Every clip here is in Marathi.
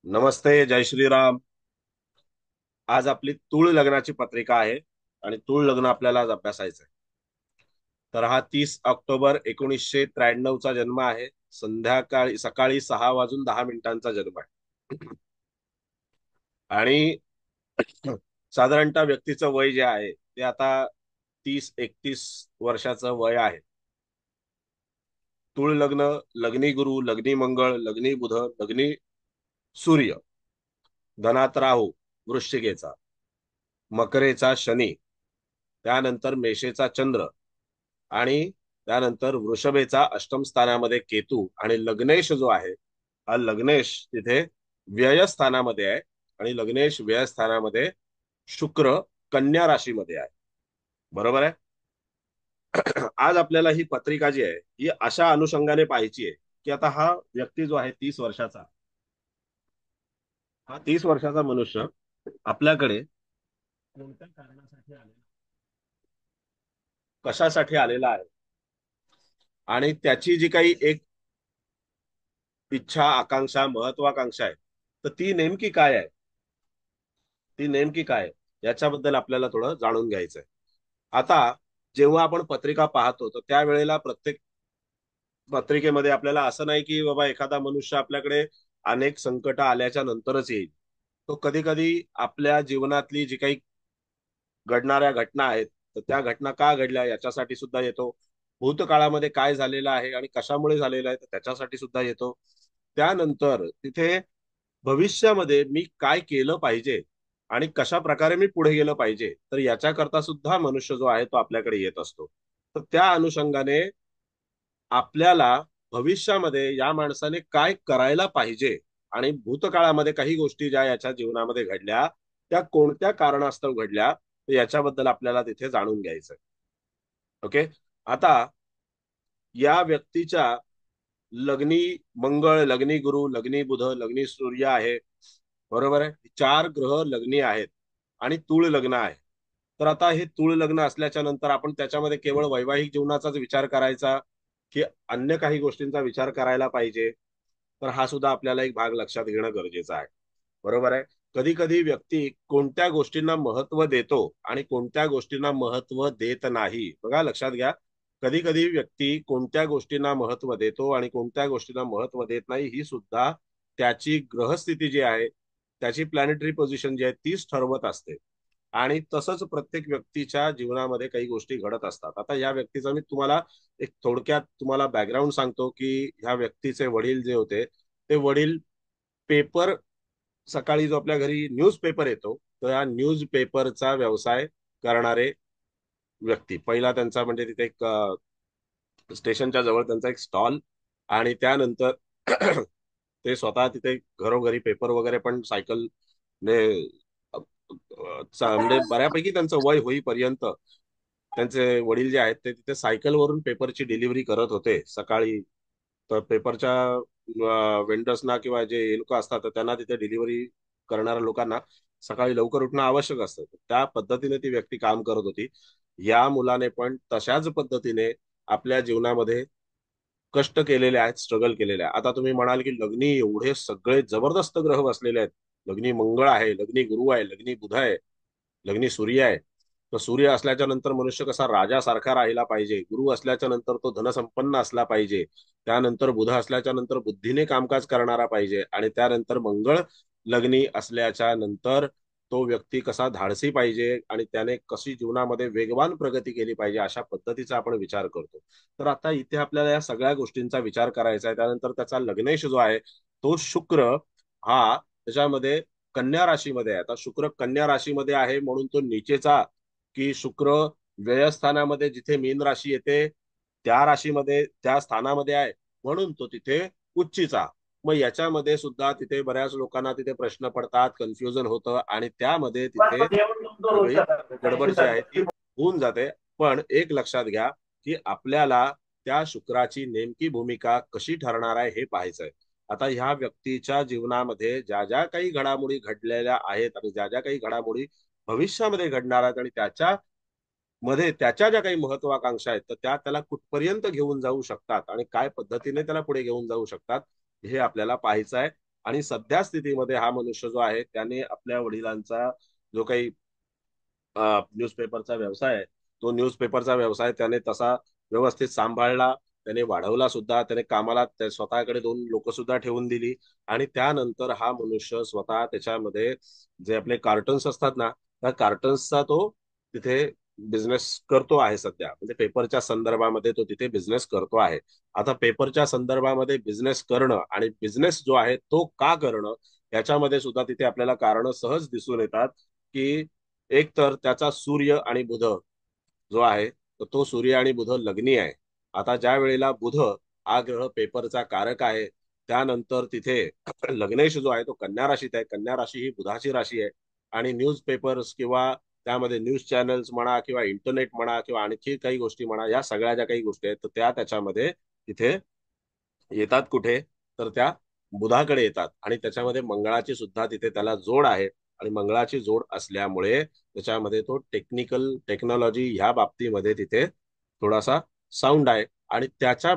नमस्ते, जय श्रीराम. आज आपली तूळ लग्नाची पत्रिका आहे आणि तूळ लग्न आपल्याला आज अभ्यासायचं आहे. तर हा 30 ऑक्टोबर 1993 चा जन्म आहे. सकाळी 6:10 जन्म आहे. आणि साधारणतः व्यक्तीचं वय जे आहे ते आता 30-31 वर्षाचं वय आहे. तूळ लग्न, लग्नी गुरु, लग्नी मंगळ, लग्नी बुध, लग्नी सूर्य, धनात राहू, वृश्चिकेचा, मकरेचा शनी, त्यानंतर मेषेचा चंद्र आणि त्यानंतर वृषभेचा अष्टम स्थानामध्ये केतू आणि लग्नेश जो आहे हा लग्नेश तिथे व्ययस्थानामध्ये आहे. आणि लग्नेश व्ययस्थानामध्ये शुक्र कन्या राशीमध्ये आहे. बरोबर आहे. आज आपल्याला ही पत्रिका जी आहे ही अशा अनुषंगाने पाहायची आहे की आता हा व्यक्ती जो आहे 30 वर्षाचा, हा 30 वर्षाचा मनुष्य आपल्याकडे कोणत्या कारणासाठी आलेला, कशासाठी आलेला आहे आणि त्याची जी काही एक इच्छा, आकांक्षा, महत्वाकांक्षा आहे तर ती नेमकी काय आहे, ती नेमकी काय याच्याबद्दल आपल्याला थोडं जाणून घ्यायचंय. आता जेव्हा आपण पत्रिका पाहतो तर त्यावेळेला प्रत्येक पत्रिकेमध्ये आपल्याला असं नाही की बाबा एखादा मनुष्य आपल्याकडे अनेक संकट आल्याच्या नंतरच येईल. तो कधी कधी आपल्या जीवनातली जी काही घडणाऱ्या घटना आहेत तर त्या घटना का घडल्या याच्यासाठी सुद्धा येतो. भूतकाळामध्ये काय झालेलं आहे आणि कशामुळे झालेलं आहे तर त्याच्यासाठी सुद्धा येतो. त्यानंतर तिथे भविष्यामध्ये मी काय केलं पाहिजे आणि कशा प्रकारे मी पुढे गेलं पाहिजे तर याच्याकरता सुद्धा मनुष्य जो आहे तो आपल्याकडे येत असतो. तर त्या अनुषंगाने आपल्याला भविष्यामध्ये या माणसाने काय करायला पाहिजे आणि भूतकाळामध्ये काही गोष्टी ज्या याच्या जीवनामध्ये घडल्या त्या कोणत्या कारणास्तव घडल्या तर याच्याबद्दल आपल्याला तिथे जाणून घ्यायचं. ओके. आता या व्यक्तीच्या लग्नी मंगळ, लग्नी गुरु, लग्नी बुध, लग्नी सूर्य आहे. बरोबर आहे. 4 ग्रह लग्नी आहेत आणि तूळ लग्न आहे. तर आता हे तूळ लग्न असल्याच्या नंतर आपण त्याच्यामध्ये केवळ वैवाहिक जीवनाचाच विचार करायचा की अन्य काही गोष्टींचा विचार करायला पाहिजे तर हा सुद्धा आपल्याला एक भाग लक्षात घेणं गरजेचं आहे. बरोबर आहे. कधी कधी व्यक्ती कोणत्या गोष्टींना महत्व देतो आणि कोणत्या गोष्टींना महत्व देत नाही. बघा, लक्षात घ्या. कधी कधी व्यक्ती कोणत्या गोष्टींना महत्व देतो आणि कोणत्या गोष्टींना महत्व देत नाही ही सुद्धा त्याची ग्रहस्थिती जी आहे, त्याची प्लॅनेटरी पोझिशन जी आहे तीच ठरवत असते. आणि तसंच प्रत्येक व्यक्तीच्या जीवनामध्ये काही गोष्टी घडत असतात. आता या व्यक्तीचा मी तुम्हाला एक थोडक्यात तुम्हाला बॅकग्राऊंड सांगतो की ह्या व्यक्तीचे वडील जे होते ते वडील पेपर, सकाळी जो आपल्या घरी न्यूज पेपर येतो तर या न्यूज पेपरचा व्यवसाय करणारे व्यक्ती. पहिला त्यांचा म्हणजे तिथे एक स्टेशनच्या जवळ त्यांचा एक स्टॉल आणि त्यानंतर ते स्वतः तिथे घरोघरी पेपर वगैरे पण सायकल ने म्हणजे बऱ्यापैकी त्यांचं वय होईपर्यंत त्यांचे वडील जे आहेत ते तिथे सायकलवरून पेपरची डिलिव्हरी करत होते सकाळी. तर पेपरच्या वेंडर्सना किंवा जे लोक असतात तर त्यांना तिथे डिलिव्हरी करणाऱ्या लोकांना सकाळी लवकर उठणं आवश्यक असतं. त्या पद्धतीने ती व्यक्ती काम करत होती. या मुलाने पण तशाच पद्धतीने आपल्या जीवनामध्ये कष्ट केलेले आहेत, स्ट्रगल केलेले आहे. आता तुम्ही म्हणाल की लग्नी एवढे सगळे जबरदस्त ग्रह बसलेले आहेत. लग्नी मंगळ आहे, लग्नी गुरु आहे, लग्नी बुध आहे, लग्नी सूर्य आहे. तर सूर्य असल्याच्या नंतर मनुष्य कसा राजासारखा राहिला पाहिजे, गुरु असल्याच्या नंतर तो धनसंपन्न असला पाहिजे, त्यानंतर बुध असल्याच्या नंतर बुद्धीने कामकाज करणारा पाहिजे आणि त्यानंतर मंगळ लग्नी असल्याच्या नंतर तो व्यक्ती कसा धाडसी पाहिजे आणि त्याने कशी जीवनामध्ये वेगवान प्रगती केली पाहिजे अशा पद्धतीचा आपण विचार करतो. तर आता इथे आपल्याला या सगळ्या गोष्टींचा विचार करायचा आहे. त्यानंतर त्याचा लग्नेश जो आहे तो शुक्र हा त्याच्यामध्ये कन्या राशीमध्ये आहे. आता शुक्र कन्या राशीमध्ये आहे म्हणून तो नीचेचा की शुक्र व्ययस्थानामध्ये जिथे मीन राशी येते त्या राशीमध्ये त्या स्थानामध्ये आहे म्हणून तो तिथे उच्चीचा. मग याच्यामध्ये सुद्धा तिथे बऱ्याच लोकांना तिथे प्रश्न पडतात, कन्फ्युजन होतं आणि त्यामध्ये तिथे सगळी गडबड जी आहे ती होऊन जाते. पण एक लक्षात घ्या की आपल्याला त्या शुक्राची नेमकी भूमिका कशी ठरणार आहे हे पाहायचंय. आता ह्या व्यक्तीच्या जीवनामध्ये ज्या ज्या काही घडामोडी घडलेल्या आहेत आणि ज्या ज्या काही घडामोडी भविष्यामध्ये घडणार आहेत आणि त्याच्या मध्ये त्याच्या ज्या काही महत्वाकांक्षा आहेत तर त्या त्याला कुठपर्यंत घेऊन जाऊ शकतात आणि काय पद्धतीने त्याला पुढे घेऊन जाऊ शकतात हे आपल्याला पाहायचं आहे. आणि सध्या स्थितीमध्ये हा मनुष्य जो आहे त्याने आपल्या वडिलांचा जो काही न्यूजपेपरचा व्यवसाय आहे, तो न्यूजपेपरचा व्यवसाय त्याने तसा व्यवस्थित सांभाळला, त्याने वाढवला सुद्धा, त्याने कामाला स्वतःकडे 2 लोक सुद्धा ठेवून दिली. आणि त्यानंतर हा मनुष्य स्वतः त्याच्यामध्ये जे आपले कार्टन्स असतात ना, त्या कार्टन्सचा तो तिथे बिझनेस करतो आहे सध्या. म्हणजे पेपरच्या संदर्भामध्ये तो तिथे बिझनेस करतो आहे. आता पेपरच्या संदर्भामध्ये बिझनेस करणं आणि बिझनेस जो आहे तो का करणं, याच्यामध्ये सुद्धा तिथे आपल्याला कारण सहज दिसून येतात. की एक तर त्याचा सूर्य आणि बुध जो आहे, तर तो सूर्य आणि बुध लग्नी आहे. आता ज्या वेळेला बुध हा ग्रह पेपरचा कारक आहे, त्यानंतर तिथे लग्नेश जो आहे तो कन्या राशीत आहे. कन्या राशी ही बुधाची राशी आहे. आणि न्यूज पेपर्स किंवा त्यामध्ये न्यूज चॅनल्स म्हणा किंवा इंटरनेट म्हणा किंवा आणखी काही गोष्टी म्हणा, या सगळ्या ज्या काही गोष्टी आहेत तर त्या त्याच्यामध्ये तिथे येतात. कुठे? तर त्या बुधाकडे येतात. आणि त्याच्यामध्ये मंगळाची सुद्धा तिथे त्याला जोड आहे. आणि मंगळाची जोड असल्यामुळे त्याच्यामध्ये तो टेक्नॉलॉजी ह्या बाबतीमध्ये तिथे थोडासा साऊंड आहे. आणि त्याच्या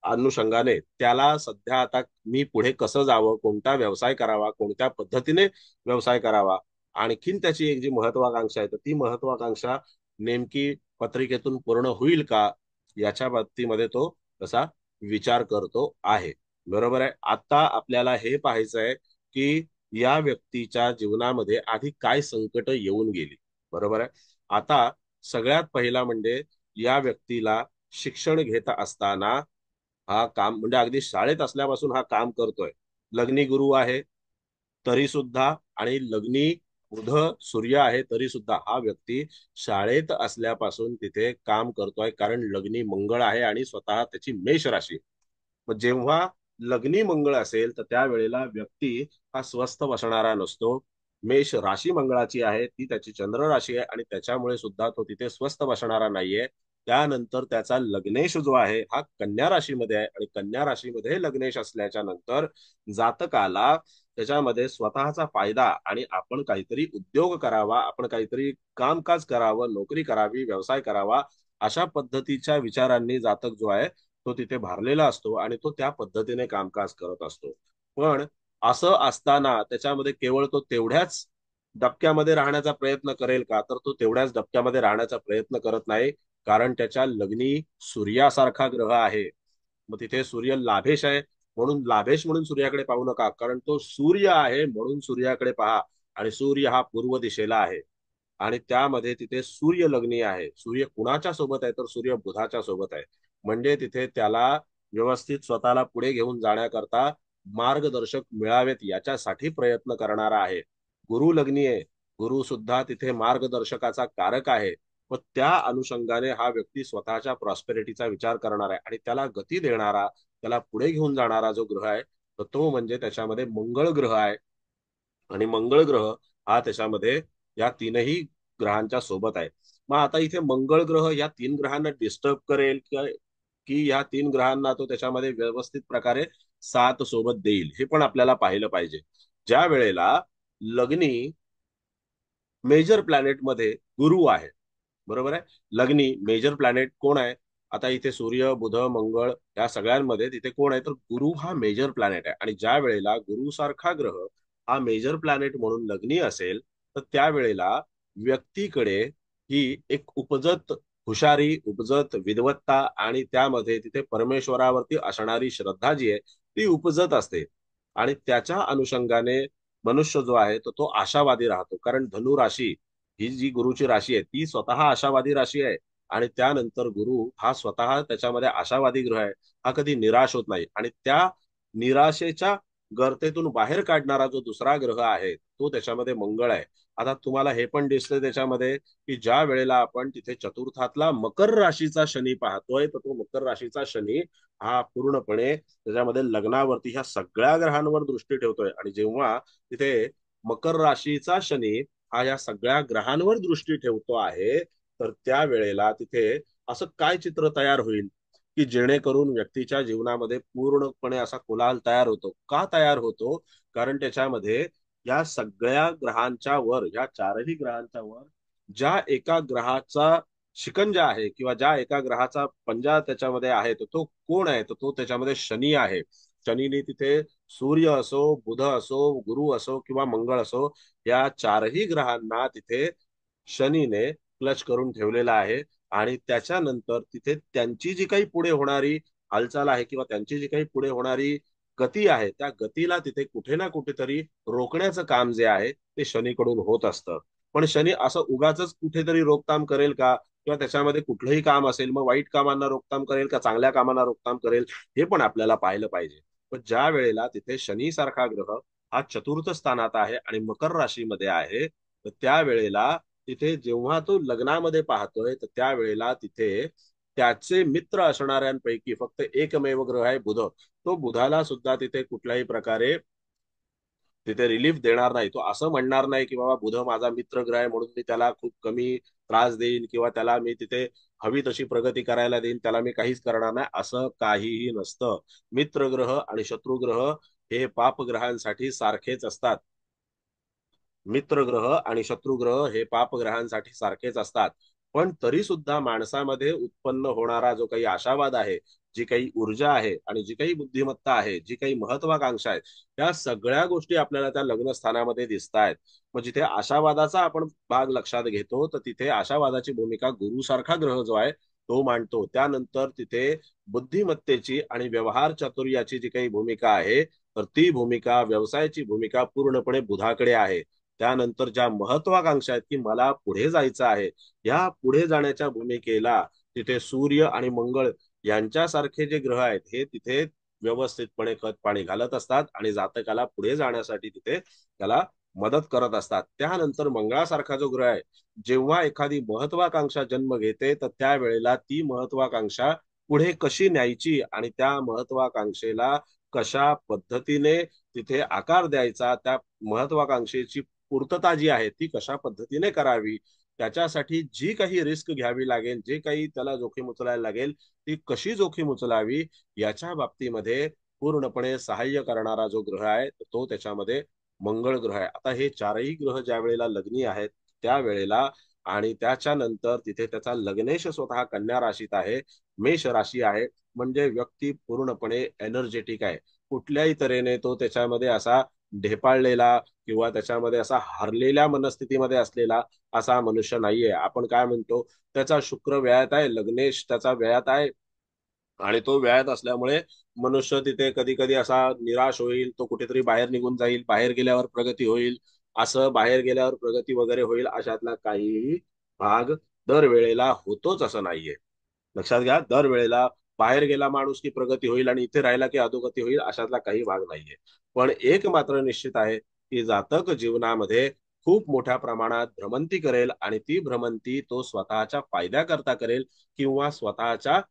अनुषंगाने त्याला सध्या आता मी पुढे कसं जावं, कोणता व्यवसाय करावा, कोणत्या पद्धतीने व्यवसाय करावा, आणखीन त्याची एक जी महत्वाकांक्षा आहे तर ती महत्वाकांक्षा नेमकी पत्रिकेतून पूर्ण होईल का, याच्या बाबतीमध्ये तो तसा विचार करतो आहे. बरोबर आहे. आता आपल्याला हे पाहायचं आहे की या व्यक्तीच्या जीवनामध्ये आधी काय संकट येऊन गेली. बरोबर आहे. आता सगळ्यात पहिला म्हणजे या व्यक्तीला शिक्षण घेत असताना हा काम म्हणजे अगदी शाळेत असल्यापासून हा काम करतोय. लग्नी गुरु आहे तरी सुद्धा, आणि लग्नी बुध सूर्य आहे तरी सुद्धा हा व्यक्ती शाळेत असल्यापासून तिथे काम करतोय. कारण लग्नी मंगळ आहे आणि स्वतः त्याची मेष राशी. मग जेव्हा लग्नी मंगळ असेल तर त्यावेळेला व्यक्ती हा स्वस्थ बसणारा नसतो. मेष राशी मंगळाची आहे, ती त्याची चंद्र राशी आहे आणि त्याच्यामुळे सुद्धा तो तिथे स्वस्थ बसणारा नाहीये. त्यानंतर त्याचा लग्नेश जो आहे हा कन्या राशीमध्ये आहे. आणि कन्या राशीमध्ये लग्नेश असल्याच्या नंतर जातकाला त्याच्यामध्ये स्वतःचा फायदा आणि आपण काहीतरी उद्योग करावा, आपण काहीतरी कामकाज करावं, नोकरी करावी, व्यवसाय करावा, अशा पद्धतीच्या विचारांनी जातक जो आहे तो तिथे भारलेला असतो आणि तो त्या पद्धतीने कामकाज करत असतो. पण असं असताना त्याच्यामध्ये केवळ तो तेवढ्याच डबक्यामध्ये राहण्याचा प्रयत्न करेल का, तर तो तेवढ्याच डबक्यामध्ये राहण्याचा प्रयत्न करत नाही. कारण त्याच्या लग्नी सूर्यासारखा ग्रह आहे. मग तिथे सूर्य लाभेश आहे, म्हणून लाभेश म्हणून सूर्याकडे पाहू नका, कारण तो सूर्य आहे म्हणून सूर्याकडे पहा. आणि सूर्य हा पूर्व दिशेला आहे. आणि त्यामध्ये तिथे सूर्य लग्नी आहे. सूर्य कुणाच्या सोबत आहे, तर सूर्य बुधाच्या सोबत आहे. म्हणजे तिथे त्याला व्यवस्थित स्वतःला पुढे घेऊन जाण्याकरता मार्गदर्शक मिळावेत याच्यासाठी प्रयत्न करणारा आहे. गुरु लग्नी आहे. गुरु सुद्धा तिथे मार्गदर्शकाचा कारक आहे. व त्या अनुषंगाने हा व्यक्ती स्वतःच्या प्रॉस्पेरिटीचा विचार करणार आहे आणि त्याला गती देणारा, त्याला पुढे घेऊन जाणारा जो ग्रह आहे तर तो म्हणजे त्याच्यामध्ये मंगळ ग्रह आहे. आणि मंगळ ग्रह हा त्याच्यामध्ये या तीनही ग्रहांच्या सोबत आहे. मग आता इथे मंगळ ग्रह या 3 ग्रहांना डिस्टर्ब करेल की या 3 ग्रहांना तो त्याच्यामध्ये व्यवस्थित प्रकारे साथ सोबत देईल, हे पण आपल्याला पाहिलं पाहिजे. ज्या वेळेला लग्नी मेजर प्लॅनेट मध्ये गुरु आहे, बरोबर आहे. लग्नी मेजर प्लॅनेट कोण आहे? आता इथे सूर्य बुध मंगळ या सगळ्यांमध्ये तिथे कोण आहे, तर गुरु हा मेजर प्लॅनेट आहे. आणि ज्या वेळेला गुरु सारखा ग्रह हा मेजर प्लॅनेट म्हणून लग्नी असेल तर त्यावेळेला व्यक्तीकडे ही एक उपजत हुशारी, उपजत विद्वत्ता आणि त्यामध्ये तिथे परमेश्वरावरती असणारी श्रद्धा जी आहे ती उपजत असते. आणि त्याच्या अनुषंगाने मनुष्य जो आहे तो तो आशावादी राहतो. कारण धनु राशी ही जी गुरुची राशी आहे ती स्वतः आशावादी राशी आहे. आणि त्यानंतर गुरु हा स्वतः त्याच्यामध्ये आशावादी ग्रह आहे. हा कधी निराश होत नाही. आणि त्या निराशेच्या गर्तेतून बाहेर काढणारा जो दुसरा ग्रह आहे तो त्याच्यामध्ये मंगळ आहे. आता तुम्हाला हे पण दिसतंय त्याच्यामध्ये की ज्या वेळेला आपण तिथे चतुर्थातला मकर राशीचा शनी पाहतोय तर तो मकर राशीचा शनी हा पूर्णपणे त्याच्यामध्ये लग्नावरती ह्या सगळ्या ग्रहांवर दृष्टी ठेवतोय. आणि जेव्हा तिथे मकर राशीचा शनी हा या सगळ्या ग्रहांवर दृष्टी ठेवतो आहे तर त्या वेळेला तिथे असं काय चित्र तयार होईल की जेणेकरून व्यक्तीच्या जीवनामध्ये पूर्णपणे असा कोलाहल तयार होतो. का तयार होतो? कारण त्याच्यामध्ये या सगळ्या ग्रहांच्या वर, या चारही ग्रहांच्या वर ज्या एका ग्रहाचा शिकंजा आहे किंवा ज्या एका ग्रहाचा पंजा त्याच्यामध्ये आहे तर तो कोण आहे, तर तो त्याच्यामध्ये शनी आहे. शनीने तिथे सूर्य असो, बुध असो, गुरु असो किंवा मंगळ असो, या चारही ग्रहांना तिथे शनीने क्लच करून ठेवलेला आहे. आणि त्याच्यानंतर तिथे त्यांची जी काही पुढे होणारी हालचाल आहे किंवा त्यांची जी काही पुढे होणारी गती आहे, त्या गतीला तिथे कुठे ना कुठेतरी रोखण्याचं काम जे आहे ते शनीकडून होत असतं. पण शनी असं उगाच कुठेतरी रोकथाम करेल का, किंवा त्याच्यामध्ये कुठलंही काम असेल मग वाईट कामांना रोकथाम करेल का चांगल्या कामांना रोकथाम करेल, हे पण आपल्याला पाहिलं पाहिजे. पण ज्या वेळेला तिथे शनी सारखा ग्रह हा चतुर्थ स्थानात आहे आणि मकर राशीमध्ये आहे, तर त्यावेळेला तिथे जेव्हा तो लग्नामध्ये पाहतोय, तर त्यावेळेला तिथे त्याचे मित्र असणाऱ्यांपैकी फक्त एकमेव ग्रह आहे बुध. तो बुधाला सुद्धा तिथे कुठल्याही प्रकारे तिथे रिलीफ देणार नाही. तो असं म्हणणार नाही की बाबा बुध माझा मित्र ग्रह आहे म्हणून मी त्याला खूप कमी त्रास देईन किंवा त्याला मी तिथे हवी तशी प्रगती करायला देईन, त्याला मी काहीच करणार नाही, असं काहीही नसतं. मित्र ग्रह आणि शत्रुग्रह हे पापग्रहांसाठी सारखेच असतात. मित्र ग्रह आणि शत्रुग्रह हे पापग्रहांसाठी सारखेच असतात. पण तरी सुद्धा माणसामध्ये उत्पन्न होणारा जो काही आशावाद आहे, जी काही ऊर्जा आहे आणि जी काही बुद्धिमत्ता आहे, जी काही महत्वाकांक्षा आहे, त्या सगळ्या गोष्टी आपल्याला त्या लग्न स्थानामध्ये दिसत आहेत. मग जिथे आशावादाचा आपण भाग लक्षात घेतो, तर तिथे आशावादाची भूमिका गुरुसारखा ग्रह जो आहे तो मांडतो. त्यानंतर तिथे बुद्धिमत्तेची आणि व्यवहार चातुर्याची जी काही भूमिका आहे, तर ती भूमिका, व्यवसायाची भूमिका पूर्णपणे बुधाकडे आहे. त्यानंतर ज्या महत्वाकांक्षा आहेत की मला पुढे जायचं आहे, या पुढे जाण्याच्या भूमिकेला तिथे सूर्य आणि मंगळ यांच्यासारखे जे ग्रह आहेत हे तिथे व्यवस्थितपणे खत पाणी घालत असतात आणि जातकाला पुढे जाण्यासाठी तिथे त्याला मदत करत असतात. त्यानंतर मंगळासारखा जो ग्रह आहे, जेव्हा एखादी महत्वाकांक्षा जन्म घेते, तर त्यावेळेला ती महत्वाकांक्षा पुढे कशी न्यायची आणि त्या महत्वाकांक्षेला कशा पद्धतीने तिथे आकार द्यायचा, त्या महत्वाकांक्षेची पूर्तता जी आहे ती कशा पद्धतीने करावी, त्याच्यासाठी जी काही रिस्क घ्यावी लागेल, जे काही त्याला जोखीम उचलायला लागेल, ती कशी जोखीम उचलावी, याच्या बाबतीमध्ये पूर्णपणे सहाय्य करणारा जो ग्रह आहे तो त्याच्यामध्ये मंगळ ग्रह आहे. आता हे चारही ग्रह ज्या वेळेला लग्नी आहेत त्यावेळेला, आणि त्याच्यानंतर तिथे त्याचा लग्नेश स्वतः कन्या राशीत आहे, मेष राशी आहे, म्हणजे व्यक्ती पूर्णपणे एनर्जेटिक आहे. कुठल्याही तऱ्हेने तो त्याच्यामध्ये असा ढेपाळलेला किंवा त्याच्यामध्ये असा हरलेल्या मनस्थितीमध्ये असलेला असा मनुष्य नाहीये. आपण काय म्हणतो, त्याचा शुक्र व्ययात आहे, लग्नेश त्याचा व्ययात आहे, आणि तो व्यायात असल्यामुळे मनुष्य तिथे कधी कधी असा निराश होईल, तो कुठेतरी बाहेर निघून जाईल, बाहेर गेल्यावर प्रगती होईल, असं बाहेर गेल्यावर प्रगती वगैरे होईल अशातला काहीही भाग दरवेळेला होतोच असं नाहीये. लक्षात घ्या, दरवेळेला बाहेर गेला माणूस की प्रगती होईल आणि इथे राहिला की अधोगती होईल अशातला काही भाग नाहीये. पण एक मात्र निश्चित आहे की जातक जीवनामध्ये खूप मोठ्या प्रमाणात भ्रमंती करेल आणि ती भ्रमंती तो स्वतःच्या फायद्याकरता करेल किंवा स्वतःच्या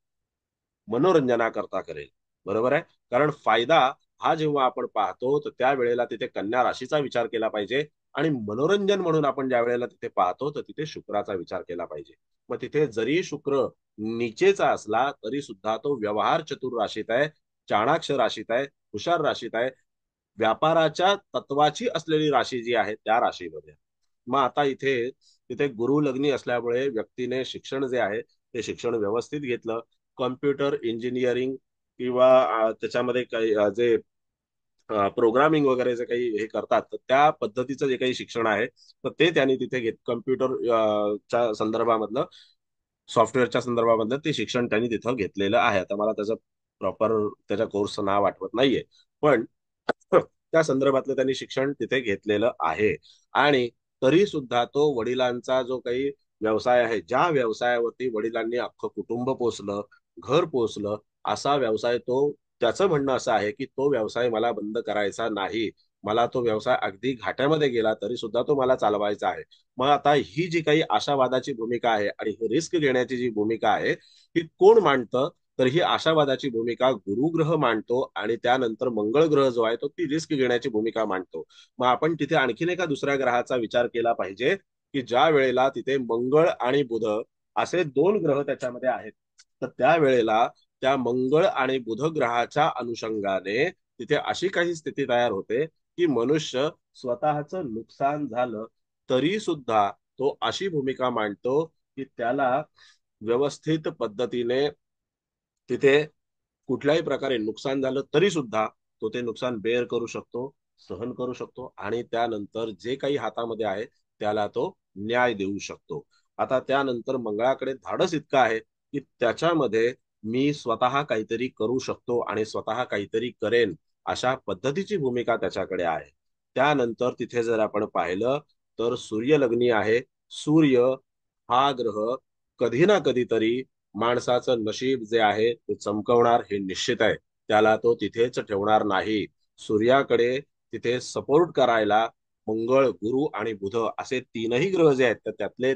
मनोरंजनाकरता करेल. बरोबर आहे. कारण फायदा हा जेव्हा आपण पाहतो तर त्यावेळेला तिथे कन्या राशीचा विचार केला पाहिजे, आणि मनोरंजन म्हणून आपण ज्या वेळेला तिथे पाहतो तर तिथे शुक्राचा विचार केला पाहिजे. मग तिथे जरी शुक्र नीचेचा असला तरी सुद्धा तो व्यवहार चतुर राशीत आहे, चाणाक्ष राशीत आहे, हुशार राशीत आहे, व्यापाराच्या तत्वाची असलेली राशी जी आहे त्या राशीमध्ये. मग आता इथे तिथे गुरु लग्नी असल्यामुळे व्यक्तीने शिक्षण जे आहे ते शिक्षण व्यवस्थित घेतलं. कॉम्प्युटर इंजिनिअरिंग किंवा त्याच्यामध्ये काही जे प्रोग्रामिंग वगैरे जे काही हे करतात, तर त्या पद्धतीचं जे काही शिक्षण आहे तर ते त्यांनी तिथे घेत, कम्प्युटर च्या संदर्भामधलं, सॉफ्टवेअरच्या संदर्भामधलं ते शिक्षण त्यांनी तिथं घेतलेलं आहे. आता मला त्याचं प्रॉपर त्याच्या कोर्सचं नाव आठवत नाहीये, पण त्या संदर्भातलं त्यांनी शिक्षण तिथे घेतलेलं आहे. आणि तरी सुद्धा तो वडिलांचा जो काही व्यवसाय आहे, ज्या व्यवसायावरती वडिलांनी अख्खं कुटुंब पोचलं, घर पोचलं, असा व्यवसाय तो, त्याचं म्हणणं असं आहे की तो व्यवसाय मला बंद करायचा नाही. मला तो व्यवसाय अगदी घाट्यामध्ये गेला तरी सुद्धा तो मला चालवायचा आहे. मग आता ही जी काही आशावादाची भूमिका आहे आणि ही रिस्क घेण्याची जी भूमिका आहे ही कोण मांडतं, तर ही आशावादाची भूमिका गुरुग्रह मांडतो, आणि त्यानंतर मंगळ ग्रह जो आहे तो ती रिस्क घेण्याची भूमिका मांडतो. मग आपण तिथे आणखीन एका दुसऱ्या ग्रहाचा विचार केला पाहिजे की ज्या वेळेला तिथे मंगळ आणि बुध असे दोन ग्रह त्याच्यामध्ये आहेत, तर त्या वेळेला त्या मंगळ आणि बुध ग्रहाच्या अनुषंगाने तिथे अशी काही स्थिती तयार होते की मनुष्य स्वतःचं नुकसान झालं तरी सुद्धा तो अशी भूमिका मांडतो की त्याला व्यवस्थित पद्धतीने तिथे कुठल्याही प्रकारे नुकसान झालं तरी सुद्धा तो ते नुकसान बेअर करू शकतो, सहन करू शकतो आणि त्यानंतर जे काही हातामध्ये आहे त्याला तो न्याय देऊ शकतो. आता त्यानंतर मंगळाकडे धाडस इतकं आहे की त्याच्यामध्ये मी स्वतः काहीतरी करू शकतो आणि स्वतः काहीतरी करेन अशा पद्धतीची भूमिका त्याच्याकडे आहे. त्यानंतर तिथे जर आपण पाहिलं तर सूर्य लग्नी आहे. सूर्य हा ग्रह कधी ना कधीतरी माणसाचं नशीब जे आहे ते चमकवणार हे निश्चित आहे. त्याला तो तिथेच ठेवणार नाही. सूर्याकडे तिथे सपोर्ट करायला मंगळ, गुरु आणि बुध असे तीनही ग्रह जे आहेत तर त्यातले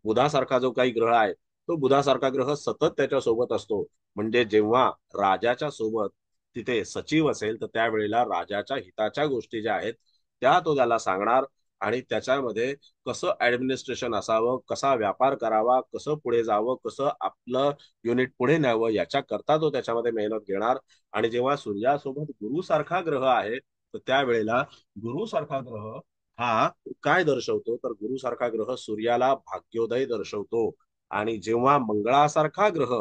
बुधासारखा जो काही ग्रह आहे तो बुधासारखा ग्रह सतत त्याच्या सोबत असतो. म्हणजे जेव्हा राजाच्या सोबत तिथे सचिव असेल तर त्यावेळेला राजाच्या हिताच्या गोष्टी ज्या आहेत त्या तो त्याला सांगणार आणि त्याच्यामध्ये कसं ऍडमिनिस्ट्रेशन असावं, कसा व्यापार करावा, कसं पुढे जावं, कसं आपलं युनिट पुढे न्यावं याच्या करता तो त्याच्यामध्ये मेहनत घेणार. आणि जेव्हा सूर्यासोबत गुरु सारखा ग्रह आहे तर त्यावेळेला गुरु सारखा ग्रह हा काय दर्शवतो तर गुरु सारखा ग्रह सूर्याला भाग्योदय दर्शवतो. आणि जेव्हा मंगळासारखा ग्रह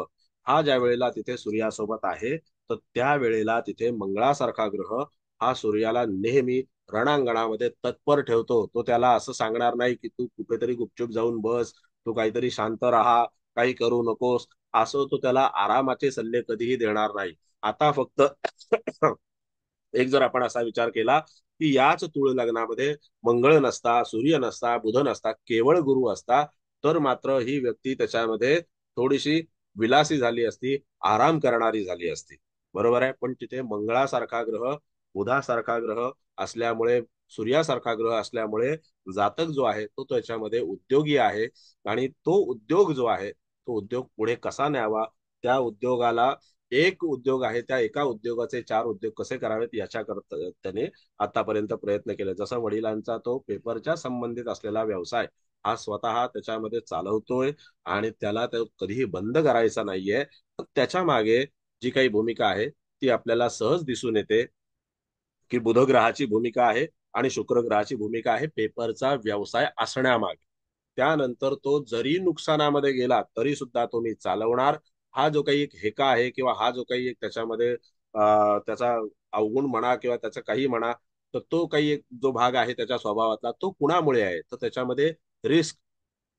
हा ज्या वेळेला तिथे सूर्यासोबत आहे तर त्यावेळेला तिथे मंगळासारखा ग्रह हा सूर्याला नेहमी रणांगणामध्ये तत्पर ठेवतो. तो त्याला असं सांगणार नाही की तू कुठेतरी गुपचूप जाऊन बस, तू काहीतरी शांत राहा, काही करू नकोस, असं तो त्याला आरामाचे सल्ले कधीही देणार नाही. आता फक्त एक जर आपण असा विचार केला की याच तुळ लग्नामध्ये मंगळ नसता, सूर्य नसता, बुध नसता, केवळ गुरु असता तर मात्र ही व्यक्ती त्याच्यामध्ये थोडीशी विलासी झाली असती, आराम करणारी झाली असती. बरोबर आहे. पण तिथे मंगळासारखा ग्रह, बुधासारखा ग्रह असल्यामुळे, सूर्यासारखा ग्रह असल्यामुळे जातक जो आहे तो त्याच्यामध्ये उद्योगी आहे. आणि तो उद्योग जो आहे तो उद्योग पुढे कसा न्यावा, त्या उद्योगाला एक उद्योग आहे त्या एका उद्योगाचे चार उद्योग कसे करावेत याच्याकरता त्याने आतापर्यंत प्रयत्न केले. जसं वडिलांचा तो पेपरच्या संबंधित असलेला व्यवसाय हा स्वतः त्याच्यामध्ये चालवतोय आणि त्याला तो कधीही बंद करायचा नाहीये. त्याच्या मागे जी काही भूमिका आहे ती आपल्याला सहज दिसून येते की बुध ग्रहाची भूमिका आहे आणि शुक्र ग्रहाची भूमिका आहे पेपरचा व्यवसाय असण्यामागे. त्यानंतर तो जरी नुकसानामध्ये गेला तरी सुद्धा तो मी चालवणार. हा जो काही एक हेका आहे किंवा हा जो काही एक त्याच्यामध्ये त्याचा अवगुण म्हणा किंवा त्याचा काही म्हणा तर तो काही एक जो भाग आहे त्याच्या स्वभावातला तो कुणामुळे आहे तर त्याच्यामध्ये रिस्क,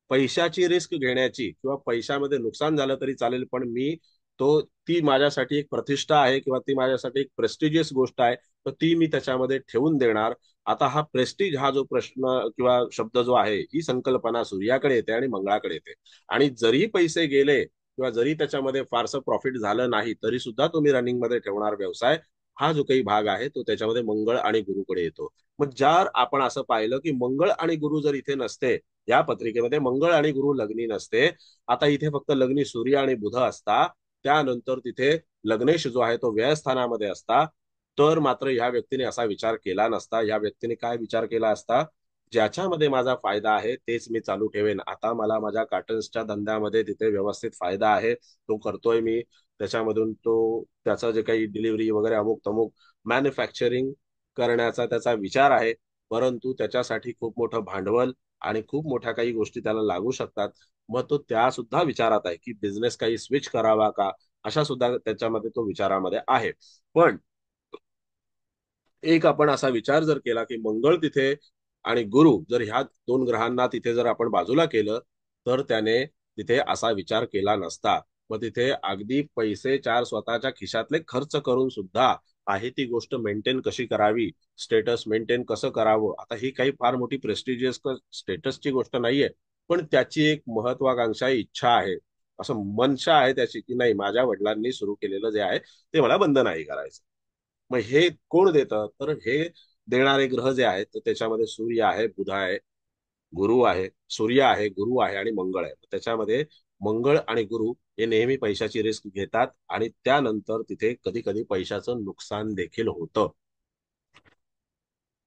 पैशाची रिस्क घेण्याची किंवा पैशामध्ये नुकसान झालं तरी चालेल पण मी तो ती माझ्यासाठी एक प्रतिष्ठा आहे किंवा ती माझ्यासाठी एक प्रेस्टिजियस गोष्ट आहे तर ती मी त्याच्यामध्ये ठेवून देणार. आता हा प्रेस्टिज हा जो प्रश्न किंवा शब्द जो आहे ही संकल्पना सूर्याकडे येते आणि मंगळाकडे येते. आणि जरी पैसे गेले किंवा जरी त्याच्यामध्ये फारसं प्रॉफिट झालं नाही तरी सुद्धा तुम्ही रनिंग मध्ये ठेवणार व्यवसाय हा जो काही भाग आहे तो त्याच्यामध्ये मंगळ आणि गुरुकडे येतो. मग जर आपण असं पाहिलं की मंगळ आणि गुरु जर इथे नसते, या पत्रिकेमध्ये मंगळ आणि गुरु लग्नी नसते, आता इथे फक्त लग्नी सूर्य आणि बुध असता, त्यानंतर तिथे लग्नेश जो आहे तो व्ययस्थानामध्ये असता, तर मात्र ह्या व्यक्तीने असा विचार केला नसता. या व्यक्तीने काय विचार केला असता, ज्याच्यामध्ये माझा फायदा आहे तेच मी चालू ठेवेन. आता मला माझ्या कार्टन्सच्या धंद्यामध्ये तिथे व्यवस्थित फायदा आहे, तो करतोय मी. त्याच्यामधून तो त्याचं जे काही डिलिव्हरी वगैरे अमुक तमुक मॅन्युफॅक्चरिंग करण्याचा त्याचा विचार आहे. परंतु त्याच्यासाठी खूप मोठं भांडवल आणि खूप मोठ्या काही गोष्टी त्याला लागू शकतात. मग तो त्या सुद्धा विचारात आहे की बिझनेस काही स्विच करावा का, अशा सुद्धा त्याच्यामध्ये तो विचारामध्ये आहे. पण एक आपण असा विचार जर केला की मंगळ तिथे आणि गुरु जर ह्या दोन ग्रहांना तिथे जर आपण बाजूला केलं तर त्याने तिथे असा विचार केला नसता. मग तिथे अगदी पैसे चार स्वतःच्या खिशातले खर्च करून सुद्धा आहे ती गोष्ट मेंटेन कशी करावी, स्टेटस मेंटेन कसं करावं. आता ही काही फार मोठी प्रेस्टिजियस स्टेटसची गोष्ट नाहीये, पण त्याची एक महत्वाकांक्षा इच्छा आहे, असं मनशा आहे त्याची की नाही माझ्या वडिलांनी सुरू केलेलं जे आहे ते मला बंद नाही करायचं. मग हे कोण देतं तर हे देणारे ग्रह जे आहेत तर त्याच्यामध्ये सूर्य आहे, बुध आहे, गुरु आहे, सूर्य आहे, गुरु आहे आणि मंगळ आहे. त्याच्यामध्ये मंगळ आणि गुरु हे नेहमी पैशाची रिस्क घेतात आणि त्यानंतर तिथे कधी कधी पैशाचं नुकसान देखील होतं.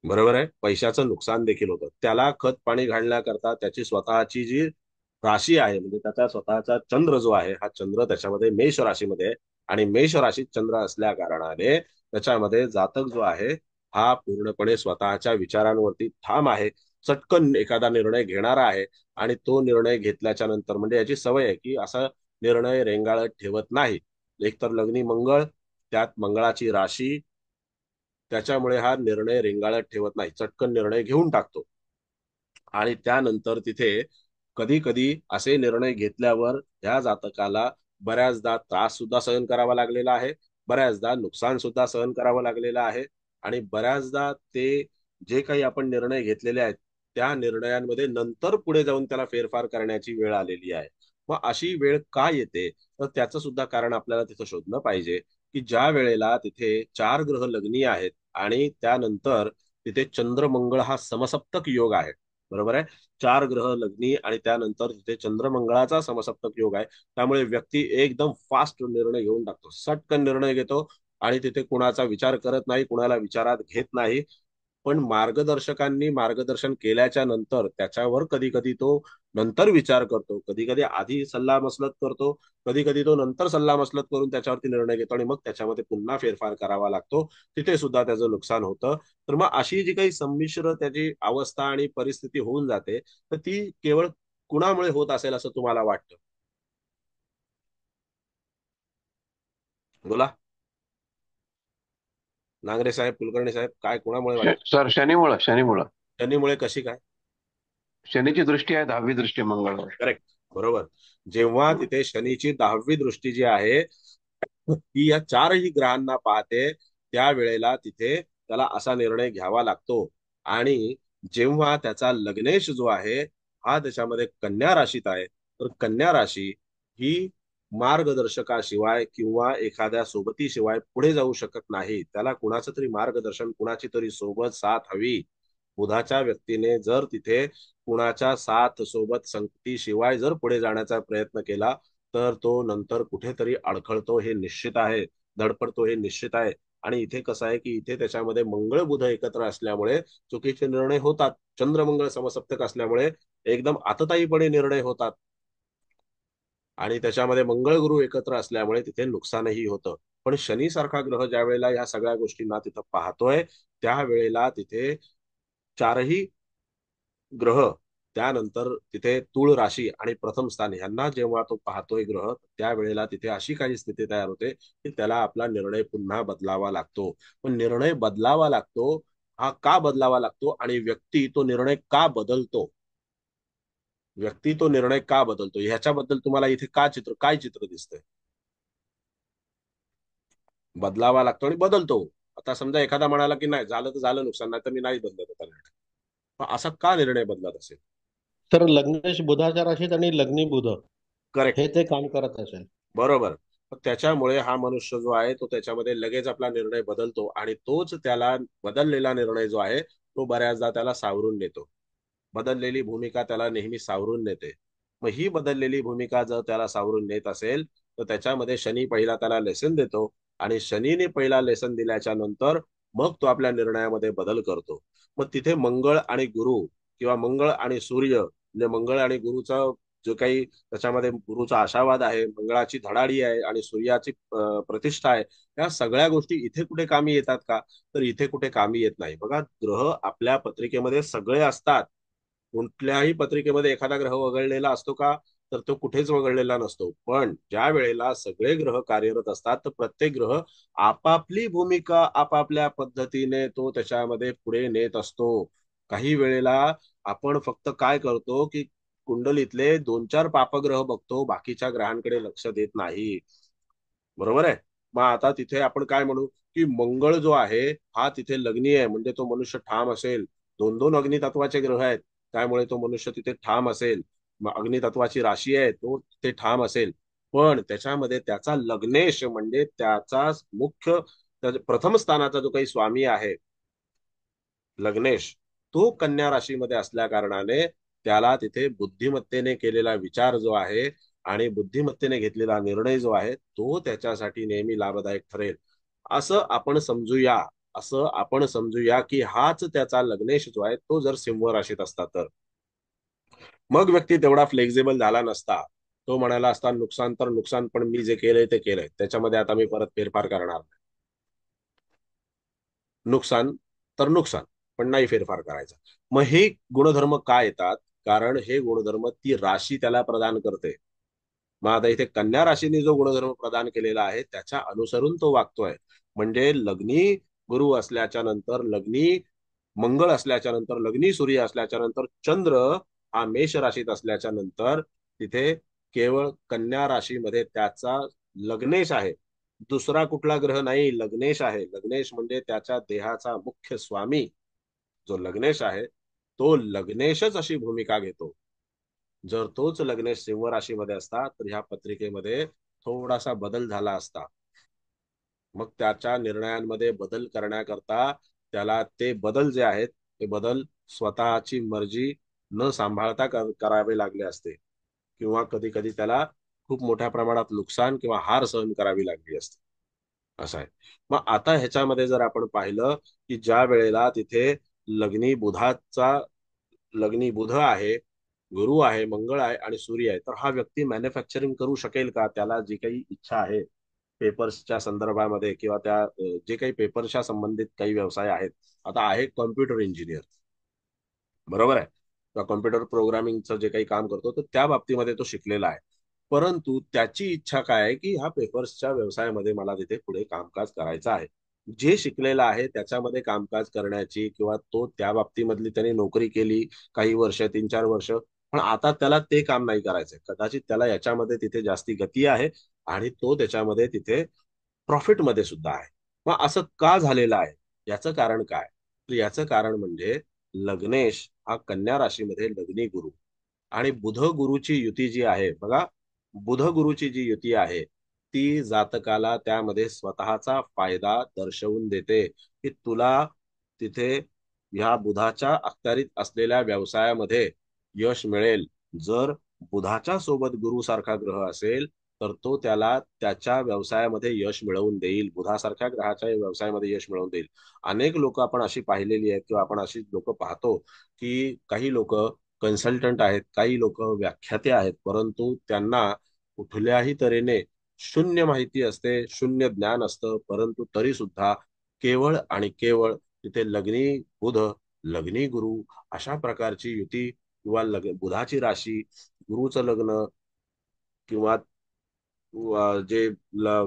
बरोबर आहे. पैशाचं नुकसान देखील होतं. त्याला खत पाणी घालण्याकरता त्याची स्वतःची जी राशी आहे म्हणजे त्याचा स्वतःचा चंद्र जो आहे हा चंद्र त्याच्यामध्ये मेष राशीमध्ये आहे. आणि मेष राशीत चंद्र असल्या कारणाने त्याच्यामध्ये जातक जो आहे हा पूर्णपणे स्वतःच्या विचारांवरती ठाम आहे. चटकन एखादा निर्णय घेणारा आहे आणि तो निर्णय घेतल्याच्या नंतर म्हणजे याची सवय आहे की असा निर्णय रेंगाळत ठेवत नाही. एकतर लग्नी मंगळ, त्यात मंगळाची राशी त्याच्यामुळे हा निर्णय रेंगाळत ठेवत नाही, चटकन निर्णय घेऊन टाकतो. आणि त्यानंतर तिथे कधी कधी असे निर्णय घेतल्यावर ह्या जातकाला बऱ्याचदा त्रास सुद्धा सहन करावा लागलेला आहे, बऱ्याचदा नुकसान सुद्धा सहन करावं लागलेलं आहे. आणि बऱ्याचदा ते जे काही आपण निर्णय घेतलेले आहेत त्या निर्णयांमध्ये नंतर पुढे जाऊन त्याला फेरफार करण्याची वेळ आलेली आहे. मग अशी वेळ का येते, तर त्याचं सुद्धा कारण आपल्याला तिथं शोधलं पाहिजे. की ज्या वेळेला तिथे 4 ग्रह लग्नी आहेत आणि त्यानंतर तिथे चंद्रमंगळ हा समसप्तक योग आहे, बरोबर आहे. 4 ग्रह लग्नी आणि त्यानंतर तिथे चंद्रमंगळाचा समसप्तक योग आहे. त्यामुळे व्यक्ती एकदम फास्ट निर्णय घेऊन टाकतो, सटकन निर्णय घेतो आणि तिथे कुणाचा विचार करत नाही, कुणाला विचारात घेत नाही. पण मार्गदर्शकांनी मार्गदर्शन केल्याच्या नंतर त्याच्यावर कधी कधी तो नंतर विचार करतो, कधी कधी आधी सल्ला मसलत करतो, कधी कधी तो नंतर सल्ला मसलत करून त्याच्यावरती निर्णय घेतो आणि मग त्याच्यामध्ये पुन्हा फेरफार करावा लागतो. तिथे सुद्धा त्याचं नुकसान होतं. तर मग अशी जी काही संमिश्र त्याची अवस्था आणि परिस्थिती होऊन जाते, तर ती केवळ कुणामुळे होत असेल असं तुम्हाला वाटतं? बोला. नांगरे साहेब, कुलकर्णी साहेब, काय कुणामुळे वाटतं? सर, शनीमुळं. शनीमुळे कशी काय? शनीची दृष्टी आहे 10वी दृष्टी मंगळावर. करेक्ट, बरोबर. जेव्हा तिथे शनीची 10वी दृष्टी जी आहे ती या 4ही ग्रहांना पाहते, त्यावेळेला तिथे त्याला असा निर्णय घ्यावा लागतो. आणि जेव्हा त्याचा लग्नेश जो आहे हा त्याच्यामध्ये कन्या राशीत आहे, तर कन्या राशी ही मार्गदर्शकाशिवाय किंवा एखाद्या सोबतीशिवाय पुढे जाऊ शकत नाही. त्याला कुणाचं तरी मार्गदर्शन, कुणाची तरी सोबत साथ हवी. बुधाच्या व्यक्तीने जर तिथे कुणाच्या साथ सोबत संगतीशिवाय जर पुढे जाण्याचा प्रयत्न केला तर तो नंतर कुठेतरी अडखळतो हे निश्चित आहे, धडपडतो हे निश्चित आहे. आणि इथे कसं आहे की इथे त्याच्यामध्ये मंगळ बुध एकत्र असल्यामुळे चुकीचे निर्णय होतात. चंद्रमंगळ समसप्तक असल्यामुळे एकदम आतताईपणे निर्णय होतात. आणि त्याच्यामध्ये मंगळ गुरु एकत्र असल्यामुळे तिथे नुकसानही होतं. पण शनी सारखा ग्रह ज्या वेळेला या सगळ्या गोष्टींना तिथं पाहतोय, त्यावेळेला तिथे 4ही ग्रह, त्यानंतर तिथे तुळ राशी आणि प्रथम स्थान यांना जेव्हा तो पाहतोय ग्रह, त्यावेळेला तिथे अशी काही स्थिती तयार होते की त्याला आपला निर्णय पुन्हा बदलावा लागतो. पण निर्णय बदलावा लागतो, हा का बदलावा लागतो आणि व्यक्ती तो निर्णय का बदलतो, व्यक्ती तो निर्णय का बदलतो ह्याच्याबद्दल तुम्हाला इथे काय चित्र दिसतंय? बदलावा लागतो आणि बदलतो. आता समजा एखादा म्हणाला की नाही झालं तर झालं नुकसान, नाही तर मी नाही बदलत होता निर्णय. मग असा का निर्णय बदलत असेल? तर लग्नेश बुधाच्या राशीत आणि लग्नी बुध करेक्ट, हे ते काम करत असेल. बरोबर. त्याच्यामुळे हा मनुष्य जो आहे तो त्याच्यामध्ये लगेच आपला निर्णय बदलतो आणि तोच त्याला बदललेला निर्णय जो आहे तो बऱ्याचदा त्याला सावरून नेतो. बदललेली भूमिका त्याला नेहमी सावरून नेते. मग ही बदललेली भूमिका जर त्याला सावरून नेत असेल तर त्याच्यामध्ये शनी पहिला त्याला लेसन देतो आणि शनीने पहिला लेसन दिल्याच्या नंतर मग तो आपल्या निर्णयामध्ये बदल करतो. मग तिथे मंगळ आणि गुरु किंवा मंगळ आणि सूर्य, म्हणजे मंगळ आणि गुरुचा जो काही त्याच्यामध्ये गुरुचा आशावाद आहे, मंगळाची धडाडी आहे आणि सूर्याची प्रतिष्ठा आहे, या सगळ्या गोष्टी इथे कुठे कामी येतात का? तर इथे कुठे कामी येत नाही. बघा, ग्रह आपल्या पत्रिकेमध्ये सगळे असतात. कुठल्याही पत्रिकेमध्ये एखादा ग्रह वगळलेला असतो का? तर तो कुठेच वगळलेला नसतो. पण ज्या वेळेला सगळे ग्रह कार्यरत असतात तर प्रत्येक ग्रह आपापली भूमिका आपापल्या पद्धतीने तो त्याच्यामध्ये पुढे नेत असतो. काही वेळेला आपण फक्त काय करतो की कुंडलीतले 2-4 पापग्रह बघतो, बाकीच्या ग्रहांकडे लक्ष देत नाही, बरोबर आहे. मग आता तिथे आपण काय म्हणू की मंगळ जो आहे हा तिथे लग्नी आहे, म्हणजे तो मनुष्य ठाम असेल. 2-2 अग्नितत्वाचे ग्रह आहेत, त्यामुळे तो मनुष्य तिथे ठाम असेल. मग अग्नितत्वाची राशी आहे, तो तिथे ठाम असेल. पण त्याच्यामध्ये त्याचा लग्नेश म्हणजे त्याचा मुख्य प्रथम स्थानाचा जो काही स्वामी आहे लग्नेश, तो कन्या राशीमध्ये असल्या कारणाने त्याला तिथे बुद्धिमत्तेने केलेला विचार जो आहे आणि बुद्धिमत्तेने घेतलेला निर्णय जो आहे तो त्याच्यासाठी नेहमी लाभदायक ठरेल. असं आपण समजूया, असं आपण समजूया की हाच त्याचा लग्नेश जो आहे तो जर सिंह राशीत असता तर मग व्यक्ती तेवढा फ्लेक्झिबल झाला नसता. तो म्हणाला असता नुकसान तर नुकसान, पण मी जे केलंय ते केलंय, त्याच्यामध्ये आता मी परत फेरफार करणार नाही. नुकसान तर नुकसान, पण नाही फेरफार करायचा. मग हे गुणधर्म काय येतात? कारण हे गुणधर्म ती राशी त्याला प्रदान करते. मग आता इथे कन्या राशीने जो गुणधर्म प्रदान केलेला आहे त्याच्या अनुसरून तो वागतोय. म्हणजे लग्नी गुरु असल्याच्या नंतर लग्नी मंगळ असल्याच्या नंतर, लग्नी सूर्य असल्याच्या नंतर, चंद्र हा मेष राशीत असल्याच्या नंतर तिथे केवळ कन्या राशीमध्ये त्याचा लग्नेश आहे. दुसरा कुठला ग्रह नाही, लग्नेश आहे. लग्नेश म्हणजे त्याच्या देहाचा मुख्य स्वामी जो लग्नेश आहे, तो लग्नेशच अशी भूमिका घेतो. जर तोच लग्नेश सिंह राशीमध्ये असता तर ह्या पत्रिकेमध्ये थोडासा बदल झाला असता. मग त्याच्या निर्णयांमध्ये बदल करण्याकरता त्याला ते बदल जे आहेत ते बदल स्वतःची मर्जी न सांभाळता करावे लागले असते, किंवा कधी कधी त्याला खूप मोठ्या प्रमाणात नुकसान किंवा हार सहन करावी लागली असते. असं आहे. मग आता ह्याच्यामध्ये जर आपण पाहिलं की ज्या वेळेला तिथे लग्नी बुधाचा लग्नी बुध आहे, गुरु आहे, मंगळ आहे आणि सूर्य आहे, तर हा व्यक्ती मॅन्युफॅक्चरिंग करू शकेल का? त्याला जी काही इच्छा आहे पेपर्सच्या संदर्भामध्ये किंवा त्या जे काही पेपरच्या संबंधित काही व्यवसाय आहेत. आता आहे कॉम्प्युटर इंजिनियर, बरोबर आहे, किंवा कॉम्प्युटर प्रोग्रामिंगचं जे काही काम करतो तर त्या बाबतीमध्ये तो शिकलेला आहे. परंतु त्याची इच्छा काय आहे की ह्या पेपर्सच्या व्यवसायामध्ये मला तिथे पुढे कामकाज करायचं आहे. जे शिकलेला आहे त्याच्यामध्ये कामकाज करण्याची किंवा तो त्या बाबतीमधली त्याने नोकरी केली काही वर्ष, 3-4 वर्ष, पण आता त्याला ते काम नाही करायचंय. कदाचित त्याला याच्यामध्ये तिथे जास्ती गती आहे आणि तो त्याच्यामध्ये तिथे प्रॉफिटमध्ये सुद्धा आहे. मग असं का झालेलं आहे? याचं कारण काय? तर याचं कारण म्हणजे लग्नेश हा कन्या राशीमध्ये लग्नी गुरु आणि बुध गुरुची युती जी आहे बघा, बुध गुरुची जी युती आहे ती जातकाला त्यामध्ये स्वतःचा फायदा दर्शवून देते की तुला तिथे ह्या बुधाच्या अखत्यारीत असलेल्या व्यवसायामध्ये यश मिळेल. जर बुधाच्या सोबत गुरु सारखा ग्रह असेल तर तो त्याला त्याच्या व्यवसायामध्ये यश मिळवून देईल, बुधासारख्या ग्रहाच्या व्यवसायामध्ये यश मिळवून देईल. अनेक लोक आपण अशी पाहिलेली आहेत किंवा आपण अशी लोक पाहतो की काही लोक कन्सल्टंट आहेत, काही लोक व्याख्याते आहेत, परंतु त्यांना कुठल्याही तऱ्हेने शून्य माहिती असते, शून्य ज्ञान असतं, परंतु तरी सुद्धा केवळ आणि केवळ तिथे लग्नी बुध, लग्नी गुरु अशा प्रकारची युती किंवा बुधाची राशी, गुरुचं लग्न किंवा जे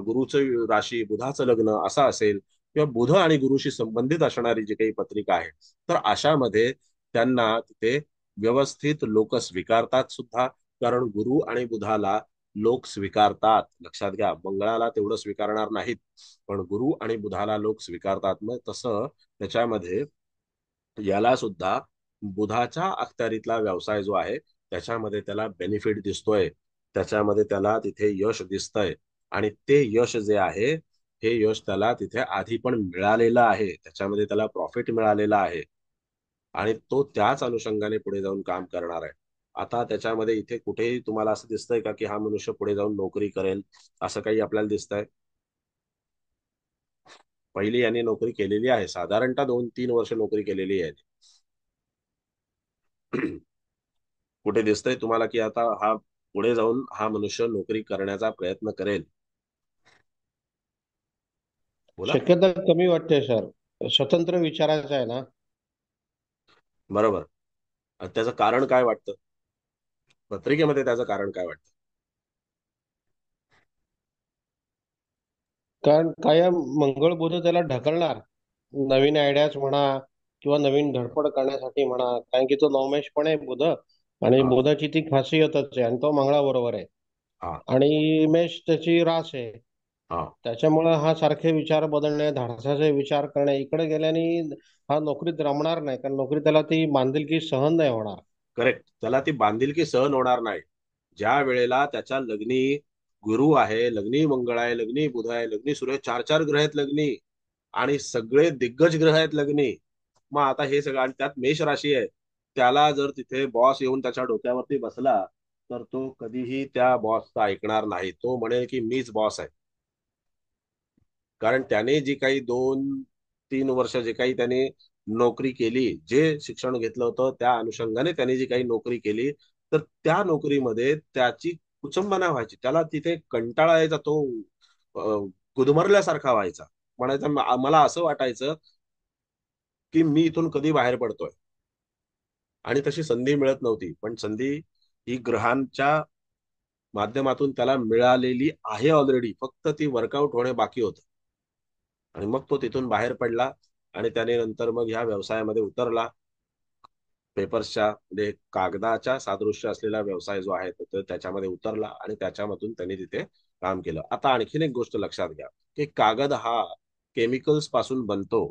गुरुचं राशी बुधाचं लग्न असं असेल किंवा बुध आणि गुरुशी संबंधित असणारी जी काही पत्रिका आहे, तर अशामध्ये त्यांना तिथे व्यवस्थित लोक स्वीकारतात सुद्धा. कारण गुरु आणि बुधाला लोक स्वीकारतात, लक्षात घ्या. मंगळाला तेवढं स्वीकारणार नाहीत, पण गुरु आणि बुधाला लोक स्वीकारतात. मग तसं त्याच्यामध्ये याला सुद्धा बुधाच्या अखत्यारीतला व्यवसाय जो आहे त्याच्यामध्ये त्याला बेनिफिट दिसतोय, त्याच्यामध्ये त्याला तिथे यश दिसतंय आणि ते यश जे आहे हे यश त्याला तिथे आधी पण मिळालेलं आहे, त्याच्यामध्ये त्याला प्रॉफिट मिळालेला आहे आणि तो त्याच अनुषंगाने पुढे जाऊन काम करणार आहे. आता त्याच्यामध्ये इथे कुठेही तुम्हाला असं दिसतंय का की हा मनुष्य पुढे जाऊन नोकरी करेल? असं काही आपल्याला दिसतंय? पहिली यांनी नोकरी केलेली आहे, साधारणतः 2-3 वर्ष नोकरी केलेली आहे. कुठे दिसतंय तुम्हाला की आता हा पुढे जाऊन हा मनुष्य नोकरी करण्याचा प्रयत्न करेल? बोला. शक्यता कमी वाटते सर. स्वतंत्र विचारायचं आहे ना. बरोबर. त्याचं कारण काय वाटतं? पत्रिकेमध्ये त्याचं कारण काय वाटतं? कारण कायम मंगळ बुध त्याला ढकलणार, नवीन आयडियाज म्हणा किंवा नवीन धडपड करण्यासाठी म्हणा. कारण की तो नवमेश पण आहे बुध, आणि हा. बुधाची ती खासियतच आहे, आणि तो मंगळाबरोबर आहे. हा. आणि मेष त्याची रास आहे. हा. त्याच्यामुळे हा सारखे विचार बदलणे, धाडसाचे विचार करणे, इकडे गेल्याने हा नोकरीत रमणार नाही. कारण नोकरी त्याला ती बांधिलकी सहन नाही होणार. करेक्ट. त्याला ती बांधिलकी सहन होणार नाही. ज्या वेळेला त्याच्या लग्नी गुरु आहे, लग्नी मंगळ आहे, लग्नी बुध आहे, लग्नी सूर्य, 4-4 ग्रह आहेत लग्नी आणि सगळे दिग्गज ग्रह आहेत लग्नी. मग आता हे सगळं आणि त्यात मेष राशी आहे, त्याला जर तिथे बॉस येऊन त्याच्या डोक्यावरती बसला तर तो कधीही त्या बॉसचा ऐकणार नाही. तो म्हणेल की मीच बॉस आहे. कारण त्याने जी काही 2-3 वर्ष जे काही त्याने नोकरी केली, जे शिक्षण घेतलं होतं त्या अनुषंगाने त्याने जी काही नोकरी केली, तर त्या नोकरीमध्ये त्याची कुचंबना व्हायची, त्याला तिथे कंटाळा यायचा, तो अं, गुदमरल्यासारखा व्हायचा. म्हणायचं मला असं वाटायचं की मी इथून कधी बाहेर पडतोय. आणि तशी संधी मिळत नव्हती, पण संधी ही ग्रहांच्या माध्यमातून त्याला मिळालेली आहे ऑलरेडी, फक्त ती वर्कआउट होणे बाकी होतं. आणि मग तो तिथून बाहेर पडला आणि त्याने नंतर मग ह्या व्यवसायामध्ये उतरला. पेपर्सच्या म्हणजे कागदाच्या सादृश्य असलेला व्यवसाय जो आहे तो त्याच्यामध्ये उतरला आणि त्याच्यामधून त्यांनी तिथे काम केलं. आता आणखीन एक गोष्ट लक्षात घ्या की कागद हा केमिकल्स पासून बनतो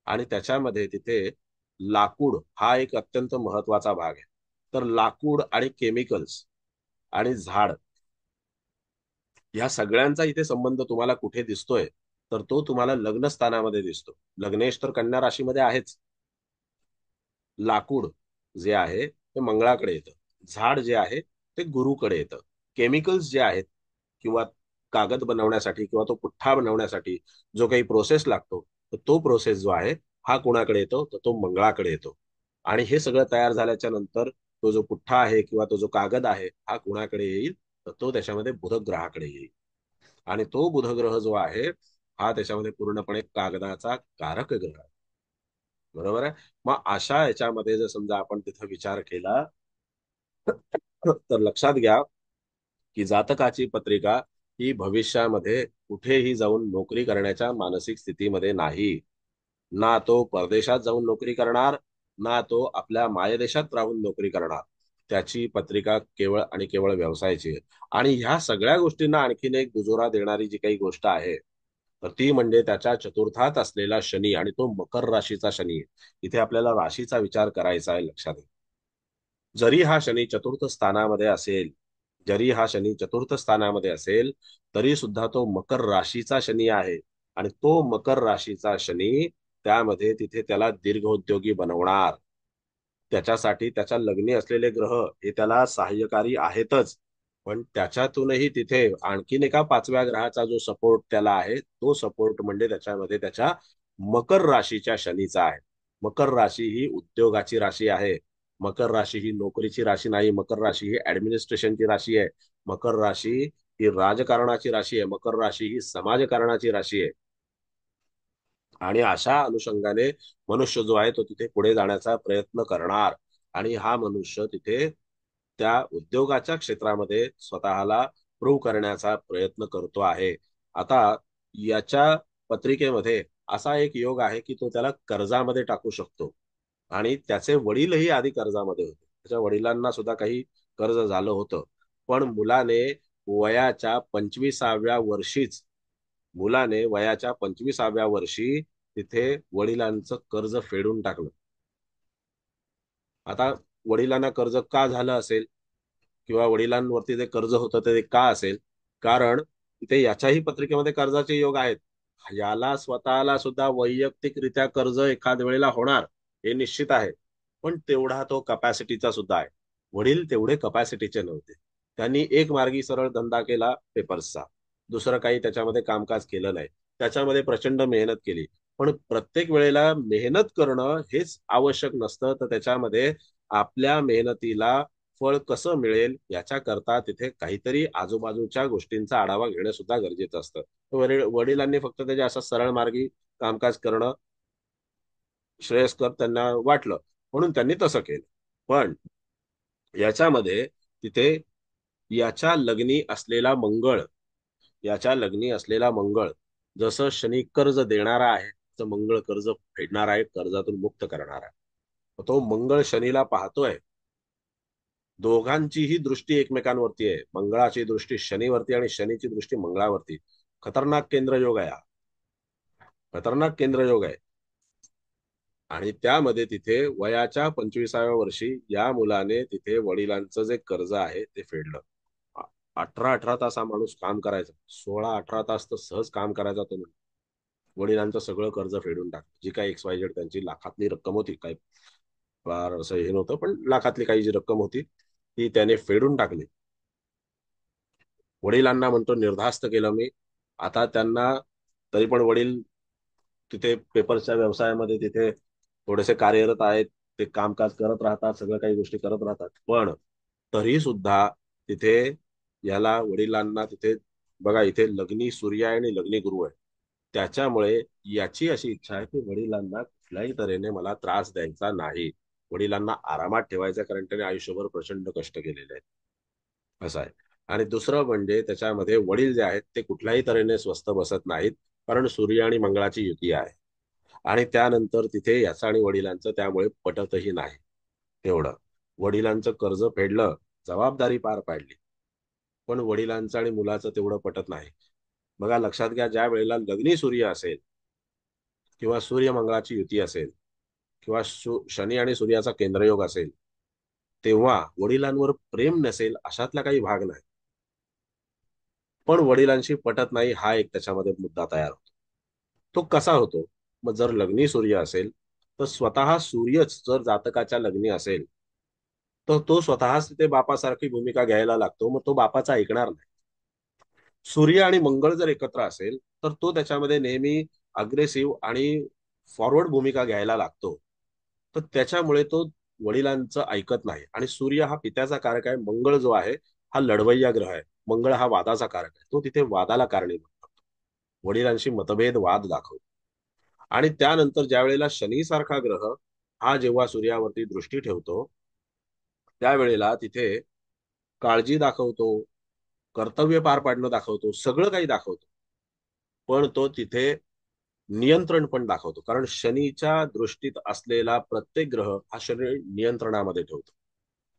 आणि त्याच्यामध्ये तिथे लाकूड हा एक अत्यंत महत्वाचा भाग आहे. तर लाकूड आणि केमिकल्स आणि झाड या सगळ्यांचा इथे संबंध तुम्हाला कुठे दिसतोय, तर तो तुम्हाला लग्न स्थानामध्ये दिसतो. लग्नेश तर कन्या राशीमध्ये आहेच. लाकूड जे आहे ते मंगळाकडे येतं, झाड जे आहे ते गुरुकडे येतं. केमिकल्स जे आहेत किंवा कागद बनवण्यासाठी किंवा तो पुठ्ठा बनवण्यासाठी जो काही प्रोसेस लागतो, तर तो प्रोसेस जो आहे हा कोणाकडे येतो, तर तो मंगळाकडे येतो. आणि हे सगळं तयार झाल्याच्या नंतर तो जो पुठ्ठा आहे किंवा तो जो कागद आहे हा कोणाकडे येईल, तर तो त्याच्यामध्ये बुध ग्रहाकडे येईल. आणि तो बुध ग्रह जो आहे हा त्याच्यामध्ये पूर्णपणे कागदाचा कारक ग्रह आहे. बरोबर आहे. मग अशा याच्यामध्ये जर समजा आपण तिथं विचार केला तर लक्षात घ्या की जातकाची पत्रिका ही भविष्यामध्ये कुठेही जाऊन नोकरी करण्याच्या मानसिक स्थितीमध्ये नाही. ना तो परदेशात जाऊन नोकरी करणार, ना तो आपल्या मायदेशात राहून नोकरी करणार. त्याची पत्रिका केवळ आणि केवळ व्यवसायाची आहे. आणि ह्या सगळ्या गोष्टींना आणखीन एक दुजोरा देणारी जी काही गोष्ट आहे, तर ती म्हणजे त्याच्या चतुर्थात असलेला शनी आणि तो मकर राशीचा शनी आहे. इथे आपल्याला राशीचा विचार करायचा आहे, लक्षात घ्या. जरी हा शनी चतुर्थ स्थानामध्ये असेल, जरी हा शनी चतुर्थ स्थानामध्ये असेल, तरी सुद्धा तो मकर राशीचा शनी आहे. आणि तो मकर राशीचा शनी त्यामध्ये तिथे त्याला दीर्घोद्योगी बनवणार. त्याच्यासाठी त्याच्या लग्नी असलेले ग्रह हे त्याला सहाय्यकारी आहेतच, पण त्याच्यातूनही तिथे आणखीन एका पाचव्या ग्रहाचा जो सपोर्ट त्याला आहे, तो सपोर्ट म्हणजे त्याच्यामध्ये त्याच्या मकर राशीच्या शनीचा आहे. मकर राशी ही उद्योगाची राशी आहे. मकर राशी ही नोकरीची राशी नाही. मकर राशी ही ऍडमिनिस्ट्रेशनची राशी आहे. मकर राशी ही राजकारणाची राशी आहे. मकर राशी ही समाजकारणाची राशी आहे. आणि अशा अनुषंगाने मनुष्य जो आहे तो तिथे पुढे जाण्याचा प्रयत्न करणार. आणि हा मनुष्य तिथे त्या उद्योगाच्या क्षेत्रामध्ये स्वतःला प्रूव्ह करण्याचा प्रयत्न करतो आहे. आता याच्या पत्रिकेमध्ये असा एक योग आहे की तो त्याला कर्जामध्ये टाकू शकतो. आणि त्याचे वडीलही आधी कर्जामध्ये होते. त्याच्या वडिलांना सुद्धा काही कर्ज झालं होतं. पण वयाच्या 25व्या वर्षीच वयाच्या 25व्या वर्षी तिथे वडिलांचं कर्ज फेडून टाकलं. आता वडिलांना कर्ज का झालं असेल किंवा वडिलांवरती जे कर्ज होतं ते का असेल, कारण तिथे याच्याही पत्रिकेमध्ये कर्जाचे योग आहेत. याला स्वतःला सुद्धा वैयक्तिकरित्या कर्ज एखाद वेळेला होणार हे निश्चित आहे, पण तेवढा तो कपॅसिटीचा सुद्धा आहे. वडील तेवढे कपॅसिटीचे नव्हते. त्यांनी एक मार्गी सरळ धंदा केला पेपर्सचा, दुसरं काही त्याच्यामध्ये कामकाज केलं नाही. त्याच्यामध्ये प्रचंड मेहनत केली, पण प्रत्येक वेळेला मेहनत करणं हेच आवश्यक नसतं. तर त्याच्यामध्ये आपल्या मेहनतीला फळ कसं मिळेल याच्याकरता तिथे काहीतरी आजूबाजूच्या गोष्टींचा आढावा घेणं सुद्धा गरजेचं असतं. वडिलांनी फक्त त्याच्या असं सरळ मार्गी कामकाज करणं श्रेयस्कर त्यांना वाटलं, म्हणून त्यांनी तसं केलं. पण याच्यामध्ये तिथे याच्या लग्नी असलेला मंगळ याच्या लग्नी असलेला मंगळ जसं शनी कर्ज देणारा आहे, तसं मंगळ कर्ज फेडणार आहे, कर्जातून मुक्त करणार आहे. तो मंगळ शनीला पाहतोय. दोघांचीही दृष्टी एकमेकांवरती आहे. मंगळाची दृष्टी शनीवरती आणि शनीची दृष्टी मंगळावरती. खतरनाक केंद्र योग आहे. खतरनाक केंद्र योग आहे. आणि त्यामध्ये तिथे वयाच्या 25व्या वर्षी या मुलाने तिथे वडिलांचं जे कर्ज आहे ते फेडलं. 18 तास हा माणूस काम करायचा. 16-18 तास तर सहज काम करायचा तो. वडिलांचं सगळं कर्ज फेडून टाकलं. जी काही XYZ त्यांची लाखातली रक्कम होती, काही फार असं हे नव्हतं, पण लाखातली काही जी रक्कम होती ती त्याने फेडून टाकली. वडिलांना म्हणतो निर्धास्त केलं मी. आता त्यांना तरी पण वडील तिथे पेपरच्या व्यवसायामध्ये तिथे थोडेसे कार्यरत आहेत. ते कामकाज करत राहतात, सगळं काही गोष्टी करत राहतात. पण तरी सुद्धा तिथे याला वडिलांना तिथे बघा, इथे लग्नी सूर्य आहे आणि लग्नी गुरु आहे. त्याच्यामुळे याची अशी इच्छा आहे की वडिलांना कुठल्याही तऱ्हेने मला त्रास द्यायचा नाही, वडिलांना आरामात ठेवायचा, कारण त्याने आयुष्यभर प्रचंड कष्ट केलेले आहेत, असं आहे. आणि दुसरं म्हणजे त्याच्यामध्ये वडील जे आहेत ते कुठल्याही तऱ्हेने स्वस्थ बसत नाहीत. कारण सूर्य आणि मंगळाची युती आहे. आणि त्यानंतर तिथे याचं आणि वडिलांचं त्यामुळे पटतही नाही तेवढं. वडिलांचं कर्ज फेडलं, जबाबदारी पार पाडली, पण वडिलांचं आणि मुलाचं तेवढं पटत नाही. बघा, लक्षात घ्या, ज्या वेळेला लग्नी सूर्य असेल किंवा सूर्य मंगळाची युती असेल किंवा शनी आणि सूर्याचा केंद्रयोग असेल, तेव्हा वडिलांवर प्रेम नसेल अशातला काही भाग नाही, पण वडिलांशी पटत नाही हा एक त्याच्यामध्ये मुद्दा तयार होतो. तो कसा होतो? मग जर लग्नी सूर्य असेल तर स्वतः सूर्यच जर जातकाच्या लग्नी असेल तर तो स्वतःच तिथे बापासारखी भूमिका घ्यायला लागतो, मग तो बापाचा ऐकणार नाही. सूर्य आणि मंगळ जर एकत्र असेल तर तो त्याच्यामध्ये नेहमी अग्रेसिव्ह आणि फॉरवर्ड भूमिका घ्यायला लागतो. तर त्याच्यामुळे तो वडिलांचं ऐकत नाही. आणि सूर्य हा पित्याचा कारक आहे, मंगळ जो आहे हा लढवय्या ग्रह आहे, मंगळ हा वादाचा कारक आहे, तो तिथे वादाला कारणीभूत ठरतो, वडिलांशी मतभेद वाद दाखवतो. आणि त्यानंतर ज्या वेळेला शनी सारखा ग्रह हा जेव्हा सूर्यावरती दृष्टी ठेवतो त्यावेळेला तिथे काळजी दाखवतो, कर्तव्य पार पाडणं दाखवतो, सगळं काही दाखवतो, पण तो तिथे नियंत्रण पण दाखवतो. कारण शनीच्या दृष्टीत असलेला प्रत्येक ग्रह हा शनी नियंत्रणामध्ये ठेवतो,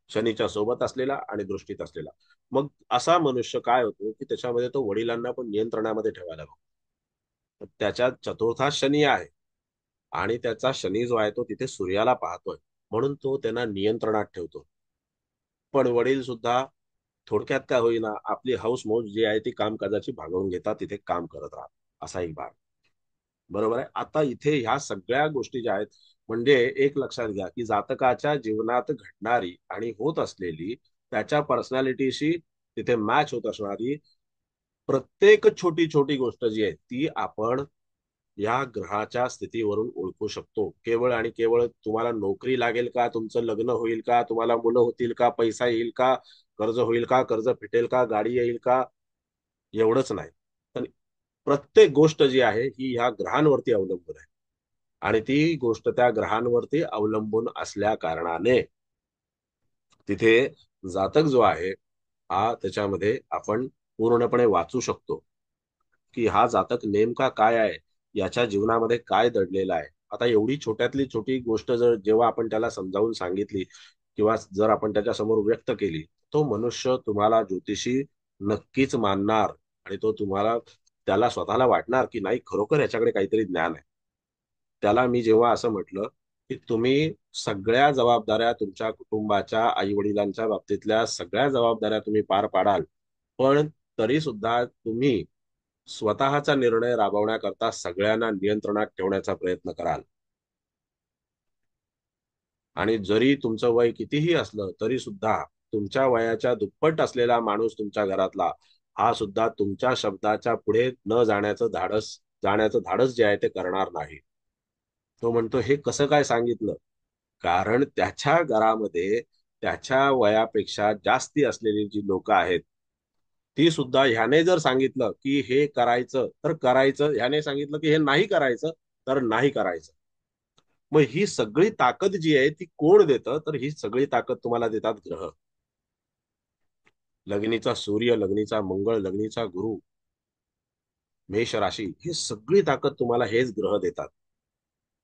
शनीच्या सोबत असलेला आणि दृष्टीत असलेला. मग असा मनुष्य काय होतो की त्याच्यामध्ये तो वडिलांना पण नियंत्रणामध्ये ठेवायला बघतो. त्याच्या चतुर्थात शनी आहे आणि त्याचा शनी जो आहे तो तिथे सूर्याला पाहतोय, म्हणून तो त्यांना नियंत्रणात ठेवतो. पण वडील सुद्धा थोडक्यात का होईना आपली हौस मौज जी आहे ती कामकाजाची भागवून घेतात, तिथे काम करत राहतात, असा एक भाग. बरोबर आहे. आता इथे ह्या सगळ्या गोष्टी ज्या आहेत, म्हणजे एक लक्षात घ्या की जातकाच्या जीवनात घडणारी आणि होत असलेली त्याच्या पर्सनॅलिटीशी तिथे मॅच होत असणारी प्रत्येक छोटी छोटी गोष्ट जी आहे ती आपण या ग्रहाच्या स्थितीवरून ओळखू शकतो. केवळ आणि केवळ तुम्हाला नोकरी लागेल का, तुमचं लग्न होईल का, तुम्हाला मुलं होतील का, पैसा येईल का, कर्ज होईल का, कर्ज फिटेल का, गाडी येईल का, एवढंच नाही, तर प्रत्येक गोष्ट जी आहे ही ह्या ग्रहांवरती अवलंबून आहे. आणि ती गोष्ट त्या ग्रहांवरती अवलंबून असल्या कारणाने तिथे जातक जो आहे हा त्याच्यामध्ये आपण पूर्णपणे वाचू शकतो की हा जातक नेमका काय आहे, याच्या जीवनामध्ये काय दडलेला आहे. आता एवढी छोट्यातली छोटी गोष्ट जर जेव्हा आपण त्याला समजावून सांगितली किंवा जर आपण त्याच्या समोर व्यक्त केली, तो मनुष्य तुम्हाला ज्योतिषी नक्कीच मानणार. आणि तो तुम्हाला त्याला स्वतःला वाटणार की नाही, खरोखर याच्याकडे काहीतरी ज्ञान आहे. त्याला मी जेव्हा असं म्हटलं की तुम्ही सगळ्या जबाबदाऱ्या तुमच्या कुटुंबाच्या आई वडिलांच्या बाबतीतल्या सगळ्या जबाबदाऱ्या तुम्ही पार पाडाल, पण तरी सुद्धा तुम्ही स्वतःचा निर्णय राबवण्याकरता सगळ्यांना नियंत्रणात ठेवण्याचा प्रयत्न कराल. आणि जरी तुमचं वय कितीही असलं तरी सुद्धा तुमच्या वयाच्या दुप्पट असलेला माणूस तुमच्या घरातला हा सुद्धा तुमच्या शब्दाच्या पुढे न जाण्याचं धाडस जे आहे ते करणार नाही. तो म्हणतो हे कसं काय सांगितलं? कारण त्याच्या घरामध्ये त्याच्या वयापेक्षा जास्ती असलेली जी लोक आहेत ती सुद्धा ह्याने जर सांगितलं की हे करायचं तर करायचं, ह्याने सांगितलं की हे नाही करायचं तर नाही करायचं. मग ही सगळी ताकद जी आहे ती कोण देतं? तर ही सगळी ताकद तुम्हाला देतात ग्रह. लग्नीचा सूर्य, लग्नीचा मंगळ, लग्नीचा गुरु, मेष राशी, ही सगळी ताकद तुम्हाला हेच ग्रह देतात.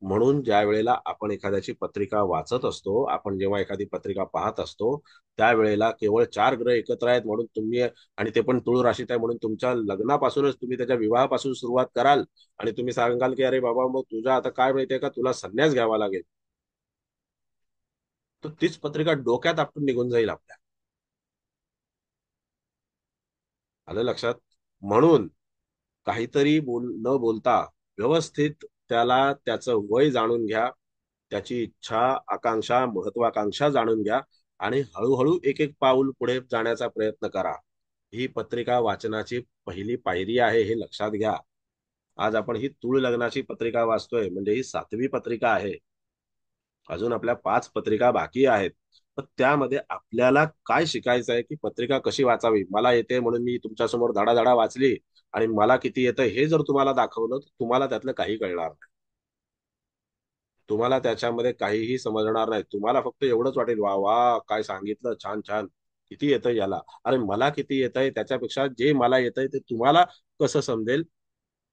म्हणून ज्या वेळेला आपण एखाद्याची पत्रिका वाचत असतो, आपण जेव्हा एखादी पत्रिका पाहत असतो, त्यावेळेला केवळ 4 ग्रह एकत्र आहेत म्हणून तुम्ही, आणि ते पण तुळ राशीत आहे म्हणून तुमच्या लग्नापासूनच तुम्ही त्याच्या विवाहापासून सुरुवात कराल आणि तुम्ही सांगाल की अरे बाबा मग तुझा आता काय माहितीये का, तुला संन्यास घ्यावा लागेल. तर तीच पत्रिका डोक्यात आपण निघून जाईल आपल्या. आलं लक्षात? म्हणून काहीतरी न बोलता व्यवस्थित त्याला त्याचं वय जाणून घ्या, त्याची इच्छा आकांक्षा महत्वाकांक्षा जाणून घ्या आणि हळूहळू एक एक पाऊल पुढे जाण्याचा प्रयत्न करा. ही पत्रिका वाचनाची पहिली पायरी आहे, हे लक्षात घ्या. आज आपण ही तूळ लग्नाची पत्रिका वाचतोय म्हणजे ही 7वी पत्रिका आहे. अजून आपल्या 5 पत्रिका बाकी आहेत. तर त्यामध्ये आपल्याला काय शिकायचं आहे की पत्रिका कशी वाचावी. मला येते म्हणून मी तुमच्या समोर धडाधडा वाचली आणि मला किती येतं हे जर तुम्हाला दाखवलं तर तुम्हाला त्यातलं काही कळणार नाही. तुम्हाला त्याच्यामध्ये काहीही समजणार नाही. तुम्हाला फक्त एवढंच वाटेल वा वा काय सांगितलं, छान छान, किती येतं याला. अरे मला किती येतंय त्याच्यापेक्षा जे मला येतंय ते तुम्हाला कसं समजेल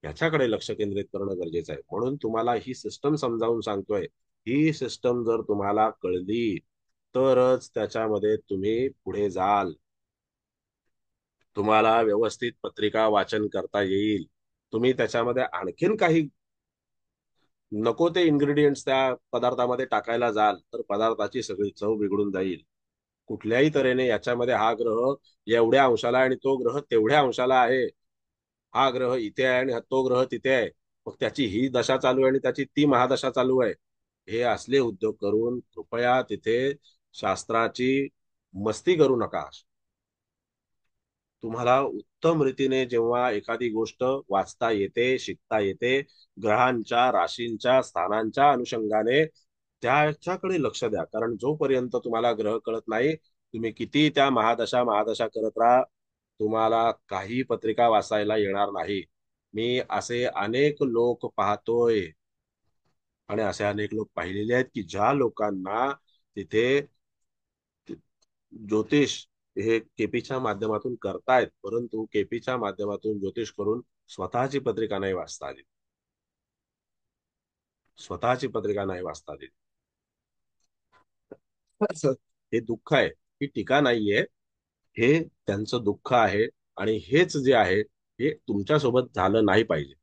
याच्याकडे लक्ष केंद्रित करणं गरजेचं आहे. म्हणून तुम्हाला ही सिस्टम समजावून सांगतोय. ही सिस्टम जर तुम्हाला कळली तरच त्याच्यामध्ये तुम्ही पुढे जाल. तुम्हाला व्यवस्थित पत्रिका वाचन करता येईल. तुम्ही त्याच्यामध्ये आणखीन काही नको ते इन्ग्रेडियंट्स त्या पदार्थामध्ये टाकायला जाल तर पदार्थाची सगळी चव बिघडून जाईल. कुठल्याही तऱ्हेने याच्यामध्ये हा ग्रह एवढ्या अंशाला आणि तो ग्रह तेवढ्या अंशाला आहे, हा ग्रह इथे आहे आणि तो ग्रह तिथे आहे, मग त्याची ही दशा चालू आहे आणि त्याची ती महादशा चालू आहे, हे असले उद्योग करून कृपया तिथे शास्त्राची मस्ती करू नका. तुम्हाला उत्तम रीतीने जेव्हा एखादी गोष्ट वाचता येते, शिकता येते, ग्रहांच्या, राशींच्या, स्थानांच्या अनुषंगाने त्याच्याकडे लक्ष द्या. कारण जोपर्यंत तुम्हाला ग्रह कळत नाही, तुम्ही किती त्या महादशा महादशा करत राहा, तुम्हाला काही पत्रिका वाचायला येणार नाही. मी असे अनेक लोक पाहतोय आणि असे अनेक लोक पाहिलेले आहेत की ज्या लोकांना तिथे ज्योतिष हे केपीच्या माध्यमातून करतायत, परंतु केपीच्या माध्यमातून ज्योतिष करून स्वतःची पत्रिका नाही वाचता आली. स्वतःची पत्रिका नाही वाचता आली. हे दुःख आहे, ही टीका नाहीये, हे त्यांचं दुःख आहे. आणि हेच जे आहे हे तुमच्यासोबत झालं नाही पाहिजे.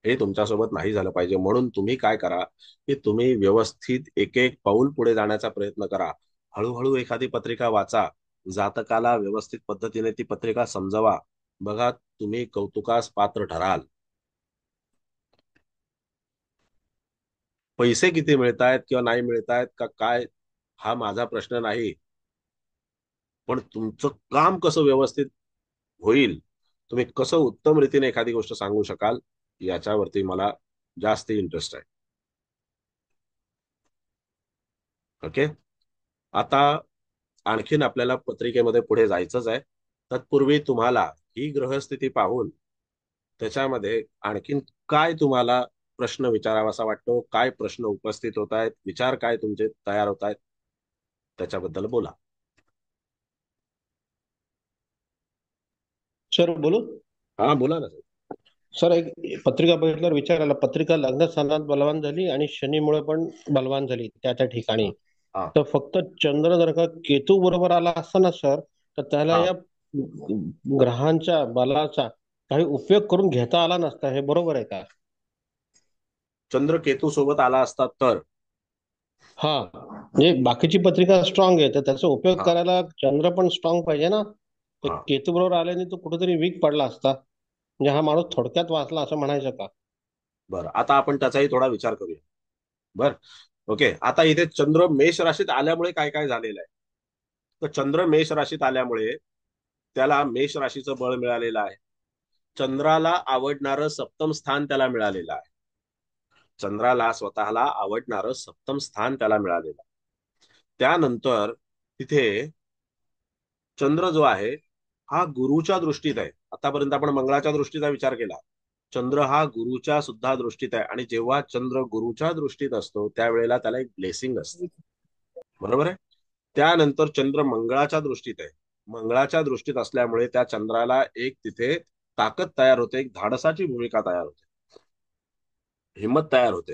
हे तुमच्यासोबत नाही झालं पाहिजे. म्हणून तुम्ही काय करा की तुम्ही व्यवस्थित एक एक पाऊल पुढे जाण्याचा प्रयत्न करा. हळूहळू एखादी पत्रिका वाचा, जातकाला व्यवस्थित पद्धतीने ती पत्रिका समजवा. बघा, तुम्ही कौतुकास पात्र ठराल. पैसे किती मिळतायत किंवा नाही मिळतायत का काय, हा माझा प्रश्न नाही. पण तुमचं काम कसं व्यवस्थित होईल, तुम्ही कसं उत्तम रीतीने एखादी गोष्ट सांगू शकाल, याच्यावरती मला जास्त इंटरेस्ट आहे. ओके. आता आणखीन आपल्याला पत्रिकेमध्ये पुढे जायचंच आहे. तत्पूर्वी तुम्हाला ही ग्रहस्थिती पाहून त्याच्यामध्ये आणखीन काय तुम्हाला प्रश्न विचारावासा वाटतो, काय प्रश्न उपस्थित होत आहेत, विचार काय तुमचे तयार होत आहेत, त्याच्याबद्दल बोला. सर बोलू? हा बोला ना. सर, एक पत्रिका बघितल्यावर विचार आला. पत्रिका लग्न स्थानात बलवान झाली आणि शनीमुळे पण बलवान झाली त्या त्या ठिकाणी. हा तर फक्त चंद्र जर का केतू बरोबर आला असता ना सर, तर त्याला हा. या ग्रहांच्या बलाचा काही उपयोग करून घेता आला नसता. हे बरोबर आहे का? चंद्र केतू सोबत आला असता तर? हा, म्हणजे बाकीची पत्रिका स्ट्रॉंग आहे तर त्याचा उपयोग हा करायला चंद्र पण स्ट्रॉंग पाहिजे ना. तर हा. केतू बरोबर आल्याने तो कुठेतरी वीक पडला असता. म्हणजे हा माणूस थोडक्यात वाचला असं म्हणायचं का? बरं, आता आपण त्याचाही थोडा विचार करूया. बर. ओके. आता इथे चंद्र मेष राशीत आल्यामुळे काय काय झालेलं आहे. तर चंद्र मेष राशीत आल्यामुळे त्याला मेष राशीचं बळ मिळालेलं आहे. चंद्राला आवडणारं सप्तम स्थान त्याला मिळालेलं आहे. चंद्राला स्वतःला आवडणारं सप्तम स्थान त्याला मिळालेलं आहे. त्यानंतर तिथे चंद्र जो आहे हा गुरुच्या दृष्टीत आहे. आतापर्यंत आपण मंगळाच्या दृष्टीचा विचार केला. चंद्र हा गुरुच्या सुद्धा दृष्टीत आहे आणि जेव्हा चंद्र गुरुच्या दृष्टीत असतो त्यावेळेला त्याला एक ब्लेसिंग असते. बरोबर आहे. त्यानंतर चंद्र मंगळाच्या दृष्टीत आहे. मंगळाच्या दृष्टीत असल्यामुळे त्या चंद्राला एक तिथे ताकद तयार होते, एक धाडसाची भूमिका तयार होते, हिंमत तयार होते.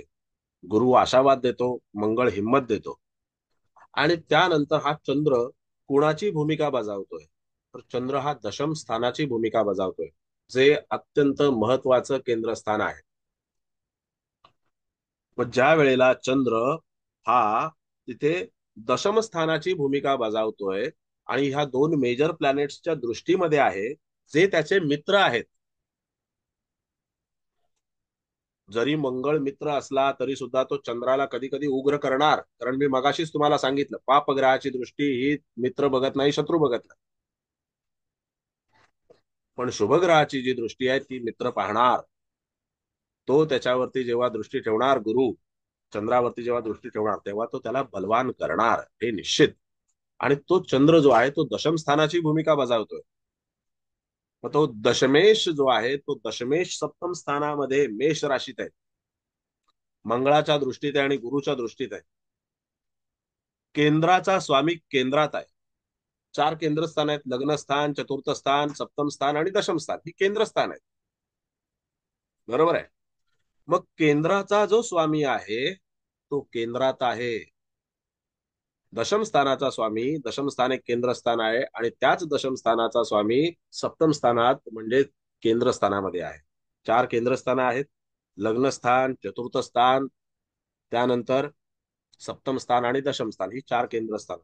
गुरु आशावाद देतो, मंगळ हिंमत देतो. आणि त्यानंतर हा चंद्र कुणाची भूमिका बजावतोय, तर चंद्र हा दशम स्थानाची भूमिका बजावतोय, जे अत्यंत महत्वाचं केंद्रस्थान आहे. मग ज्या वेळेला चंद्र हा तिथे दशम स्थानाची भूमिका बजावतोय आणि ह्या दोन मेजर प्लॅनेट्सच्या दृष्टीमध्ये आहे, जे त्याचे मित्र आहेत. जरी मंगळ मित्र असला तरी सुद्धा तो चंद्राला कधी कधी उग्र करणार. कारण मी मगाशीच तुम्हाला सांगितलं, पापग्रहाची दृष्टी ही मित्र बघत नाही, शत्रू बघत नाही. पण शुभग्रहाची जी दृष्टी आहे ती मित्र पाहणार. तो त्याच्यावरती जेव्हा दृष्टी ठेवणार, गुरु चंद्रावरती जेव्हा दृष्टी ठेवणार तेव्हा तो त्याला बलवान करणार, हे निश्चित. आणि तो चंद्र जो आहे तो दशम स्थानाची भूमिका बजावतोय. मग तो दशमेश जो आहे तो दशमेश सप्तम स्थानामध्ये मेष राशीत आहे, मंगळाच्या दृष्टीत आहे आणि गुरुच्या दृष्टीत आहे. केंद्राचा स्वामी केंद्रात आहे. 4 केंद्रस्थान आहेत: लग्नस्थान, चतुर्थ स्थान, सप्तम स्थान आणि दशम स्थान. ही केंद्रस्थान आहेत. बरोबर आहे. मग केंद्राचा जो स्वामी आहे तो केंद्रात आहे. दशम स्थानाचा स्वामी, दशम स्थान एक केंद्रस्थान आहे आणि त्याच दशम स्थानाचा स्वामी सप्तम स्थानात म्हणजे केंद्रस्थानामध्ये आहे. 4 केंद्रस्थानं आहेत. लग्नस्थान, चतुर्थ स्थान, त्यानंतर सप्तम स्थान आणि दशम स्थान, ही 4 केंद्रस्थान.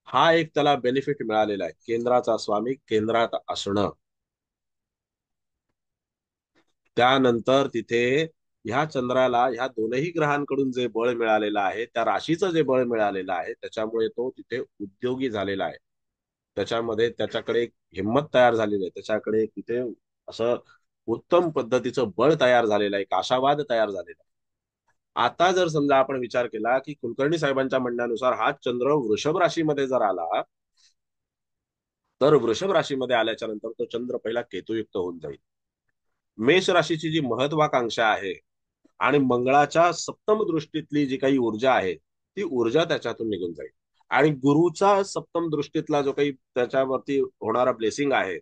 हा एक त्याला बेनिफिट मिळालेला आहे, केंद्राचा स्वामी केंद्रात असणं. त्यानंतर तिथे ह्या चंद्राला ह्या दोनही ग्रहांकडून जे बळ मिळालेलं आहे, त्या राशीचं जे बळ मिळालेलं आहे, त्याच्यामुळे तो तिथे उद्योगी झालेला आहे. त्याच्यामध्ये त्याच्याकडे एक हिंमत तयार झालेली आहे, त्याच्याकडे एक तिथे असं उत्तम पद्धतीचं बळ तयार झालेलं आहे, एक आशावाद तयार झालेला आहे. आता जर समजा आपण विचार केला की कुलकर्णी साहेबांच्या म्हणण्यानुसार हा चंद्र वृषभ राशीमध्ये जर आला, तर वृषभ राशीमध्ये आल्याच्या नंतर तो चंद्र पहिला केतुयुक्त होऊन जाईल. मेष राशीची जी महत्वाकांक्षा आहे आणि मंगळाच्या सप्तम दृष्टीतली जी काही ऊर्जा आहे, ती ऊर्जा त्याच्यातून निघून जाईल. आणि गुरुचा सप्तम दृष्टीतला जो काही त्याच्यावरती होणारा ब्लेसिंग आहे,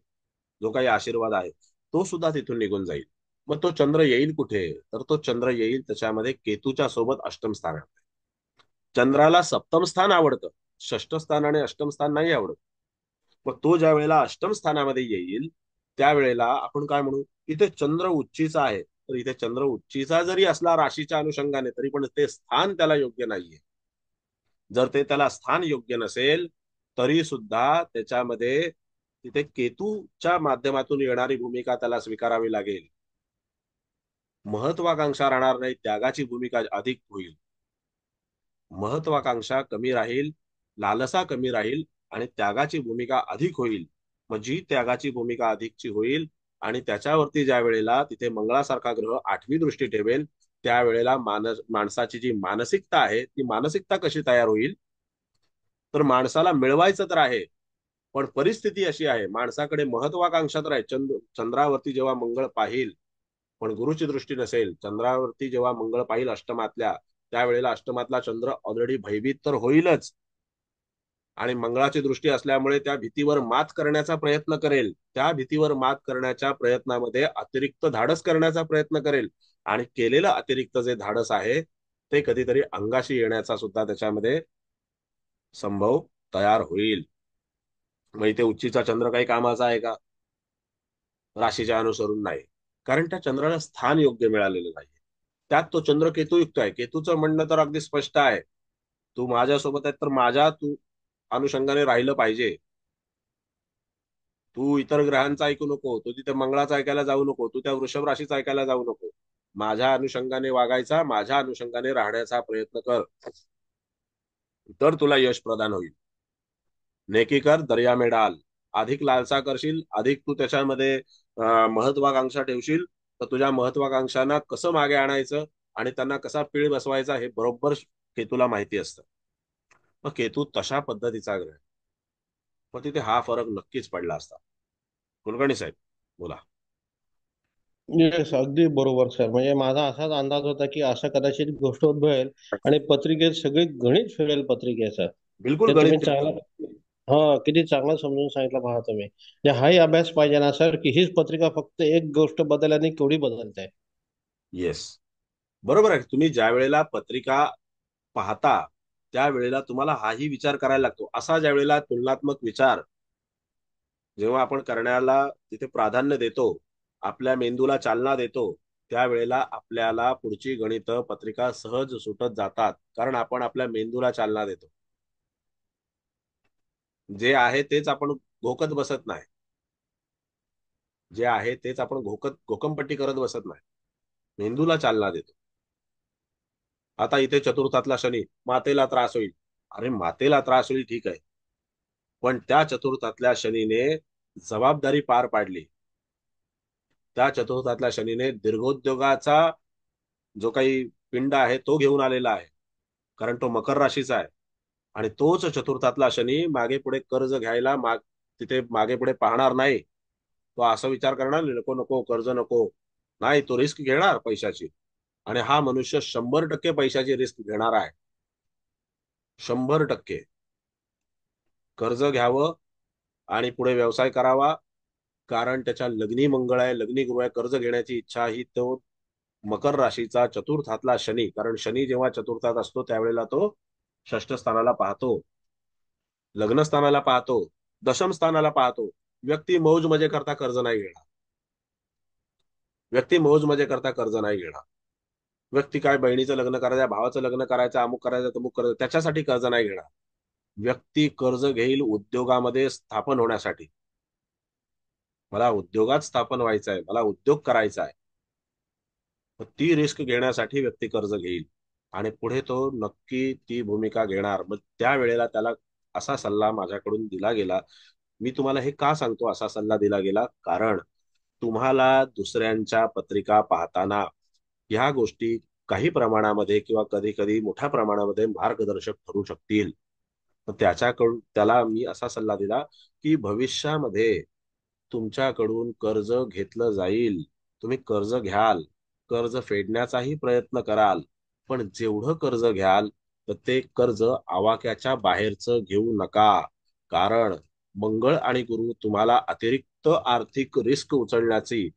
जो काही आशीर्वाद आहे, तो सुद्धा तिथून निघून जाईल. मग तो चंद्र येईल कुठे? तर तो चंद्र येईल त्याच्यामध्ये केतूच्या सोबत अष्टम स्थानात. चंद्राला सप्तम स्थान आवडतं, षष्ठ स्थान आणि अष्टम स्थान नाही आवडत. मग तो ज्या वेळेला अष्टम स्थानामध्ये येईल, त्यावेळेला आपण काय म्हणू, इथे चंद्र उच्चीचा आहे, तर इथे चंद्र उच्चीचा जरी असला राशीच्या अनुषंगाने, तरी पण ते स्थान त्याला योग्य नाहीये. जर ते त्याला स्थान योग्य नसेल, तरी सुद्धा त्याच्यामध्ये तिथे केतूच्या माध्यमातून येणारी भूमिका त्याला स्वीकारावी लागेल. महत्वाकांक्षा राहणार नाही, त्यागाची भूमिका अधिक होईल. महत्वाकांक्षा कमी राहील, लालसा कमी राहील आणि त्यागाची भूमिका अधिक होईल. मग जी त्यागाची भूमिका अधिकची होईल आणि त्याच्यावरती ज्या वेळेला तिथे मंगळासारखा ग्रह 8वी दृष्टी ठेवेल, त्यावेळेला माणसाची जी मानसिकता आहे, ती मानसिकता कशी तयार होईल, तर माणसाला मिळवायचं तर आहे, पण परिस्थिती अशी आहे, माणसाकडे महत्वाकांक्षा तर आहे. चंद्रावरती जेव्हा मंगळ पाहिल, पण गुरुची दृष्टी नसेल, चंद्रावरती जेव्हा मंगळ पाहिल अष्टमातल्या, त्यावेळेला अष्टमातला चंद्र ऑलरेडी भयभीत तर होईलच आणि मंगळाची दृष्टी असल्यामुळे त्या भीतीवर मात करण्याचा प्रयत्न करेल. त्या भीतीवर मात करण्याच्या प्रयत्नामध्ये अतिरिक्त धाडस करण्याचा प्रयत्न करेल आणि केलेलं अतिरिक्त जे धाडस आहे, ते कधीतरी अंगाशी येण्याचा सुद्धा त्याच्यामध्ये संभव तयार होईल. मग इथे उच्चीचा चंद्र काही कामाचा आहे का? राशीच्या अनुसरून नाही, कारण त्या चंद्राला स्थान योग्य मिळालेलं नाही. त्यात तो चंद्र केतुयुक्त आहे. केतूचं म्हणणं तर अगदी स्पष्ट आहे, तू माझ्यासोबत आहे तर माझ्या तू अनुषंगाने राहिलं पाहिजे. तू इतर ग्रहांचा ऐकू नको, तू तिथे मंगळाचा ऐकायला जाऊ नको, तू त्या वृषभ राशीचा ऐकायला जाऊ नको. माझ्या अनुषंगाने वागायचा, माझ्या अनुषंगाने राहण्याचा प्रयत्न कर, तर तुला यश प्रदान होईल. नेकी कर दर्या में डाल. अधिक लालसा करशील, अधिक तू त्याच्यामध्ये महत्वाकांक्षा ठेवशील, तर तुझ्या महत्वाकांक्षांना कसं मागे आणायचं आणि त्यांना कसा पीळ बसवायचा हे बरोबर केतूला माहिती असतं. मग केतू तशा पद्धतीचा ग्रह, मग तिथे हा फरक नक्कीच पडला असता. कुलकर्णी साहेब बोला. येस, अगदी बरोबर सर. म्हणजे माझा असाच अंदाज होता की असं कदाचित गोष्ट उद्भवेल आणि पत्रिकेत सगळे गणित फिरेल पत्रिकेचं. बिलकुल ते तुम्ही गणित. चांगला, हा, किती चांगलं समजून सांगितलं पहा तुम्ही. म्हणजे हाही अभ्यास पाहिजे ना सर, की हीच पत्रिका फक्त एक गोष्ट बदलल्याने केवढी बदलते. येस, बरोबर आहे. तुम्ही ज्या वेळेला पत्रिका पाहता, त्यावेळेला तुम्हाला हाही विचार करायला लागतो. असा ज्या वेळेला तुलनात्मक विचार जेव्हा आपण करण्याला तिथे प्राधान्य देतो, आपल्या मेंदूला चालना देतो, त्यावेळेला आपल्याला पुढची गणित पत्रिका सहज सुटत जातात, कारण आपण आपल्या मेंदूला चालना देतो. जे आहे तेच आपण घोकत बसत नाही, जे आहे तेच आपण घोकंपट्टी करत बसत नाही, मेंदूला चालना देतो. आता इथे चतुर्थातला शनी, मातेला त्रास होईल. अरे मातेला त्रास होईल ठीक आहे, पण त्या चतुर्थातल्या शनीने जबाबदारी पार पाडली. त्या चतुर्थातल्या शनीने दीर्घोद्योगाचा जो काही पिंड आहे तो घेऊन आलेला आहे, कारण तो मकर राशीचा आहे. आणि तोच चतुर्थातला शनी मागे पुढे कर्ज घ्यायला तिथे मागे पुढे पाहणार नाही. तो असा विचार करणार, नको नको कर्ज नको, नाही, तो रिस्क घेणार पैशाची. आणि हा मनुष्य 100% पैशाची रिस्क घेणार आहे. 100% कर्ज घ्यावं आणि पुढे व्यवसाय करावा, कारण त्याच्या लग्नी मंगळ आहे, लग्नी गुरु आहे. कर्ज घेण्याची इच्छा ही तो मकर राशीचा चतुर्थातला शनी, कारण शनी जेव्हा चतुर्थात असतो त्यावेळेला तो षष्ठ स्थानाला पाहतो, लग्न स्थानाला पाहतो, दशम स्थानाला पाहतो. व्यक्ती मौज मजे करता कर्ज नाही घेणार. व्यक्ती मौज मजे करता कर्ज नाही घेणार. व्यक्ती काय बहिणीचं लग्न करायचं, भावाचं लग्न करायचं, अमुक करायचं, तमुक करायचं, त्याच्यासाठी कर्ज नाही घेणार. व्यक्ती कर्ज घेईल उद्योगामध्ये स्थापन होण्यासाठी. मला उद्योगात स्थापन व्हायचं आहे, मला उद्योग करायचा आहे, ती रिस्क घेण्यासाठी व्यक्ती कर्ज घेईल आणि पुढे तो नक्की ती भूमिका घेणार. मग त्यावेळेला त्याला असा सल्ला माझ्याकडून दिला गेला. मी तुम्हाला हे का सांगतो असा सल्ला दिला गेला, कारण तुम्हाला दुसऱ्यांच्या पत्रिका पाहताना ह्या गोष्टी काही प्रमाणामध्ये किंवा कधी कधी मोठ्या प्रमाणामध्ये मार्गदर्शक ठरू शकतील. त्याच्याकडून त्याला मी असा सल्ला दिला की भविष्यामध्ये तुमच्याकडून कर्ज घेतलं जाईल, तुम्ही कर्ज घ्याल, कर्ज फेडण्याचाही प्रयत्न कराल, पण जेवढं कर्ज घ्याल तर ते कर्ज आवाक्याच्या बाहेरचं घेऊ नका. कारण मंगळ आणि गुरु तुम्हाला अतिरिक्त आर्थिक रिस्क उचलण्याची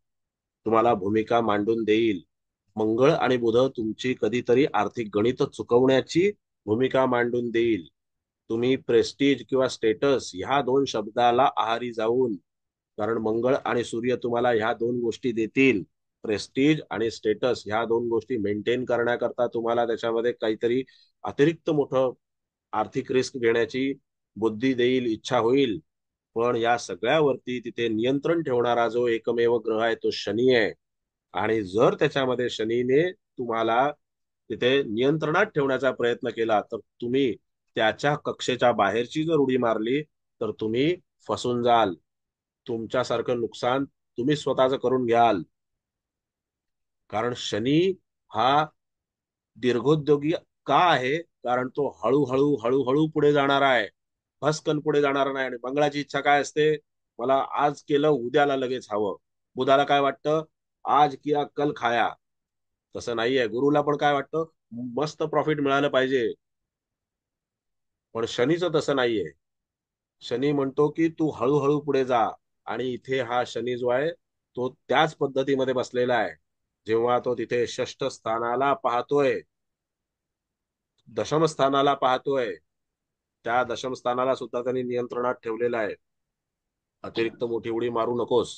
तुम्हाला भूमिका मांडून देईल. मंगळ आणि बुध तुमची कधीतरी आर्थिक गणित चुकवण्याची भूमिका मांडून देईल. तुम्ही प्रेस्टीज किंवा स्टेटस ह्या दोन शब्दाला आहारी जाऊन, कारण मंगळ आणि सूर्य तुम्हाला ह्या दोन गोष्टी देतील, प्रेस्टीज आणि स्टेटस ह्या दोन गोष्टी मेंटेन करण्याकरता तुम्हाला त्याच्यामध्ये काहीतरी अतिरिक्त मोठं आर्थिक रिस्क घेण्याची बुद्धी देईल, इच्छा होईल. पण या सगळ्यावरती तिथे नियंत्रण ठेवणारा जो एकमेव ग्रह आहे तो शनी आहे. आणि जर त्याच्यामध्ये शनीने तुम्हाला तिथे नियंत्रणात ठेवण्याचा प्रयत्न केला तर तुम्ही त्याच्या कक्षेच्या बाहेरची जर उडी मारली तर तुम्ही फसून जाल. तुमच्यासारखं नुकसान तुम्ही स्वतःच करून घ्याल. कारण शनी हा दीर्घोद्योगी का आहे, कारण तो हळूहळू हळूहळू पुढे जाणार आहे, भस्कन पुढे जाणार नाही. आणि मंगळाची इच्छा काय असते, मला आज केलं उद्याला लगेच हवं. बुधाला काय वाटतं, आज किया कल खाया. तसं नाहीये. गुरुला पण काय वाटतं, मस्त प्रॉफिट मिळालं पाहिजे. पण शनीचं तसं नाहीये. शनी म्हणतो की तू हळूहळू पुढे जा. आणि इथे हा शनी जो आहे तो त्याच पद्धतीमध्ये बसलेला आहे. जेव्हा तो तिथे षष्ठ स्थानाला पाहतोय, दशम स्थानाला पाहतोय, त्या दशम स्थानाला सुद्धा त्यांनी नियंत्रणात ठेवलेलं आहे. अतिरिक्त मोठी उडी मारू नकोस.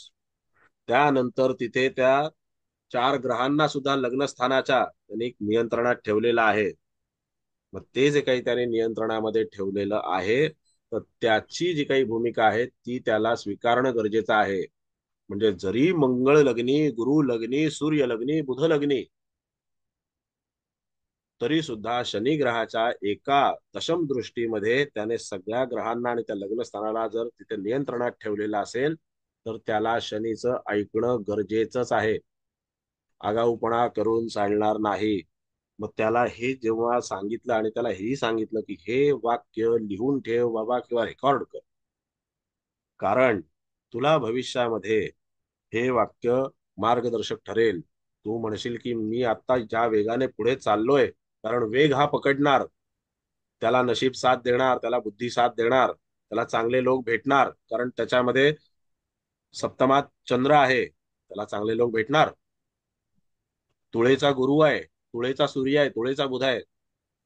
त्यानंतर तिथे त्या चार ग्रहांना सुद्धा लग्न स्थानाच्या त्यांनी नियंत्रणात ठेवलेलं आहे. मग ते जे काही त्याने नियंत्रणामध्ये ठेवलेलं आहे तर त्याची जी काही भूमिका आहे ती त्याला स्वीकारणं गरजेचं आहे. म्हणजे जरी मंगळ लग्नी, गुरु लग्नी, सूर्य लग्नी, बुध लग्नी, तरी सुद्धा शनी ग्रहाच्या एका दशम दृष्टीमध्ये त्याने सगळ्या ग्रहांना आणि त्या लग्न स्थानाला जर तिथे नियंत्रणात ठेवलेलं असेल तर त्याला शनीचं ऐकणं गरजेचंच आहे. आगाऊपणा करून चालणार नाही. मग त्याला हे जेव्हा सांगितलं आणि त्याला हेही सांगितलं की हे वाक्य लिहून ठेव बाबा किंवा रेकॉर्ड कर, कारण तुला भविष्यामध्ये हे वाक्य मार्गदर्शक ठरेल. तू म्हणशील की मी आता ज्या वेगाने पुढे चाललोय, कारण वेग हा पकडणार, त्याला नशीब साथ देणार, त्याला बुद्धी साथ देणार, त्याला चांगले लोक भेटणार, कारण त्याच्यामध्ये सप्तमात चंद्र आहे, त्याला चांगले लोक भेटणार. तुळेचा गुरु आहे, तुळेचा सूर्य आहे, तुळेचा बुध आहे.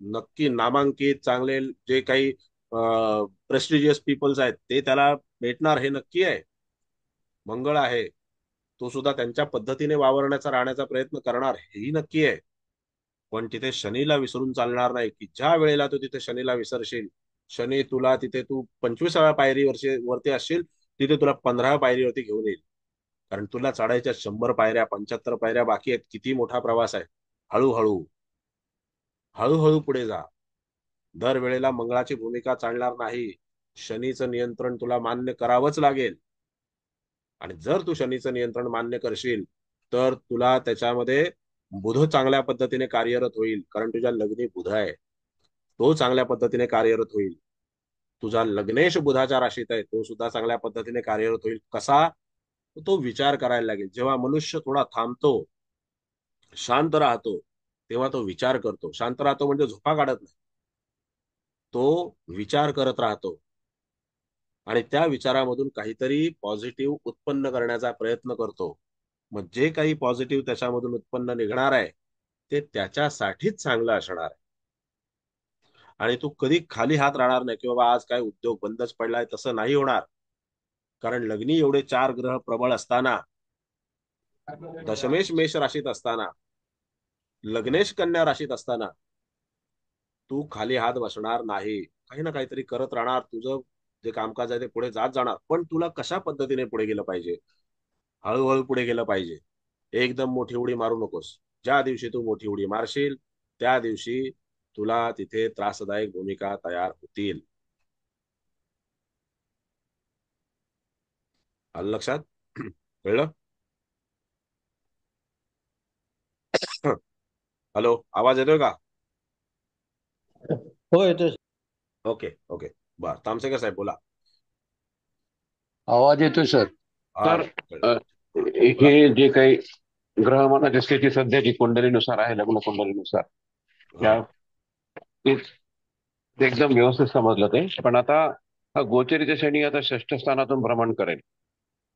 नक्की नामांकित चांगले जे काही प्रेस्टिजियस पीपल्स आहेत ते त्याला भेटणार, हे नक्की आहे. मंगळ आहे, तो सुद्धा त्यांच्या पद्धतीने वावरण्याचा राहण्याचा प्रयत्न करणार, हेही नक्की आहे. पण तिथे शनीला विसरून चालणार नाही, की ज्या वेळेला तू तिथे शनीला विसरशील, शनी तुला तिथे तू 25व्या वरती असशील, तिथे तुला 15व्या पायरीवरती घेऊन येईल. कारण तुला चढायच्या 100 पायऱ्या, 75 पायऱ्या बाकी आहेत. किती मोठा प्रवास आहे. हळूहळू हळूहळू पुढे जा. दरवेळेला मंगळाची भूमिका चालणार नाही. शनीचं नियंत्रण तुला मान्य करावंच लागेल. आणि जर तू शनीचं नियंत्रण मान्य करशील तर तुला त्याच्यामध्ये बुध चांगल्या पद्धतीने कार्यरत होईल, कारण तुझ्या लग्नी बुध आहे, तो चांगल्या पद्धतीने कार्यरत होईल. तुझा लग्नेश बुधाच्या राशीत आहे, तो सुद्धा चांगल्या पद्धतीने कार्यरत होईल. कसा, तो विचार करायला लागेल. जेव्हा मनुष्य थोडा थांबतो, शांत राहतो, तेव्हा तो विचार करतो. शांत राहतो म्हणजे झोपा काढत नाही, तो विचार करत राहतो आणि त्या विचारामधून काहीतरी पॉझिटिव्ह उत्पन्न करण्याचा प्रयत्न करतो. मग जे काही पॉझिटिव्ह त्याच्यामधून उत्पन्न निघणार आहे ते त्याच्यासाठीच चांगलं असणार आहे. आणि तू कधी खाली हात राहणार नाही की बाबा आज काय उद्योग बंदच पडलाय, तसं नाही होणार. कारण लग्नी एवढे 4 ग्रह प्रबळ असताना, दशमेश मेष राशीत असताना, लग्नेश कन्या राशीत असताना तू खाली हात बसणार नाही. काही ना काहीतरी करत राहणार. तुझं जे कामकाज आहे ते पुढे जात जाणार. पण तुला कशा पद्धतीने पुढे गेलं पाहिजे, हळूहळू पुढे गेलं पाहिजे. एकदम मोठी उडी मारू नकोस. ज्या दिवशी तू मोठी उडी मारशील त्या दिवशी तुला तिथे त्रासदायक भूमिका तयार होतील. आलं लक्षात? कळलं? हॅलो, आवाज येतोय का? हो, येतोय. Okay okay. बर, तामसेकर साहेब बोला. आवाज येतोय सर. हा, तर कळलं. बोला. हे जे काही ग्रहमानाची स्थिती सध्याची कुंडलीनुसार आहे, लग्न कुंडलीनुसार, हा, या ते ते एकदम व्यवस्थित समजलं ते. पण आता हा गोचरीच्या शनी आता षष्ठ स्थानातून भ्रमण करेल,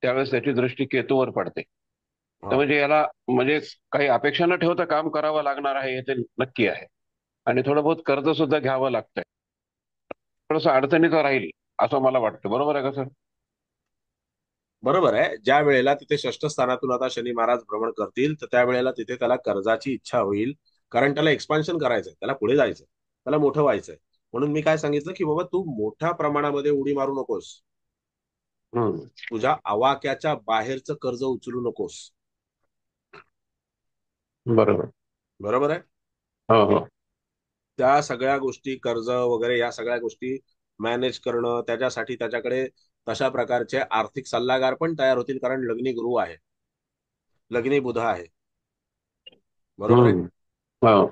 त्यावेळेस त्याची दृष्टी केतूवर पडते. तर हा. म्हणजे याला म्हणजे काही अपेक्षा न ठेवता काम करावं लागणार आहे, हे ते नक्की आहे. आणि थोडं बहुत कर्ज सुद्धा घ्यावं लागतंय. थोडंसं अडचणीचं राहील असं मला वाटतं. बरोबर आहे का सर? बरोबर आहे. ज्या वेळेला तिथे षष्ठ स्थानातून आता शनी महाराज भ्रमण करतील तर त्यावेळेला तिथे त्याला कर्जाची इच्छा होईल. कारण त्याला एक्सपान्शन करायचंय, त्याला पुढे जायचंय, त्याला मोठं व्हायचंय. म्हणून मी काय सांगितलं की बाबा तू मोठ्या प्रमाणामध्ये उडी मारू नकोस. हम्म. तुझ्या आवाक्याच्या बाहेरचं कर्ज उचलू नकोस. बरोबर. बरोबर आहे. हो हो. त्या सगळ्या गोष्टी, कर्ज वगैरे या सगळ्या गोष्टी मॅनेज करणं, त्याच्यासाठी त्याच्याकडे तशा प्रकारचे आर्थिक सल्लागार पण तयार होतील. कारण लग्नी गुरु आहे, लग्नी बुध आहे. बरोबर आहे. हम्म. हो.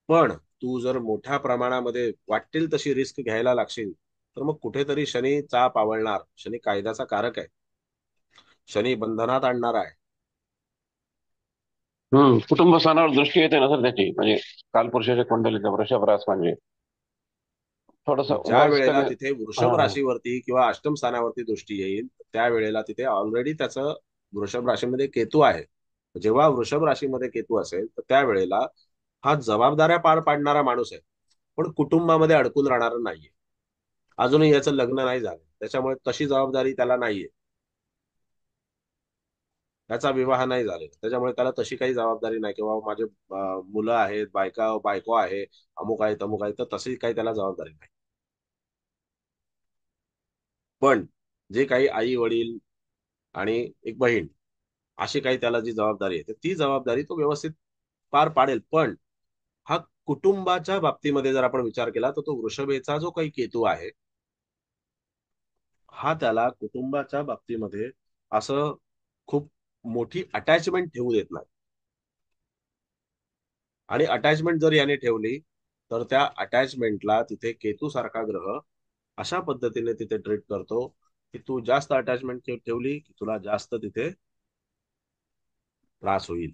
पण तू जर मोठ्या प्रमाणामध्ये वाटेल तशी रिस्क घ्यायला लागशील तर मग कुठेतरी शनी चाप आवळणार. शनी कायद्याचा कारक आहे. शनी बंधनात आणणार आहे. कुटुंब स्थानावर दृष्टी येते ना सर त्याची, म्हणजे कालपुरुषाच्या कुंडलीचा वृषभ रास म्हणजे थोडस मग ज्या वयस्कर. वेळेला तिथे हा वृषभ हा. राशीवरती किंवा अष्टम स्थानावरती दृष्टी येईल त्यावेळेला तिथे ऑलरेडी त्याचं वृषभ राशीमध्ये केतू आहे. जेव्हा वृषभ राशीमध्ये केतू असेल तर त्यावेळेला हा जबाबदाऱ्या पार पाडणारा माणूस आहे, पण कुटुंबामध्ये अडकून राहणार नाहीये. अजूनही याचं लग्न नाही झालं त्याच्यामुळे तशी जबाबदारी त्याला नाहीये. त्याचा विवाह नाही झालेला त्याच्यामुळे त्याला तशी काही जबाबदारी नाही किंवा माझे मुलं आहेत, बायको आहे, अमुक आहे तमुक आहे, तर तशी काही त्याला जबाबदारी नाही. पण जे काही आई वडील आणि एक बहीण अशी काही त्याला जी जबाबदारी आहे तर ती जबाबदारी तो व्यवस्थित पार पाडेल. पण हा कुटुंबाच्या बाबतीमध्ये जर आपण विचार केला तर तो वृषभेचा जो काही केतू आहे हा त्याला कुटुंबाच्या बाबतीमध्ये असं खूप मोठी अटॅचमेंट ठेवू देत नाही. आणि अटॅचमेंट जर याने ठेवली तर त्या अटॅचमेंटला तिथे केतू सारखा ग्रह अशा पद्धतीने तिथे ट्रीट करतो की तू जास्त अटॅचमेंट ठेवली की तुला जास्त तिथे त्रास होईल.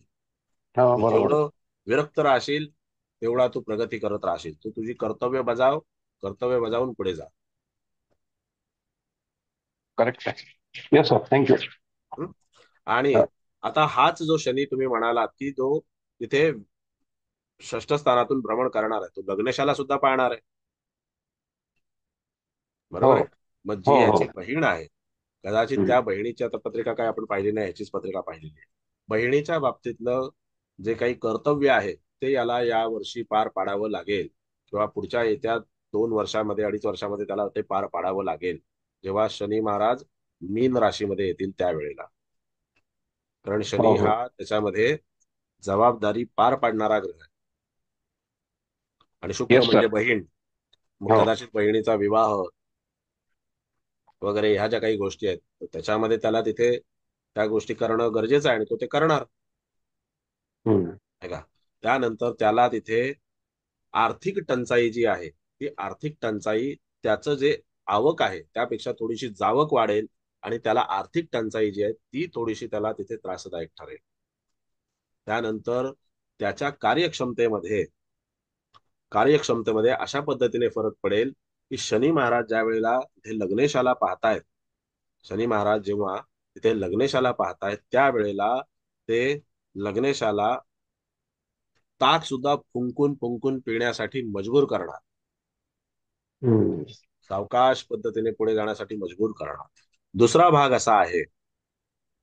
हा, तू बरोबर. जेवढं विरक्त राहशील तेवढा तू प्रगती करत राहशील. तू तुझी कर्तव्य बजाव, कर्तव्य बजावून पुढे जा. करेक्ट आहे. Yes sir, thank you. हं? आणि आता हाच जो शनी तुम्ही म्हणालात की जो तिथे षष्ठ स्थानातून भ्रमण करणार आहे तो लग्नेशाला सुद्धा पाहणार आहे. हो बरोबर आहे. मग हो जी हो. याची बहीण आहे, कदाचित हम्म. त्या बहिणीची आता पत्रिका काय आपण पाहिली नाही, याचीच पत्रिका पाहिलेली आहे. बहिणीच्या बाबतीतलं जे काही कर्तव्य आहे ते याला या वर्षी पार पाडावं लागेल किंवा पुढच्या येत्या 2 वर्षामध्ये, 2.5 वर्षामध्ये त्याला ते पार पाडावं लागेल जेव्हा शनी महाराज मीन राशीमध्ये येतील त्यावेळेला. कारण हो शनी हो. हा त्याच्यामध्ये जबाबदारी पार पाडणारा ग्रह आहे. आणि शुक्र येस म्हणजे सर. बहीण. मग हो. कदाचित बहिणीचा विवाह वगैरे ह्या ज्या काही गोष्टी आहेत तर त्याच्यामध्ये त्याला तिथे त्या गोष्टी करणं गरजेचं आहे आणि तो ते करणार हम्म. आहे का. त्यानंतर त्याला तिथे आर्थिक टंचाई जी आहे ती आर्थिक टंचाई त्याचं जे आवक आहे त्यापेक्षा थोडीशी जावक वाढेल आणि त्याला आर्थिक टंचाई जी आहे ती थोडीशी त्याला तिथे त्रासदायक ठरेल. त्यानंतर त्याच्या कार्यक्षमतेमध्ये अशा पद्धतीने फरक पडेल की शनी महाराज ज्या वेळेला तिथे लग्नेशाला पाहतायत, शनी महाराज जेव्हा तिथे लग्नेशाला पाहतायत त्यावेळेला ते लग्नेशाला ताक सुद्धा फुंकून फुंकून पिण्यासाठी मजबूर करणार, हम्म. सावकाश पद्धतीने पुढे जाण्यासाठी मजबूर करणार. दुसरा भाग असा आहे,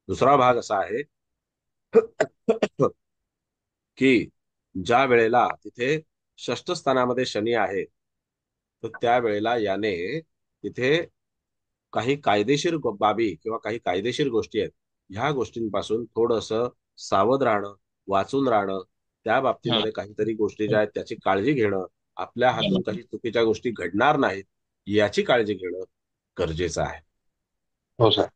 दुसरा भाग असा आहे की ज्या वेळेला तिथे षष्ठ स्थानामध्ये शनी आहे, तर त्यावेळेला याने तिथे काही कायदेशीर बाबी किंवा काही कायदेशीर गोष्टी आहेत, ह्या गोष्टींपासून थोडंसं सावध राहणं, वाचून राहणं, त्या हा. बाबतीमध्ये काहीतरी गोष्टी ज्या आहेत त्याची काळजी घेणं, आपल्या हातून काही चुकीच्या गोष्टी घडणार नाहीत याची काळजी घेणं गरजेचं आहे. हो sir.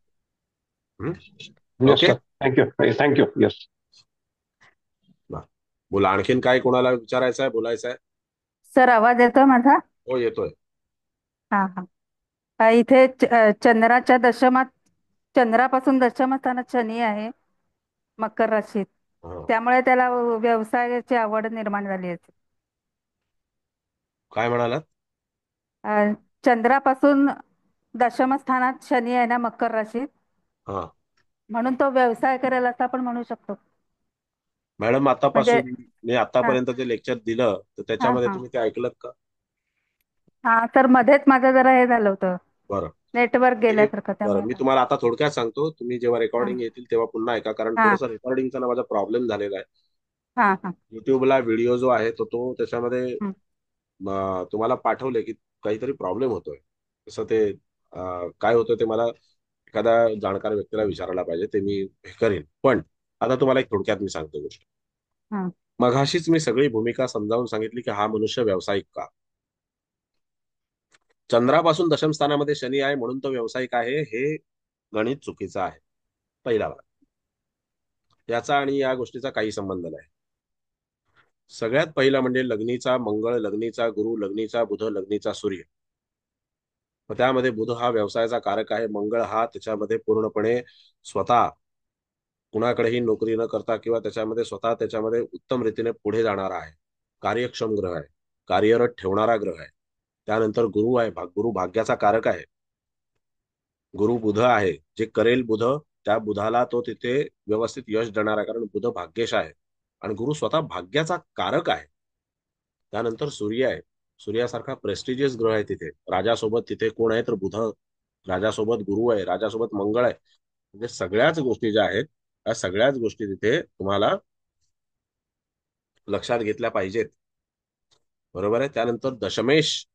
Yes okay. Sir. Thank you. Thank you. Yes. बोला, आणखीन काय कोणाला विचारायचं आहे, बोलायचं आहे? सर आवाज येतोय माझा? हो, येतोय. हा हा. इथे चंद्राच्या दशमात, चंद्रापासून दशम स्थानात शनी आहे मकर राशीत. हा. त्यामुळे त्याला व्यवसायाची आवड निर्माण झाली आहे. काय म्हणालात? अ, चंद्रापासून दशम स्थानात शनी आहे ना मकर राशीत, हा. म्हणून तो व्यवसाय करेल असं आपण म्हणू शकतो. मॅडम, म्हणजे आतापासून मी हा आतापर्यंत जे लेक्चर दिलं तर हा त्याच्यामध्ये हा तुम्ही ते ऐकलं का? हा. तर मध्येच माझं जरा हे झालं होतं, बरं. नेटवर्क मी गेल्यासारखं, बरं, त्यामुळे. मी तुम्हाला आता थोडक्यात सांगतो, तुम्ही जेव्हा हा रेकॉर्डिंग येतील तेव्हा पुन्हा ऐका, कारण हा थोडंसं रेकॉर्डिंगचा ना माझा प्रॉब्लेम झालेला आहे. हा हा. युट्यूबला व्हिडिओ जो आहे तो त्याच्यामध्ये हं. तुम्हाला पाठवले की काहीतरी प्रॉब्लेम होतोय. तसं ते काय होतं ते मला एखादा जाणकार व्यक्तीला विचारायला पाहिजे, ते मी हे करीन. पण आता तुम्हाला एक थोडक्यात मी सांगतो गोष्ट. हा. मघाशीच मी सगळी भूमिका समजावून सांगितली की हा मनुष्य व्यावसायिक का. चंद्रापासून दशम स्थानामध्ये शनी आहे म्हणून तो व्यावसायिक आहे, हे गणित चुकीचं आहे. पहिला भाग. याचा आणि या गोष्टीचा काही संबंध नाही. सगळ्यात पहिला म्हणजे लग्नीचा मंगळ, लग्नीचा गुरु, लग्नीचा बुध, लग्नीचा सूर्य. मग त्यामध्ये बुध हा व्यवसायाचा कारक आहे, मंगळ हा त्याच्यामध्ये पूर्णपणे स्वतः कुणाकडेही नोकरी न करता किंवा त्याच्यामध्ये स्वतः त्याच्यामध्ये उत्तम रीतीने पुढे जाणारा आहे, कार्यक्षम ग्रह आहे, कार्यरत ठेवणारा ग्रह आहे. त्यानंतर गुरु आहे, गुरु भाग्याचा कारक आहे. गुरु बुध आहे, जे करेल बुध त्या बुधाला तो तिथे व्यवस्थित यश देणार आहे, कारण बुध भाग्यश आहे आणि गुरु स्वतः भाग्याचा कारक आहे. त्यानंतर सूर्य आहे, सूर्यासारखा प्रेस्टिजियस ग्रह आहे तिथे. राजासोबत तिथे कोण आहे तर बुध, राजासोबत गुरु आहे, राजासोबत मंगळ आहे. म्हणजे सगळ्याच गोष्टी ज्या आहेत त्या सगळ्याच गोष्टी तिथे तुम्हाला लक्षात घेतल्या पाहिजेत. बरोबर आहे. त्यानंतर दशमेश,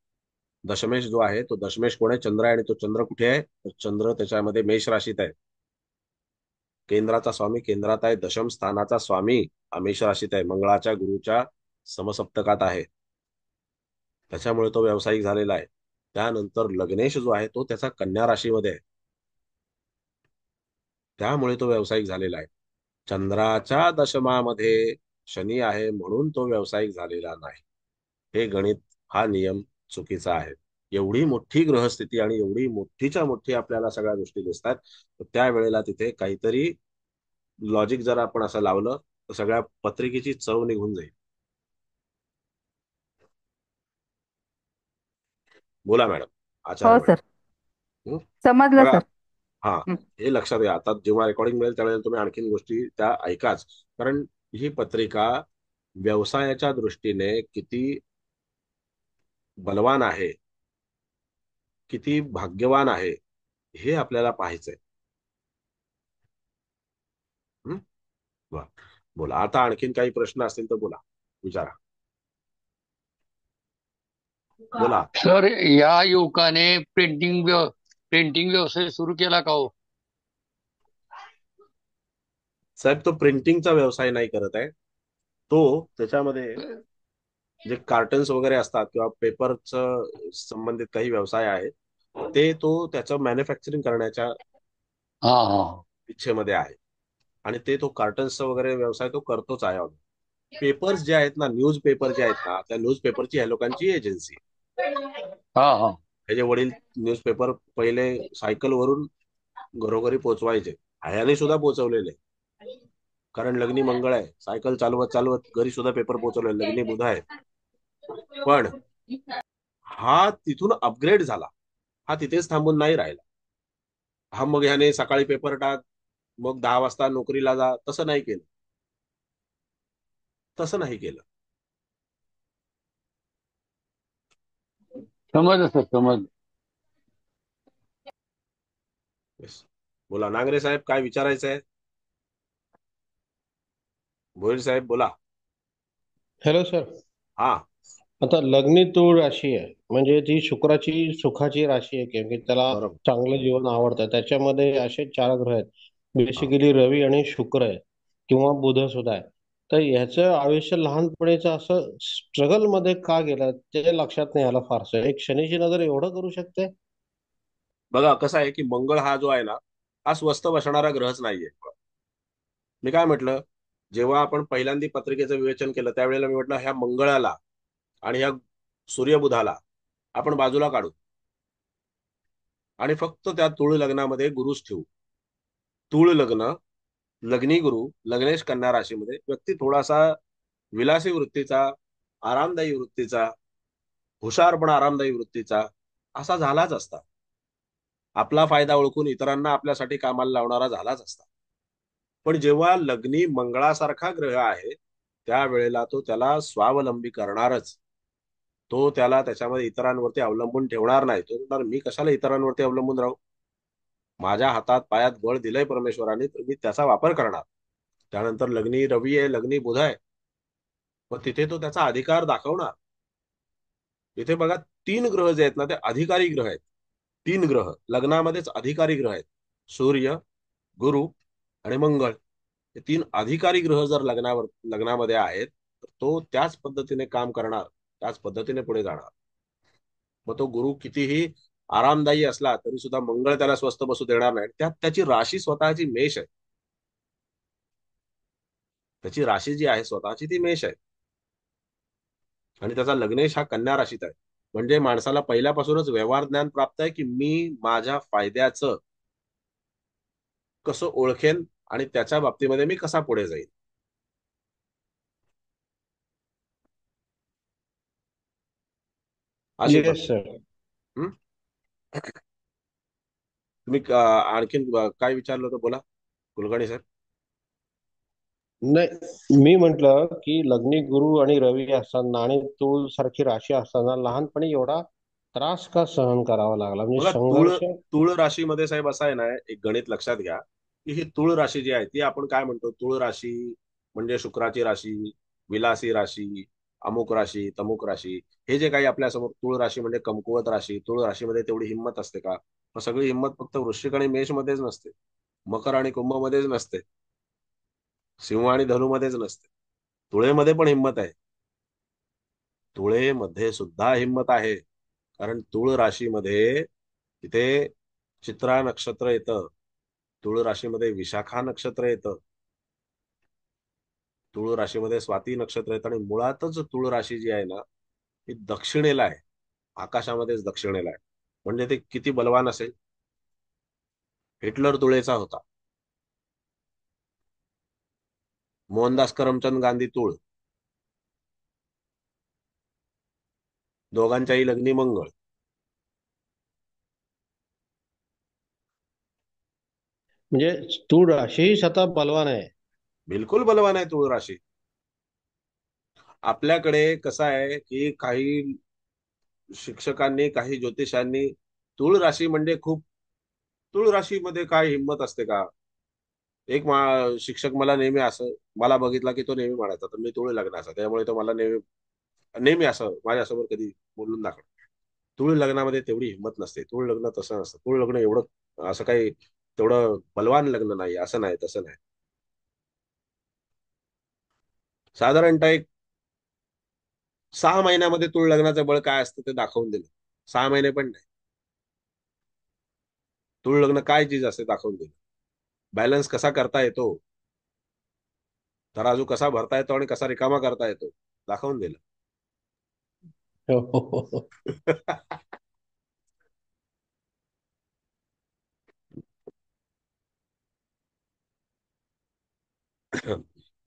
दशमेश जो आहे तो दशमेश कोण आहे? चंद्र आहे. आणि तो चंद्र कुठे आहे? तर चंद्र त्याच्यामध्ये मेष राशीत आहे. केंद्राचा स्वामी केंद्रात आहे, दशम स्थानाचा स्वामी मेष राशीत आहे, मंगळाच्या गुरुच्या समसप्तकात आहे. त्याच्यामुळे तो व्यावसायिक झालेला आहे. त्यानंतर लग्नेश जो आहे तो त्याचा कन्या राशीमध्ये आहे, त्यामुळे तो व्यावसायिक झालेला आहे. चंद्राच्या दशमामध्ये शनी आहे म्हणून तो व्यावसायिक झालेला नाही. हे गणित, हा नियम चुकीचा आहे. एवढी मोठी ग्रहस्थिती आणि एवढी मोठीच्या मोठी आपल्याला सगळ्या गोष्टी दिसतात, तर त्यावेळेला तिथे काहीतरी लॉजिक जर आपण असं लावलं तर सगळ्या पत्रिकेची चव निघून जाईल. बोला मॅडम, आचार्य हो मॅडम. सर, समजलं बघा, सर. हा, हं. हे लक्षात घ्या. आता जेव्हा रेकॉर्डिंग मिळेल त्यावेळेला तुम्ही आणखीन गोष्टी त्या ऐकाच, कारण ही पत्रिका व्यवसायाच्या दृष्टीने किती बलवान आहे, किती भाग्यवान आहे, हे आपल्याला पाहायचंय. हं? वा. बोला, आता आणखीन काही प्रश्न असतील तर बोला, विचारा. बोला सर, या युवकाने प्रिंटिंग व्यवसाय सुरू केला का हो? साहेब, तो प्रिंटिंगचा व्यवसाय नाही करत आहे. तो त्याच्यामध्ये जे कार्टन्स वगैरे असतात किंवा पेपरचं संबंधित काही व्यवसाय आहेत, ते तो त्याचं मॅन्युफॅक्चरिंग करण्याच्या हा हा. इच्छेमध्ये आहे. आणि ते तो कार्टन्सचा वगैरे व्यवसाय तो करतोच आहे. पेपर्स जे आहेत ना, न्यूज पेपर जे आहेत ना, त्या न्यूज पेपरची ह्या लोकांची एजन्सी. हा हा. त्याचे वडील न्यूजपेपर पहिले सायकलवरून घरोघरी पोहोचवायचे, ह्याने सुद्धा पोहोचवलेले, कारण लग्नी मंगळ आहे, सायकल चालवत चालवत घरी सुद्धा पेपर पोहोचवले, लग्नी बुध आहे. पण हा तिथून अपग्रेड झाला, हा तिथेच थांबून नाही राहिला. हा मग ह्याने सकाळी पेपर टाक, मग 10 वाजता नोकरीला जा, तसं नाही केलं. तसं नाही केलं. समजलं सर, समजलं. Yes. बोला नांगरे साहेब, काय विचारायचं आहे? भोईर साहेब बोला. Hello sir. हा. आता लग्नी तूळ राशी आहे, म्हणजे ती शुक्राची सुखाची राशी आहे, की त्याला बरोबर. चांगलं जीवन आवडतं. त्याच्यामध्ये असे 4 ग्रह आहेत, हा. बेसिकली रवी आणि शुक्र आहे, किंवा बुध सुद्धा आहे. तर ह्याचं आयुष्य लहानपणीचं असं स्ट्रगल मध्ये का गेलं ते लक्षात नाही आलं फारसं. एक शनीची नजर एवढं करू शकते? बघा कसं आहे की मंगळ हा जो आहे ना, हा स्वस्थ बसणारा ग्रहच नाहीये. मी काय म्हटलं, जेव्हा आपण पहिल्यांदा पत्रिकेचं विवेचन केलं त्यावेळेला मी म्हटलं ह्या मंगळाला आणि ह्या सूर्यबुधाला आपण बाजूला काढू आणि फक्त त्या तुळ लग्नामध्ये गुरुच ठेवू. तुळ लग्न, लग्नी गुरु, लग्नेश कन्या राशीमध्ये व्यक्ती थोडासा विलासी वृत्तीचा, आरामदायी वृत्तीचा, हुशार पण आरामदायी वृत्तीचा असा झालाच असता. आपला फायदा ओळखून इतरांना आपल्यासाठी कामाला लावणारा झालाच असता. पण जेव्हा लग्नी मंगळासारखा ग्रह आहे त्यावेळेला तो त्याला स्वावलंबी करणारच. तो त्याला त्याच्यामध्ये इतरांवरती अवलंबून ठेवणार नाही. तो म्हणणार मी कशाला इतरांवरती अवलंबून राहू, माझ्या हातात पायात बळ दिलंय परमेश्वराने, तर मी त्याचा वापर करणार. त्यानंतर लग्नी रवी आहे, लग्नी बुध आहे, मग तिथे तो त्याचा अधिकार दाखवणार. तिथे बघा 3 ग्रह जे आहेत ना ते अधिकारी ग्रह आहेत. 3 ग्रह लग्नामध्येच अधिकारी ग्रह आहेत, सूर्य, गुरु आणि मंगळ. हे 3 अधिकारी ग्रह जर लग्नामध्ये आहेत तर तो त्याच पद्धतीने काम करणार, त्याच पद्धतीने पुढे जाणार. मग तो गुरु कितीही आरामदायी असला तरी सुद्धा मंगळ त्याला स्वस्थ बसू देणार नाही. त्यात त्याची राशी स्वतःची मेष आहे. त्याची राशी जी आहे स्वतःची ती मेष आहे आणि त्याचा लग्नेश हा कन्या राशीत आहे. म्हणजे माणसाला पहिल्यापासूनच व्यवहार ज्ञान प्राप्त आहे की मी माझ्या फायद्याचं कसं ओळखेन आणि त्याच्या बाबतीमध्ये मी कसा पुढे जाईल. अशी येस पद्धत. सर. हं? तुम्ही आणखीन काय विचारलं होतं बोला कुलकर्णी साहेब. नाही, मी म्हंटल की लग्नी गुरु आणि रवी असताना आणि तूळ सारखी राशी असताना लहानपणी एवढा त्रास का सहन करावा लागला, म्हणजे बघा तुळ संघर्ष? तुळ राशीमध्ये साहेब असं आहे ना, एक गणित लक्षात घ्या की ही तुळ राशी जी आहे ती आपण काय म्हणतो, तुळ राशी म्हणजे शुक्राची राशी, विलासी राशी, अमुक राशी, तमुक राशी. हे जे काही आपल्या समोर तुळ राशी म्हणजे कमकुवत राशी. तुळ राशीमध्ये तेवढी हिंमत असते का? मग सगळी हिंमत फक्त वृश्चिक आणि मेष मध्येच नसते, मकर आणि कुंभ मध्येच नसते, सिंह आणि धनु मध्येच नसते. तुळेमध्ये पण हिंमत आहे. तुळेमध्ये सुद्धा हिंमत आहे. कारण तुळ राशीमध्ये तिथे चित्रा नक्षत्र येतं, तुळ राशीमध्ये विशाखा नक्षत्र येतं, तुळ राशीमध्ये स्वाती नक्षत्र येतं. आणि मुळातच तुळ राशी जी आहे ना ही दक्षिणेला आहे, आकाशामध्येच दक्षिणेला आहे. म्हणजे ते किती बलवान असेल. हिटलर तुळेचा होता, मोहनदास करमचंद गांधी तुळ, दोघांच्याही लग्नी मंगळ. म्हणजे तूळ राशी ही स्वतः बलवान आहे. बिलकुल बलवान आहे तुळ राशी. आपल्याकडे कसं आहे की काही शिक्षकांनी, काही ज्योतिषांनी तुळ राशी म्हणजे खूप, तुळ राशीमध्ये काय हिंमत असते का? एक शिक्षक मला नेहमी असं, मला बघितला की तो नेहमी म्हणायचा तर मी तुळ लग्नाचा, त्यामुळे तो मला नेहमी नेहमी असं माझ्यासमोर कधी बोलून दाखव. तुळ लग्नामध्ये तेवढी हिंमत नसते. तुळ लग्न तसं नसतं. तुळ लग्न एवढं असं काही तेवढं बलवान लग्न नाही, असं नाही, तसं नाही. साधारणतः एक 6 महिन्यामध्ये तुळ लग्नाचं बळ काय असतं ते दाखवून दिलं. 6 महिने पण नाही, तुळ लग्न काय चीज असते दाखवून दिलं. बॅलन्स कसा करता येतो, तराजू कसा भरता येतो आणि कसा रिकामा करता येतो दाखवून दिलं. हो, हो, हो, हो.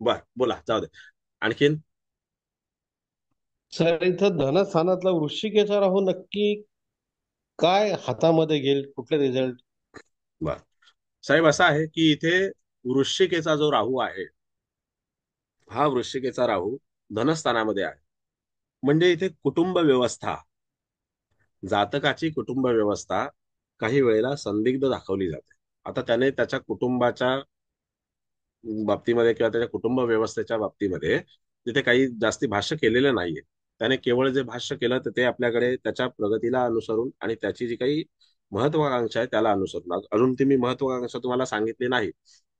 बर बोला, जाऊ दे आणखीन. सर, इथं धनस्थानातला वृश्चिकेचा राहू नक्की काय हातामध्ये घेईल, कुठले रिझल्ट? बर साहेब, असं आहे की इथे वृश्चिकेचा जो राहू आहे, हा वृश्चिकेचा राहू धनस्थानामध्ये आहे. म्हणजे इथे कुटुंब व्यवस्था, जातकाची कुटुंब व्यवस्था काही वेळेला संदिग्ध दाखवली जाते. आता त्याने त्याच्या कुटुंबाच्या बाबतीमध्ये किंवा त्याच्या कुटुंब व्यवस्थेच्या बाबतीमध्ये तिथे काही जास्ती भाष्य केलेलं नाहीये. त्याने केवळ जे भाष्य केलं तर ते आपल्याकडे त्याच्या प्रगतीला अनुसरून आणि त्याची जी काही महत्वाकांक्षा आहे त्याला अनुसरून. अजून ती मी महत्वाकांक्षा तुम्हाला सांगितली नाही,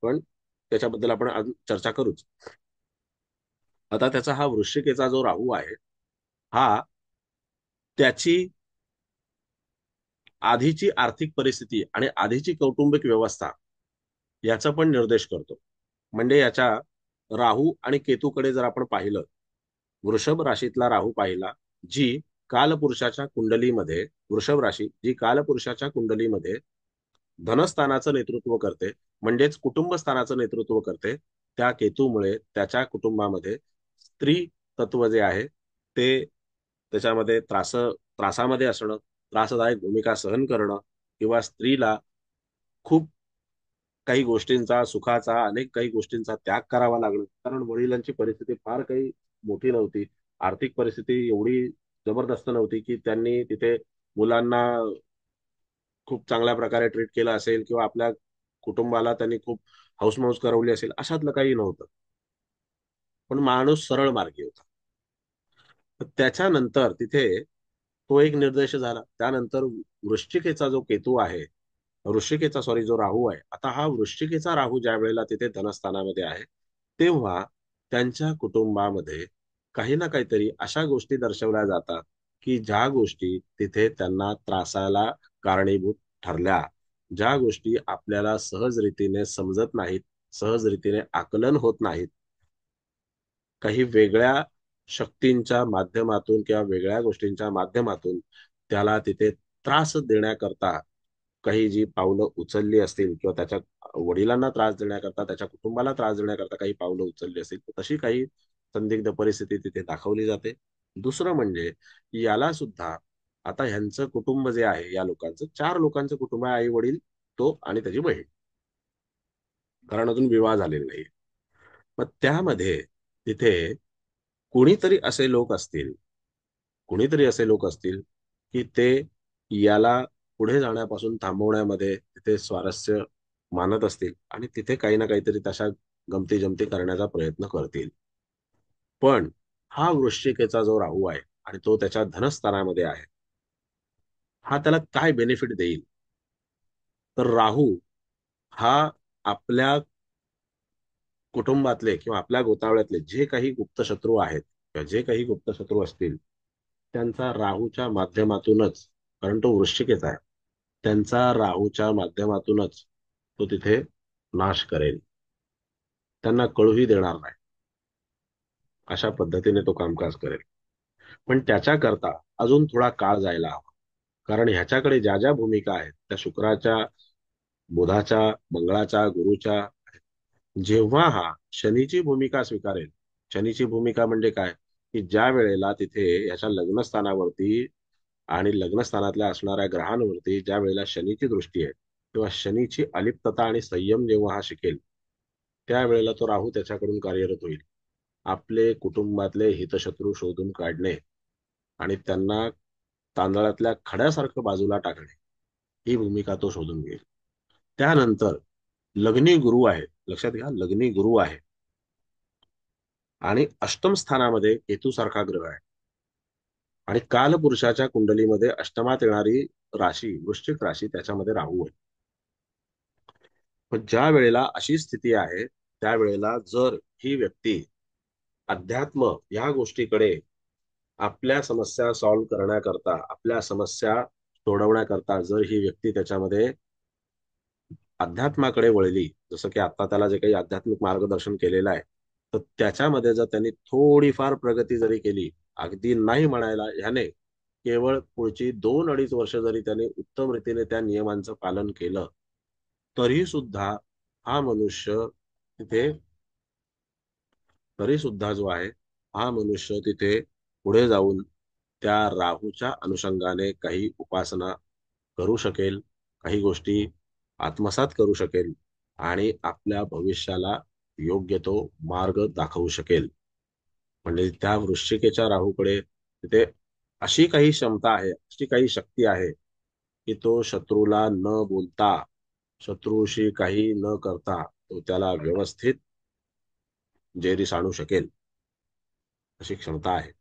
पण त्याच्याबद्दल आपण अजून चर्चा करूच. आता त्याचा हा वृश्चिकेचा जो राहू आहे, हा त्याची आधीची आर्थिक परिस्थिती आणि आधीची कौटुंबिक व्यवस्था याचा पण निर्देश करतो. म्हणजे याच्या राहू आणि केतूकडे जर आपण पाहिलं, वृषभ राशीतला राहू पाहिला, जी कालपुरुषाच्या कुंडलीमध्ये, वृषभ राशी जी कालपुरुषाच्या कुंडलीमध्ये धनस्थानाचं नेतृत्व करते, म्हणजेच कुटुंब स्थानाचं नेतृत्व करते, त्या केतूमुळे त्याच्या कुटुंबामध्ये स्त्री तत्व जे आहे ते त्याच्यामध्ये त्रासामध्ये असणं, त्रासदायक भूमिका सहन करणं, किंवा स्त्रीला खूप काही गोष्टींचा, सुखाचा, अनेक काही गोष्टींचा त्याग करावा लागला. कारण वडिलांची परिस्थिती फार काही मोठी नव्हती, आर्थिक परिस्थिती एवढी जबरदस्त नव्हती की त्यांनी तिथे मुलांना खूप चांगल्या प्रकारे ट्रीट केलं असेल किंवा आपल्या कुटुंबाला त्यांनी खूप हौसमौस करवली असेल, अशातलं काही नव्हतं. पण माणूस सरळ मार्गी होता. त्याच्यानंतर तिथे तो एक निर्देश झाला. त्यानंतर वृश्चिकेचा जो केतू आहे, वृश्चिकेचा सॉरी जो राहू आहे, आता हा वृश्चिकेचा राहू ज्या वेळेला तिथे धनस्थानामध्ये आहे, तेव्हा त्यांच्या कुटुंबामध्ये काही ना काहीतरी अशा गोष्टी दर्शवल्या जातात की ज्या गोष्टी तिथे त्यांना त्रासाला कारणीभूत ठरल्या, ज्या गोष्टी आपल्याला सहज रीतीने समजत नाहीत, सहज रीतीने आकलन होत नाहीत, काही वेगळ्या शक्तींच्या माध्यमातून किंवा वेगळ्या गोष्टींच्या माध्यमातून त्याला तिथे त्रास देण्याकरता काही जी पावलं उचलली असतील किंवा त्याच्या वडिलांना त्रास देण्याकरता, त्याच्या कुटुंबाला त्रास देण्याकरता काही पावलं उचलली असतील, तर तशी काही संदिग्ध परिस्थिती तिथे दाखवली जाते. दुसरं म्हणजे याला सुद्धा, आता ह्यांचं कुटुंब जे आहे, या लोकांचं 4 लोकांचं कुटुंब आहे, आई वडील, तो आणि त्याची बहीण, कारण अजून विवाह झालेला नाही. मग त्यामध्ये तिथे कोणीतरी असे लोक असतील, कोणीतरी असे लोक असतील की ते याला पुढे जाण्यापासून थांबवण्यामध्ये तिथे स्वारस्य मानत असतील आणि तिथे काही ना काहीतरी तशा गमती जमती करण्याचा प्रयत्न करतील. पण हा वृश्चिकेचा जो राहू आहे आणि तो त्याच्या धनस्थानामध्ये आहे, हा त्याला काय बेनिफिट देईल? तर राहू हा आपल्या कुटुंबातले किंवा आपल्या गोतावळ्यातले जे काही गुप्तशत्रू आहेत किंवा जे काही गुप्तशत्रू असतील, त्यांचा राहूच्या माध्यमातूनच, कारण तो वृश्चिकेचा आहे, त्यांचा राहूच्या माध्यमातूनच तो तिथे नाश करेल. त्यांना कळूही देणार नाही, अशा पद्धतीने तो कामकाज करेल. पण त्याच्याकरता अजून थोडा काळ जायला हवा, कारण ह्याच्याकडे ज्या ज्या भूमिका आहेत त्या शुक्राच्या, बुधाच्या, मंगळाच्या, गुरुच्या, जेव्हा हा शनीची भूमिका स्वीकारेल, शनीची भूमिका म्हणजे काय, की ज्या वेळेला तिथे याच्या लग्नस्थानावरती आणि लग्नस्थानातल्या असणाऱ्या ग्रहांवरती ज्या वेळेला शनीची दृष्टी आहे, तेव्हा शनीची अलिप्तता आणि संयम जेव्हा हा शिकेल, त्यावेळेला तो राहू त्याच्याकडून कार्यरत होईल. आपले कुटुंबातले हितशत्रू शोधून काढणे आणि त्यांना तांदळातल्या खड्यासारखं बाजूला टाकणे, ही भूमिका तो शोधून घेईल. त्यानंतर लग्नी गुरु आहे, लक्षात घ्या, लग्नी गुरु आहे आणि अष्टम स्थानामध्ये केतू सारखा ग्रह आहे आणि कालपुरुषाच्या कुंडलीमध्ये अष्टमात येणारी राशी, वृश्चिक राशी, त्याच्यामध्ये राहू आहे. पण ज्या वेळेला अशी स्थिती आहे, त्यावेळेला जर ही व्यक्ती अध्यात्म या गोष्टीकडे, आपल्या समस्या सॉल्व्ह करण्याकरता, आपल्या समस्या सोडवण्याकरता जर ही व्यक्ती त्याच्यामध्ये अध्यात्माकडे वळली, जसं की आता त्याला जे काही आध्यात्मिक मार्गदर्शन केलेलं आहे, तर त्याच्यामध्ये जर त्यांनी थोडीफार प्रगती जरी केली, अगदी नाही म्हणायला, ह्याने केवळ पुढची 2-2.5 वर्ष जरी त्याने उत्तम रीतीने त्या नियमांचं पालन केलं, तरी सुद्धा हा मनुष्य तिथे, तरी सुद्धा जो आहे हा मनुष्य तिथे पुढे जाऊन त्या राहूच्या अनुषंगाने काही उपासना करू शकेल, काही गोष्टी आत्मसात करू शकेल आणि आपल्या भविष्याला योग्य तो मार्ग दाखवू शकेल. म्हणजे त्या वृश्चिकेच्या राहूकडे तिथे अशी काही क्षमता आहे, अशी काही शक्ती आहे की तो शत्रूला न बोलता, शत्रूशी काही न करता तो त्याला व्यवस्थित जेरीस आणू शकेल, अशी क्षमता आहे.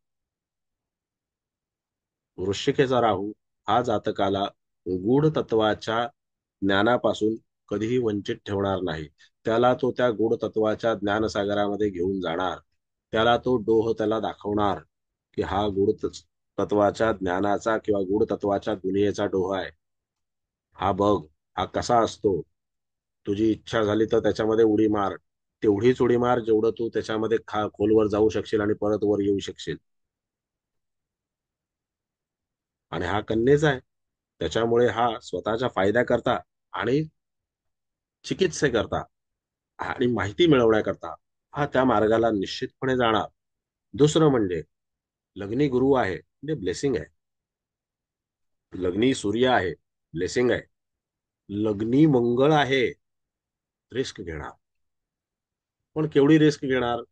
वृश्चिकेचा राहू हा जातकाला गूढ तत्वाच्या ज्ञानापासून कधीही वंचित ठेवणार नाही. त्याला तो त्या गूढ तत्वाच्या ज्ञानसागरामध्ये घेऊन जाणार. त्याला तो डोह त्याला दाखवणार की हा तत्वाच्या ज्ञानाचा किंवा गूढ तत्वाच्या दुनियेचा डोह आहे. हा बघ, हा कसा असतो. तुझी इच्छा झाली तर त्याच्यामध्ये उडी मार, तेवढीच उडी मार जेवढं तू त्याच्यामध्ये खोलवर जाऊ शकशील आणि परत वर येऊ शकशील. आणि हा कन्येचा आहे, त्याच्यामुळे हा स्वतःच्या फायद्याकरता आणि चिकित्सेकरता आणि माहिती मिळवण्याकरता हा त्या मार्गाला निश्चितपणे जाणार. दुसरं म्हणजे लग्नी गुरु आहे, म्हणजे ब्लेसिंग आहे. लग्नी सूर्य आहे, ब्लेसिंग आहे. लग्नी मंगळ आहे, रिस्क घेणार. पण केवढी रिस्क घेणार?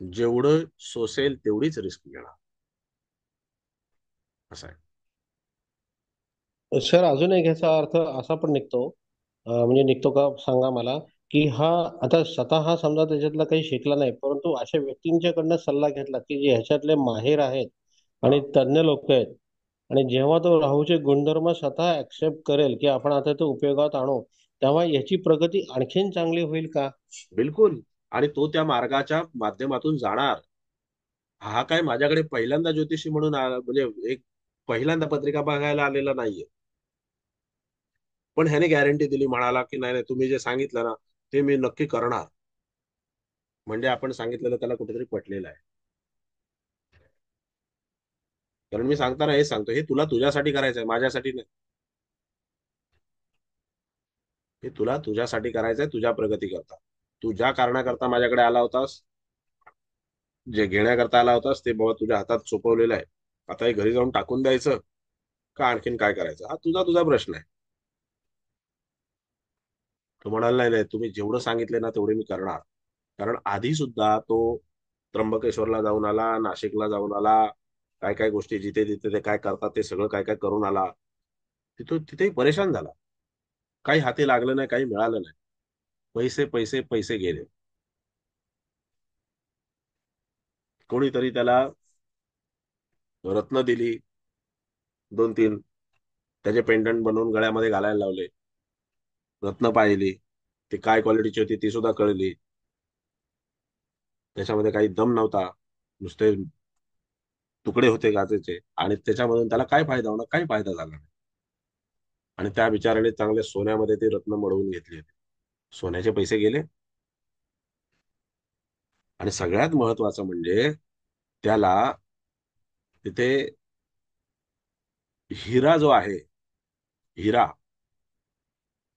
जेवढं सोसेल तेवढीच रिस्क घेणार, असं आहे. सर, अजून एक ह्याचा अर्थ असा पण निघतो, म्हणजे निघतो का सांगा मला, की हा आता स्वतः हा समजा त्याच्यातला काही शिकला नाही, परंतु अशा व्यक्तींच्याकडनं सल्ला घेतला की जे ह्याच्यातले माहेर आहेत हा. आणि तज्ञ लोक आहेत, आणि जेव्हा तो राहूचे गुणधर्म स्वतः ऍक्सेप्ट करेल की आपण आता ते उपयोगात आणू, तेव्हा याची प्रगती आणखीन चांगली होईल का? बिलकुल. आणि तो त्या मार्गाच्या माध्यमातून जाणार. हा काय माझ्याकडे पहिल्यांदा ज्योतिषी म्हणून म्हणजे एक पहिल्यांदा पत्रिका बघायला आलेला नाहीये. पण ह्याने गॅरंटी दिली, म्हणाला की नाही नाही, तुम्ही जे सांगितलं ना ते मी नक्की करणार. म्हणजे आपण सांगितलेलं त्याला कुठेतरी पटलेलं आहे. कारण मी सांगताना हे सांगतो, हे तुला तुझ्यासाठी करायचंय, माझ्यासाठी नाही. हे तुला तुझ्यासाठी करायचंय, तुझ्या प्रगती करता. तू ज्या कारणाकरता माझ्याकडे आला होतास, जे घेण्याकरता आला होतास, ते बाबा तुझ्या हातात सोपवलेलं आहे. आता हे घरी जाऊन टाकून द्यायचं का आणखीन काय करायचं, हा तुझा तुझा प्रश्न आहे. तो म्हणाला नाही नाही, तुम्ही जेवढं सांगितले ना तेवढे मी करणार. कारण आधी सुद्धा तो त्र्यंबकेश्वरला जाऊन आला, नाशिकला जाऊन आला, काय काय गोष्टी जिथे जिथे ते काय करतात ते सगळं काय काय करून आला. तिथेही परेशान झाला. काही हाती लागलं नाही, काही मिळालं नाही. पैसे पैसे पैसे गेले. कोणीतरी त्याला रत्न दिली, 2-3 त्याचे पेंडंट बनवून गळ्यामध्ये घालायला लावले. रत्न पाहिली, ती काय क्वालिटीची होती ती सुद्धा कळली. त्याच्यामध्ये काही दम नव्हता, नुसते तुकडे होते गाजेचे. आणि त्याच्यामधून त्याला काय फायदा होणार? काही फायदा झाला नाही. आणि त्या बिचाराने चांगल्या सोन्यामध्ये ते रत्न मडवून घेतले होते. सोन्याचे पैसे गेले. आणि सगळ्यात महत्वाचं म्हणजे त्याला तिथे हिरा जो आहे, हिरा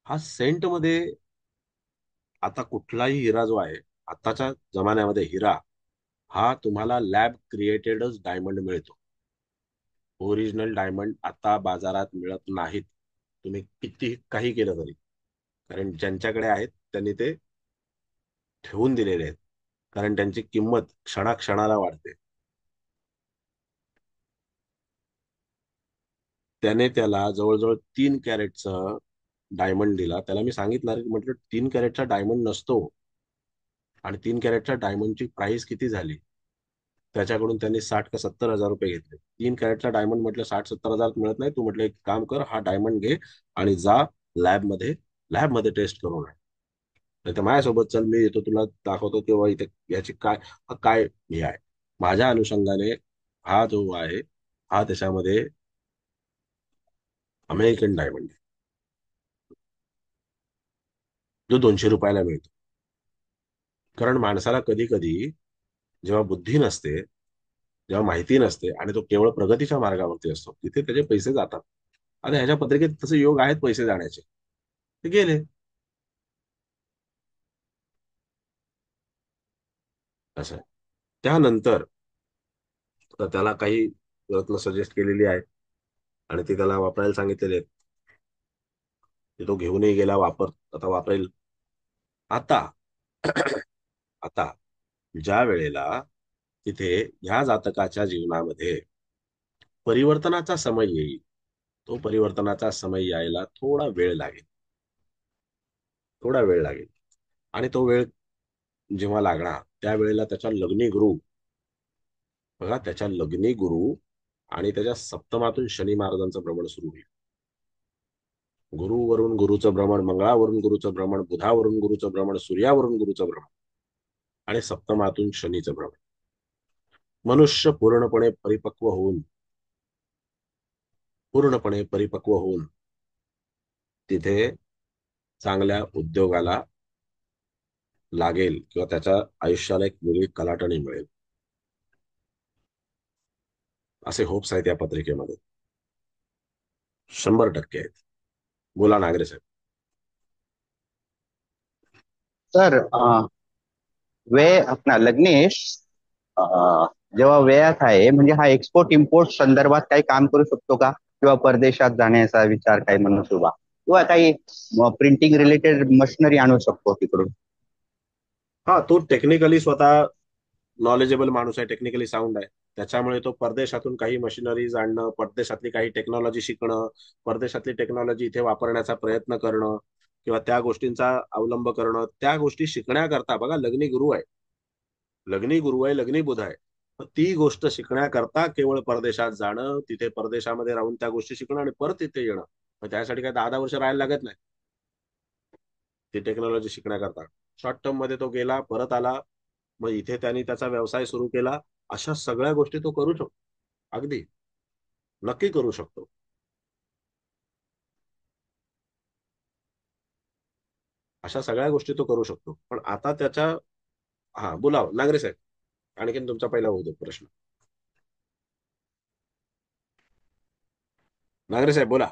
हा सेंट मध्ये, आता कुठलाही हिरा जो आहे आताच्या जमान्यामध्ये, हिरा हा तुम्हाला लॅब क्रिएटेडच डायमंड मिळतो. ओरिजिनल डायमंड आता बाजारात मिळत नाहीत, तुम्ही किती काही केलं तरी. कारण ज्यांच्याकडे आहेत त्यांनी ते ठेवून दिलेले आहेत, कारण त्यांची किंमत क्षणाक्षणाला वाढते. त्याने त्याला जवळजवळ 3 कॅरेटचं डायमंड दिला. त्याला मी सांगितलं की म्हटलं 3 कॅरेटचा डायमंड नसतो. आणि 3 कॅरेटच्या डायमंडची प्राइस किती झाली? त्याच्याकडून त्यांनी 60 का 70 हजार रुपये घेतले. 3 कॅरेटचा डायमंड म्हटलं 60-70 हजार मिळत नाही. तू म्हटलं एक काम कर, हा डायमंड घे आणि जा लॅबमध्ये, लॅबमध्ये टेस्ट करून आण. नाही तर माझ्यासोबत चल, मी येतो, तुला दाखवतो किंवा इथे याची काय काय हे आहे. माझ्या अनुषंगाने हा जो आहे, हा त्याच्यामध्ये अमेरिकन डायमंड आहे, जो 200 रुपयाला मिळतो. कारण माणसाला कधी कधी जेव्हा बुद्धी नसते, जेव्हा माहिती नसते आणि तो केवळ प्रगतीच्या मार्गावरती असतो, तिथे त्याचे पैसे जातात. आणि ह्याच्या पत्रिकेत तसे योग आहेत पैसे जाण्याचे, ते गेले. असं आहे. त्यानंतर आता त्याला काही रत्न सजेस्ट केलेली आहेत आणि ती त्याला वापरायला सांगितलेले आहेत. ते तो घेऊनही गेला, आता वापरेल. आता आता ज्या वेळेला तिथे ह्या जातकाच्या जीवनामध्ये परिवर्तनाचा समय येईल, तो परिवर्तनाचा समय यायला थोडा वेळ लागेल. आणि तो वेळ जेव्हा लागणार त्यावेळेला त्याच्या लग्नी गुरु, बघा, त्याच्या लग्नी गुरु आणि त्याच्या सप्तमातून शनी महाराजांचं भ्रमण सुरू होईल. गुरुवरून गुरुचं भ्रमण, मंगळावरून गुरुचं भ्रमण, बुधावरून गुरुचं भ्रमण, सूर्यावरून गुरुचं भ्रमण आणि सप्तमातून शनीचं भ्रमण. मनुष्य पूर्णपणे परिपक्व होऊन तिथे चांगल्या उद्योगाला लागेल किंवा त्याच्या आयुष्याला एक वेगळी कलाटणी मिळेल, असे होप्स आहेत या पत्रिकेमध्ये. 100% आहेत. बोला नागरे साहेब. सर, वेळ आपला लग्नेश जेव्हा वेळात आहे, म्हणजे हा एक्सपोर्ट इम्पोर्ट संदर्भात काही काम करू शकतो का, किंवा परदेशात जाण्याचा विचार काही मनसुबा, किंवा काही प्रिंटिंग रिलेटेड मशिनरी आणू शकतो तिकडून? हा, तो टेक्निकली स्वतः नॉलेजेबल माणूस आहे, टेक्निकली साऊंड आहे. त्याच्यामुळे तो परदेशातून काही मशिनरीज आणणं, परदेशातली काही टेक्नॉलॉजी शिकणं, परदेशातली टेक्नॉलॉजी इथे वापरण्याचा प्रयत्न करणं किंवा त्या गोष्टींचा अवलंब करणं, त्या गोष्टी शिकण्याकरता, बघा, लग्नी गुरु आहे, लग्नी बुध आहे. ती गोष्ट शिकण्याकरता केवळ परदेशात जाणं, तिथे परदेशामध्ये राहून त्या गोष्टी शिकणं आणि परत तिथे येणं. मग त्यासाठी काय 10-10 वर्ष राहायला लागत नाही. ती टेक्नॉलॉजी शिकण्याकरता शॉर्ट टर्म मध्ये तो गेला, परत आला, मग इथे त्यांनी त्याचा व्यवसाय सुरू केला. अशा सगळ्या गोष्टी तो करू शकतो, अगदी नक्की करू शकतो. अशा सगळ्या गोष्टी तो करू शकतो. पण आता त्याच्या, हा, बोला नागरे साहेब, आणखीन तुमचा पहिला होऊ दे प्रश्न. नागरे साहेब बोला.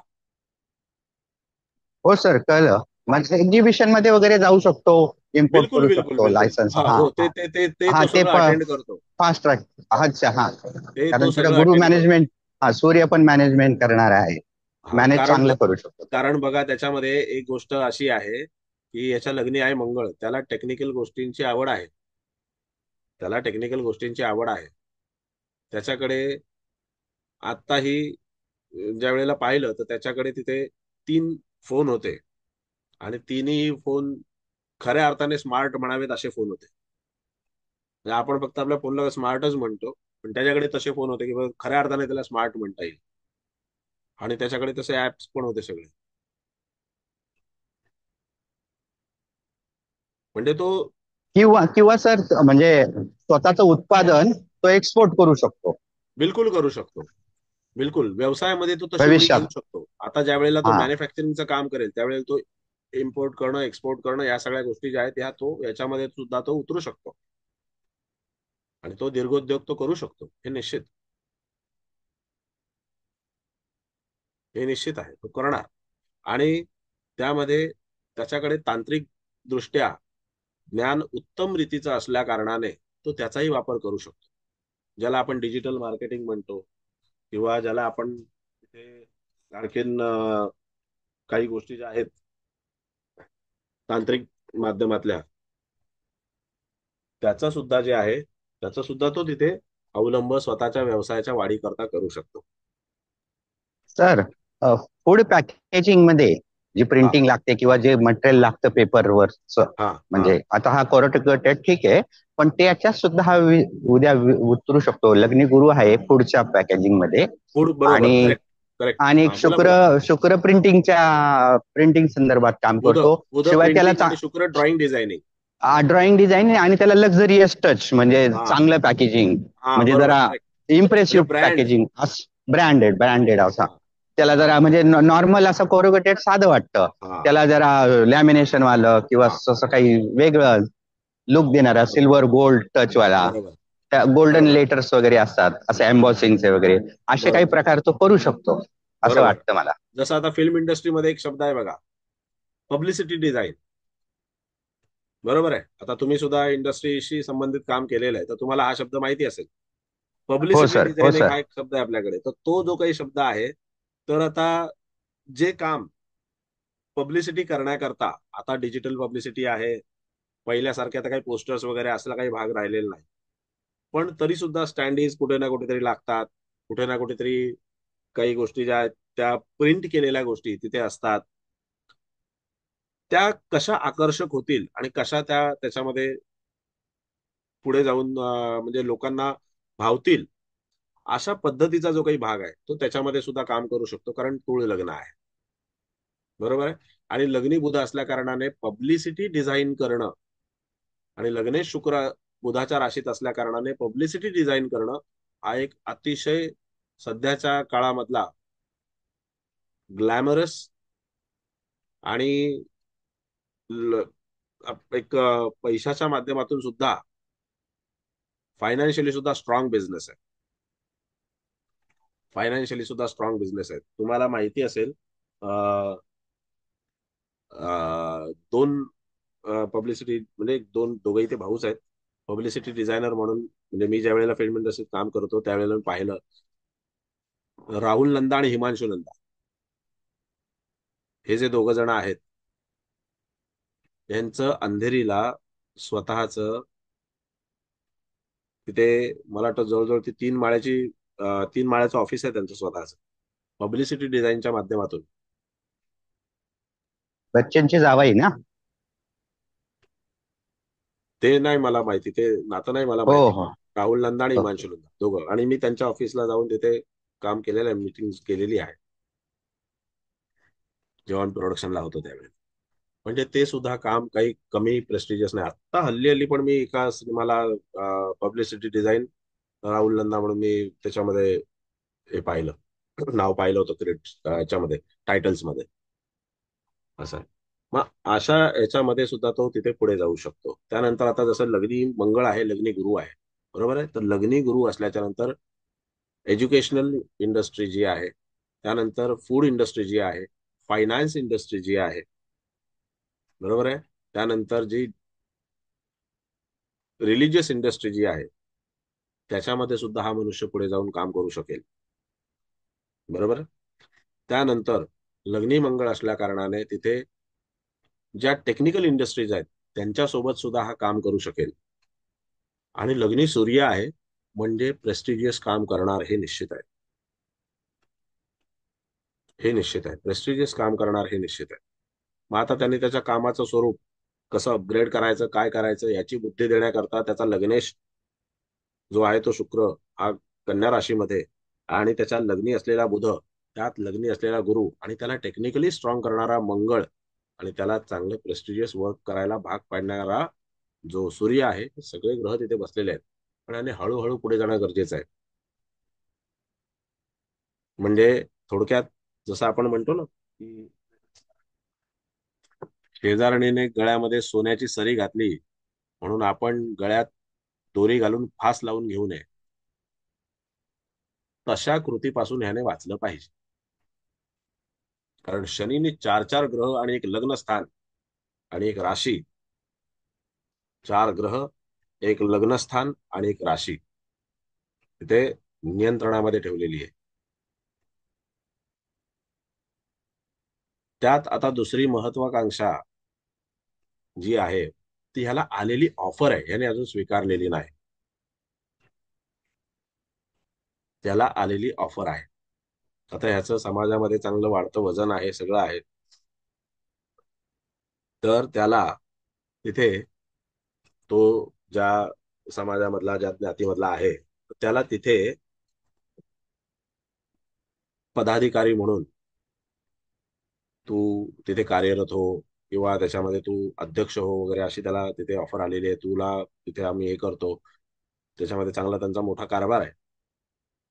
हो सर, कळलं. म्हणजे एक्झिबिशन मध्ये वगैरे जाऊ शकतो, इम्पोर्ट बिलकुल करू बिलकुल शकतो, बिलकुल. लायसन्स. हा, हा हो, ते हा ते ते ते हा, तो ते सगळं अटेंड करतो. Fast track. अच्छा, हा. ते तो कारण तिकडे सगळं गुरु अटेंड करतो. मॅनेजमेंट, हा, सूर्य पण मॅनेजमेंट करणार आहे, हा, मॅनेज चांगलं करू शकतो. कारण बघा, त्याच्यामध्ये एक गोष्ट अशी आहे की याच्या लग्नी आहे मंगळ, त्याला टेक्निकल गोष्टींची आवड आहे, त्याच्याकडे आत्ताही ज्या वेळेला पाहिलं तर त्याच्याकडे तिथे 3 फोन होते आणि तिन्ही फोन खऱ्या अर्थाने स्मार्ट म्हणावेत असे फोन होते. म्हणजे आपण फक्त आपल्या फोनला स्मार्टच म्हणतो, पण त्याच्याकडे तसे फोन होते की खऱ्या अर्थाने त्याला स्मार्ट म्हणता येईल. आणि त्याच्याकडे तसे ऍप्स पण होते सगळे. म्हणजे तो किंवा किंवा सर, म्हणजे स्वतःचं उत्पादन तो एक्सपोर्ट करू शकतो बिलकुल करू शकतो. बिलकुल व्यवसायामध्ये तो तशी उडी घेऊ भविष्यात. शकतो. आता ज्या वेळेला तो हा मॅन्युफॅक्चरिंगचं काम करेल त्यावेळेला तो इम्पोर्ट करणं, एक्सपोर्ट करणं, या सगळ्या गोष्टी ज्या आहेत त्या तो याच्यामध्ये सुद्धा तो उतरू शकतो आणि तो दीर्घोद्योग तो करू शकतो. हे निश्चित आहे, तो करणार. आणि त्यामध्ये त्याच्याकडे तांत्रिक दृष्ट्या ज्ञान उत्तम रीतीचं असल्या कारणाने तो त्याचाही वापर करू शकतो, ज्याला आपण डिजिटल मार्केटिंग म्हणतो किंवा ज्याला आपण तिथे आणखीन काही गोष्टी ज्या आहेत तांत्रिक माध्यमातल्या, त्याचा सुद्धा जे आहे त्याचा सुद्धा तो तिथे अवलंब स्वतःच्या व्यवसायाच्या वाढीकरता करू शकतो. सर, फूड पॅकेजिंग मध्ये जी हा प्रिंटिंग लागते किंवा जे मटेरियल लागतं पेपरवरच, हा हा म्हणजे आता हा कोरटगट ठीक आहे, पण त्याच्यात सुद्धा हा उद्या उतरू शकतो. लग्नी गुरु आहे फूडच्या पॅकेजिंग मध्ये. फूड, बरोबर, आणि करेक्ट करेक्ट. आणि हा, बोला बोला. शुक्र प्रिंटिंग संदर्भात काम बुध करतो. बुध शिवाय त्याला प्रिंटिंग आणि शुक्र ड्रॉइंग डिझायनिंग. ड्रॉइंग डिझाईन, आणि त्याला लक्झरियस टच, म्हणजे हा चांगलं पॅकेजिंग, हा, म्हणजे बरोबर, जरा करेक्ट. म्हणजे इम्प्रेसिव्ह ब्रँड. पॅकेजिंग, ब्रँडेड असा. हा त्याला हा जरा म्हणजे नॉर्मल असं कोरुगेटेड साधं वाटतं, हा त्याला जरा लॅमिनेशन वालं किंवा हा, असं काही वेगळं लुक देणारा, बरोबर सिल्वर गोल्ड टच वाला, बरोबर त्या गोल्डन बरोबर लेटर्स वगैरे असतात, असे एम्बॉसिंगचे वगैरे, असे काही बरोबर प्रकार तो करू शकतो असं बरोबर. वाटतं मला. जसं आता फिल्म इंडस्ट्रीमध्ये एक शब्द आहे बघा, पब्लिसिटी डिझाईन. बरोबर आहे. आता तुम्ही सुद्धा इंडस्ट्रीशी संबंधित काम केलेलं आहे, तर तुम्हाला हा शब्द माहिती असेल. हो पब्लिसिटी सर, हो डिझाईनिंग सर. हा एक शब्द आहे आपल्याकडे. तर तो जो काही शब्द आहे, तर आता जे काम पब्लिसिटी करण्याकरता आता डिजिटल पब्लिसिटी आहे. पहिल्यासारखे आता काही पोस्टर्स वगैरे असला काही भाग राहिलेला नाही. पण तरी सुद्धा स्टँडीज कुठे ना कुठेतरी लागतात. कुठे ना कुठेतरी काही गोष्टी ज्या आहेत त्या प्रिंट केलेल्या गोष्टी तिथे असतात. त्या कशा आकर्षक होतील आणि कशा त्याच्यामध्ये पुढे जाऊन म्हणजे लोकांना भावतील अशा पद्धतीचा जो काही भाग आहे तो त्याच्यामध्ये सुद्धा काम करू शकतो, कारण टूळ लग्न आहे. बरोबर आहे. आणि लग्नी बुध असल्या कारणाने पब्लिसिटी डिझाईन करणं आणि लग्नेश शुक्र बुधाच्या राशीत असल्या कारणाने पब्लिसिटी डिझाईन करणं हा एक अतिशय सध्याच्या काळामधला ग्लॅमरस आणि एक पैशाच्या माध्यमातून सुद्धा फायनान्शियली सुद्धा स्ट्रॉंग बिझनेस आहे. फायनान्शियली सुद्धा स्ट्रॉंग बिझनेस आहे. तुम्हाला माहिती असेल दोन पब्लिसिटी म्हणजे दोघंही ते भाऊच आहेत पब्लिसिटी डिझायनर म्हणून. म्हणजे मी ज्या वेळेला फिल्म इंडस्ट्रीत काम करतो त्यावेळेला मी पाहिलं राहुल नंदा आणि हिमांशू नंदा हे जे दोघं जण आहेत यांचं अंधेरीला स्वतःच तिथे मला वाटतं जवळजवळ ती 3 माळ्याचं ऑफिस आहे त्यांचं स्वतःच पब्लिसिटी डिझाईनच्या माध्यमातून. बच्चनची जावाई ना? ते नाही मला माहिती, ते नातं नाही मला हो माहिती. हो. राहुल नंदा आणि ओके. हिमांशू नंदा दोघं. आणि मी त्यांच्या ऑफिसला जाऊन तिथे काम केलेलं आहे, मीटिंग केलेली आहे जेव्हा मी प्रोडक्शनला होतो त्यावेळेस. म्हणजे ते सुद्धा काम काही कमी प्रेस्टिजियस नाही. आता हल्ली हल्ली पण मी एका सिनेमाला पब्लिसिटी डिझाईन राहुल नंदा म्हणून मी त्याच्यामध्ये हे पाहिलं, नाव पाहिलं होतं क्रेडिट याच्यामध्ये टायटल्स मध्ये. असं आहे. मग अशा याच्यामध्ये सुद्धा तो तिथे पुढे जाऊ शकतो. त्यानंतर आता जसं लग्नी मंगळ आहे, लग्नी गुरु आहे, बरोबर आहे. तर लग्नी गुरु असल्याच्या नंतर एज्युकेशनल इंडस्ट्री जी आहे, त्यानंतर फूड इंडस्ट्री जी आहे, फायनान्स इंडस्ट्री जी आहे, बरोबर आहे. त्यानंतर जी रिलिजियस इंडस्ट्री जी आहे त्याच्यामध्ये सुद्धा हा मनुष्य पुढे जाऊन काम करू शकेल, बरोबर आहे. त्यानंतर लग्नी मंगळ असल्या कारणाने तिथे ज्या टेक्निकल इंडस्ट्रीज आहेत त्यांच्यासोबत सुद्धा हा काम करू शकेल. आणि लग्नी सूर्य आहे म्हणजे प्रेस्टिजियस काम करणार हे निश्चित आहे. हे निश्चित आहे, प्रेस्टिजियस काम करणार हे निश्चित आहे. मग आता त्यांनी त्याच्या कामाचं स्वरूप कसं अपग्रेड करायचं, काय करायचं याची बुद्धी देण्याकरता त्याचा लग्नेश जो आहे तो शुक्र हा कन्या राशीमध्ये आणि त्याच्या लग्नी असलेला बुध, त्यात लग्नी असलेला गुरु आणि त्याला टेक्निकली स्ट्रॉंग करणारा मंगळ आणि त्याला चांगलं प्रेस्टिजियस वर्क करायला भाग पाडणारा जो सूर्य आहे, हे सगळे ग्रह तिथे बसलेले आहेत. पण आणि हळूहळू पुढे जाणं गरजेचं आहे. म्हणजे थोडक्यात जसं आपण म्हणतो ना की शेजारणीने गळ्यामध्ये सोन्याची सरी घातली म्हणून आपण गळ्यात दोरी घालून फास लावून घेऊ नये, तशा कृतीपासून ह्याने वाचलं पाहिजे. कारण शनीने 4 ग्रह आणि एक लग्न स्थान आणि एक राशी, 4 ग्रह, एक लग्न स्थान आणि एक राशी तिथे नियंत्रणामध्ये ठेवलेली आहे. त्यात आता दुसरी महत्वाकांक्षा जी आहे ती ह्याला आलेली ऑफर आहे, ह्याने अजून स्वीकारलेली नाही. त्याला आलेली ऑफर आहे. आता ह्याचं समाजामध्ये चांगलं वाढतं वजन आहे, सगळं आहे. तर त्याला तिथे तो ज्या समाजामधला ज्या ज्ञातीमधला आहे त्याला तिथे पदाधिकारी म्हणून तू तिथे कार्यरत हो किंवा त्याच्यामध्ये तू अध्यक्ष हो वगैरे अशी त्याला तिथे ऑफर आलेली आहे. तुला तिथे आम्ही हे करतो, त्याच्यामध्ये चांगला त्यांचा मोठा कारभार आहे.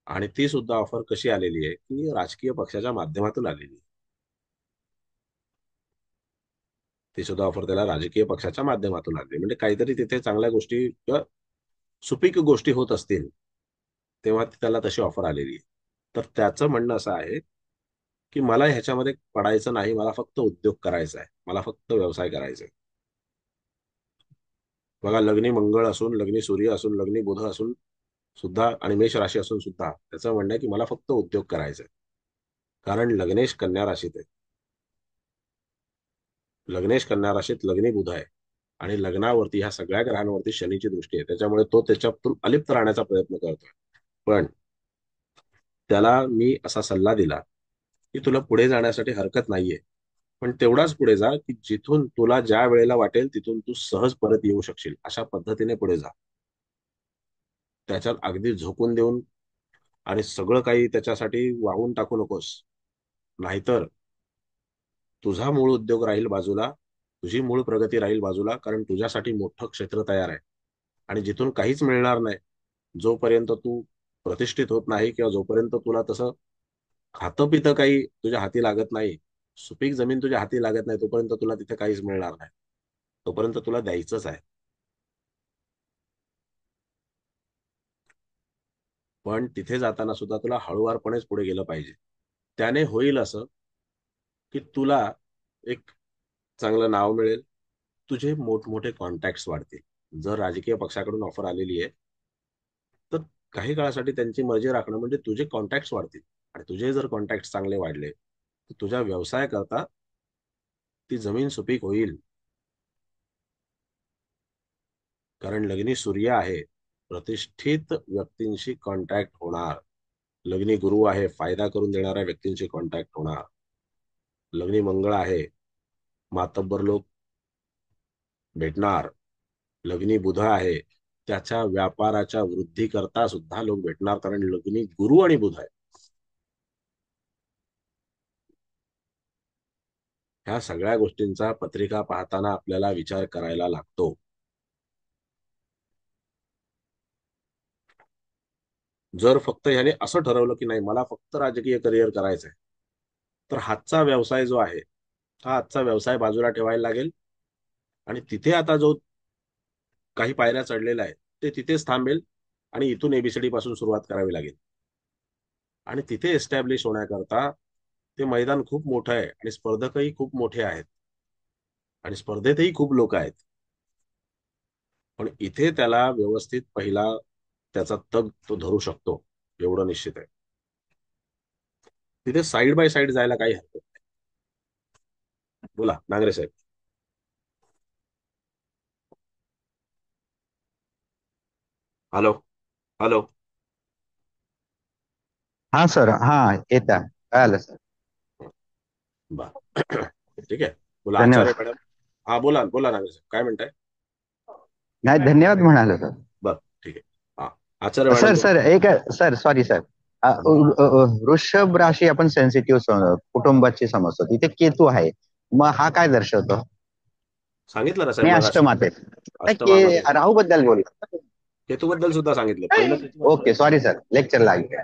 आणि ती सुद्धा ऑफर कशी आलेली आहे की राजकीय पक्षाच्या माध्यमातून आलेली आहे. ती सुद्धा ऑफर त्याला राजकीय पक्षाच्या माध्यमातून आली, म्हणजे काहीतरी तिथे चांगल्या गोष्टी किंवा सुपीक गोष्टी होत असतील तेव्हा त्याला तशी ऑफर आलेली आहे. तर त्याचं म्हणणं असं आहे की मला ह्याच्यामध्ये पडायचं नाही, मला फक्त उद्योग करायचा आहे, मला फक्त व्यवसाय करायचा आहे. बघा, लग्नी मंगळ असून, लग्नी सूर्य असून, लग्नी बुध असून सुद्धा आणि मेष राशी असून सुद्धा त्याचं म्हणणं आहे की मला फक्त उद्योग करायचा आहे. कारण लग्नेश कन्या राशीत आहे. लग्नेश कन्या राशीत लग्नी बुध आहे आणि लग्नावरती ह्या सगळ्या ग्रहांवरती शनीची दृष्टी आहे, त्याच्यामुळे तो त्याच्यातून अलिप्त राहण्याचा प्रयत्न करतोय. पण त्याला मी असा सल्ला दिला की तुला पुढे जाण्यासाठी हरकत नाहीये, पण तेवढाच पुढे जा की जिथून तुला ज्या वेळेला वाटेल तिथून तू सहज परत येऊ शकशील अशा पद्धतीने पुढे जा. त्याच्यात अगदी झोकून देऊन आणि सगळं काही त्याच्यासाठी वाहून टाकू नकोस, नाहीतर तुझा मूळ उद्योग राहील बाजूला, तुझी मूळ प्रगती राहील बाजूला, कारण तुझ्यासाठी मोठं क्षेत्र तयार आहे आणि जिथून काहीच मिळणार नाही जोपर्यंत तू प्रतिष्ठित होत नाही किंवा जोपर्यंत तुला तसं खातं पितं काही तुझ्या हाती लागत नाही, सुपीक जमीन तुझ्या हाती लागत नाही, तोपर्यंत तुला तिथे काहीच मिळणार नाही. तोपर्यंत तुला द्यायचंच आहे. पण तिथे जाताना सुद्धा तुला हळूवारपणेच पुढे गेलं पाहिजे. त्याने होईल असं की तुला एक चांगलं नाव मिळेल, तुझे मोठमोठे कॉन्टॅक्ट्स वाढतील. जर राजकीय पक्षाकडून ऑफर आलेली आहे तर काही काळासाठी त्यांची मर्जी राखणं म्हणजे तुझे कॉन्टॅक्ट्स वाढतील, आणि तुझे जर कॉन्टॅक्ट चांगले वाढले तर तुझ्या व्यवसाय करता ती जमीन सुपीक होईल. कारण लग्नी सूर्य आहे, प्रतिष्ठित व्यक्तींशी कॉन्टॅक्ट होणार. लग्नी गुरु आहे, फायदा करून देणाऱ्या व्यक्तींशी कॉन्टॅक्ट होणार. लग्नी मंगळ आहे, मातब्बर लोक भेटणार. लग्नी बुध आहे, त्याच्या व्यापाराच्या वृद्धी करता सुद्धा लोक भेटणार, कारण लग्नी गुरु आणि बुध आहे. ह्या सगळ्या गोष्टींचा पत्रिका पाहताना आपल्याला विचार करायला लागतो. जर फक्त ह्याने असं ठरवलं की नाही मला फक्त राजकीय करिअर करायचंय, तर हातचा व्यवसाय जो आहे हा हातचा व्यवसाय बाजूला ठेवायला लागेल आणि तिथे आता जो काही पायऱ्या चढलेला आहे ते तिथेच थांबेल आणि इथून एबीसीडी पासून सुरुवात करावी लागेल. आणि तिथे एस्टॅब्लिश होण्याकरता ते मैदान खूप मोठं आहे आणि स्पर्धकही खूप मोठे आहेत आणि स्पर्धेतही खूप लोक आहेत. पण इथे त्याला व्यवस्थित पहिला त्याचा तग तो धरू शकतो एवढं निश्चित आहे. तिथे साईड बाय साईड जायला काही हरकत नाही. बोला नांगरे साहेब. Hello hello. हा सर, हा येत आहे, कळालं सर. बर ठीक आहे. बोला आचार्य धन्यवाद. मॅडम. हा बोला बोला नांगरे साहेब, काय म्हणताय? नाही, धन्यवाद म्हणालो सर. बर ठीक आहे. हा आचार्य मॅडम सर बोला. सर एक सर, सॉरी सर. वृषभ राशी आपण सेन्सिटिव्ह कुटुंबाची समजतो, तिथे केतू आहे, मग हा काय दर्शवतो? सांगितलं ना साहेब मी मगाशी, अष्टमात आहे. अष्टमामध्ये राहू बद्दल बोल. केतूबद्दल सुद्धा सांगितलं पहिलं Ketu. Okay, sorry sir, lecture लागले.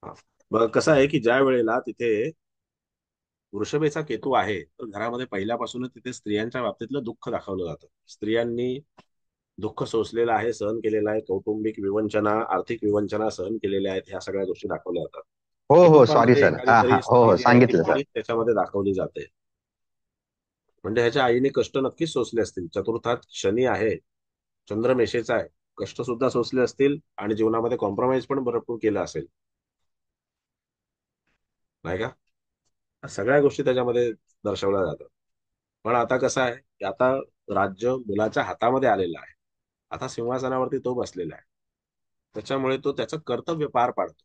हा. बघ कसं आहे की ज्या वेळेला तिथे वृषभेचा केतू आहे तर घरामध्ये पहिल्यापासूनच तिथे स्त्रियांच्या बाबतीतलं दुःख दाखवलं जातं. स्त्रियांनी दुःख सोसलेलं आहे, सहन केलेलं आहे, कौटुंबिक विवंचना, आर्थिक विवंचना सहन केलेल्या आहेत, ह्या सगळ्या गोष्टी दाखवल्या जातात. हो हो, सॉरी कुटुंबामध्ये सर, एखादी हा हा, तरी हो स्त्री हो, जी आहे ती सांगितलं सर. पीडित त्याच्यामध्ये दाखवली जाते. म्हणजे ह्याच्या आईने कष्ट नक्कीच सोसले असतील. चतुर्थात शनी आहे, चंद्रमेषेचा आहे, कष्ट सुद्धा सोसले असतील आणि जीवनामध्ये कॉम्प्रोमाइज पण भरपूर केलं असेल, नाही का? सगळ्या गोष्टी त्याच्यामध्ये दर्शवल्या जातात. पण आता कसं आहे की आता राज्य मुलाच्या हातामध्ये आलेलं आहे, आता सिंहासनावरती तो बसलेला आहे, त्याच्यामुळे तो त्याचं कर्तव्य पार पाडतो.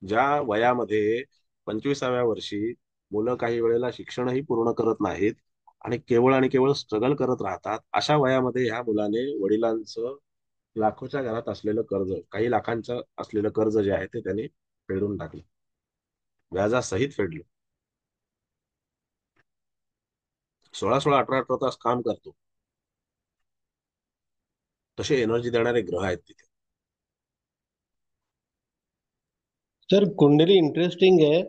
ज्या वयामध्ये 25व्या वर्षी मुलं काही वेळेला शिक्षणही पूर्ण करत नाहीत आणि केवळ स्ट्रगल करत राहतात, अशा वयामध्ये ह्या मुलाने वडिलांचं लाखोच्या घरात असलेलं कर्ज, काही लाखांचं असलेलं कर्ज जे आहे ते त्यांनी फेडून टाकलं, व्याजासहित फेडलं. 16-16, 18-18 तास काम करतो. तसे एनर्जी देणारे ग्रह आहेत तिथे. सर कुंडली इंटरेस्टिंग आहे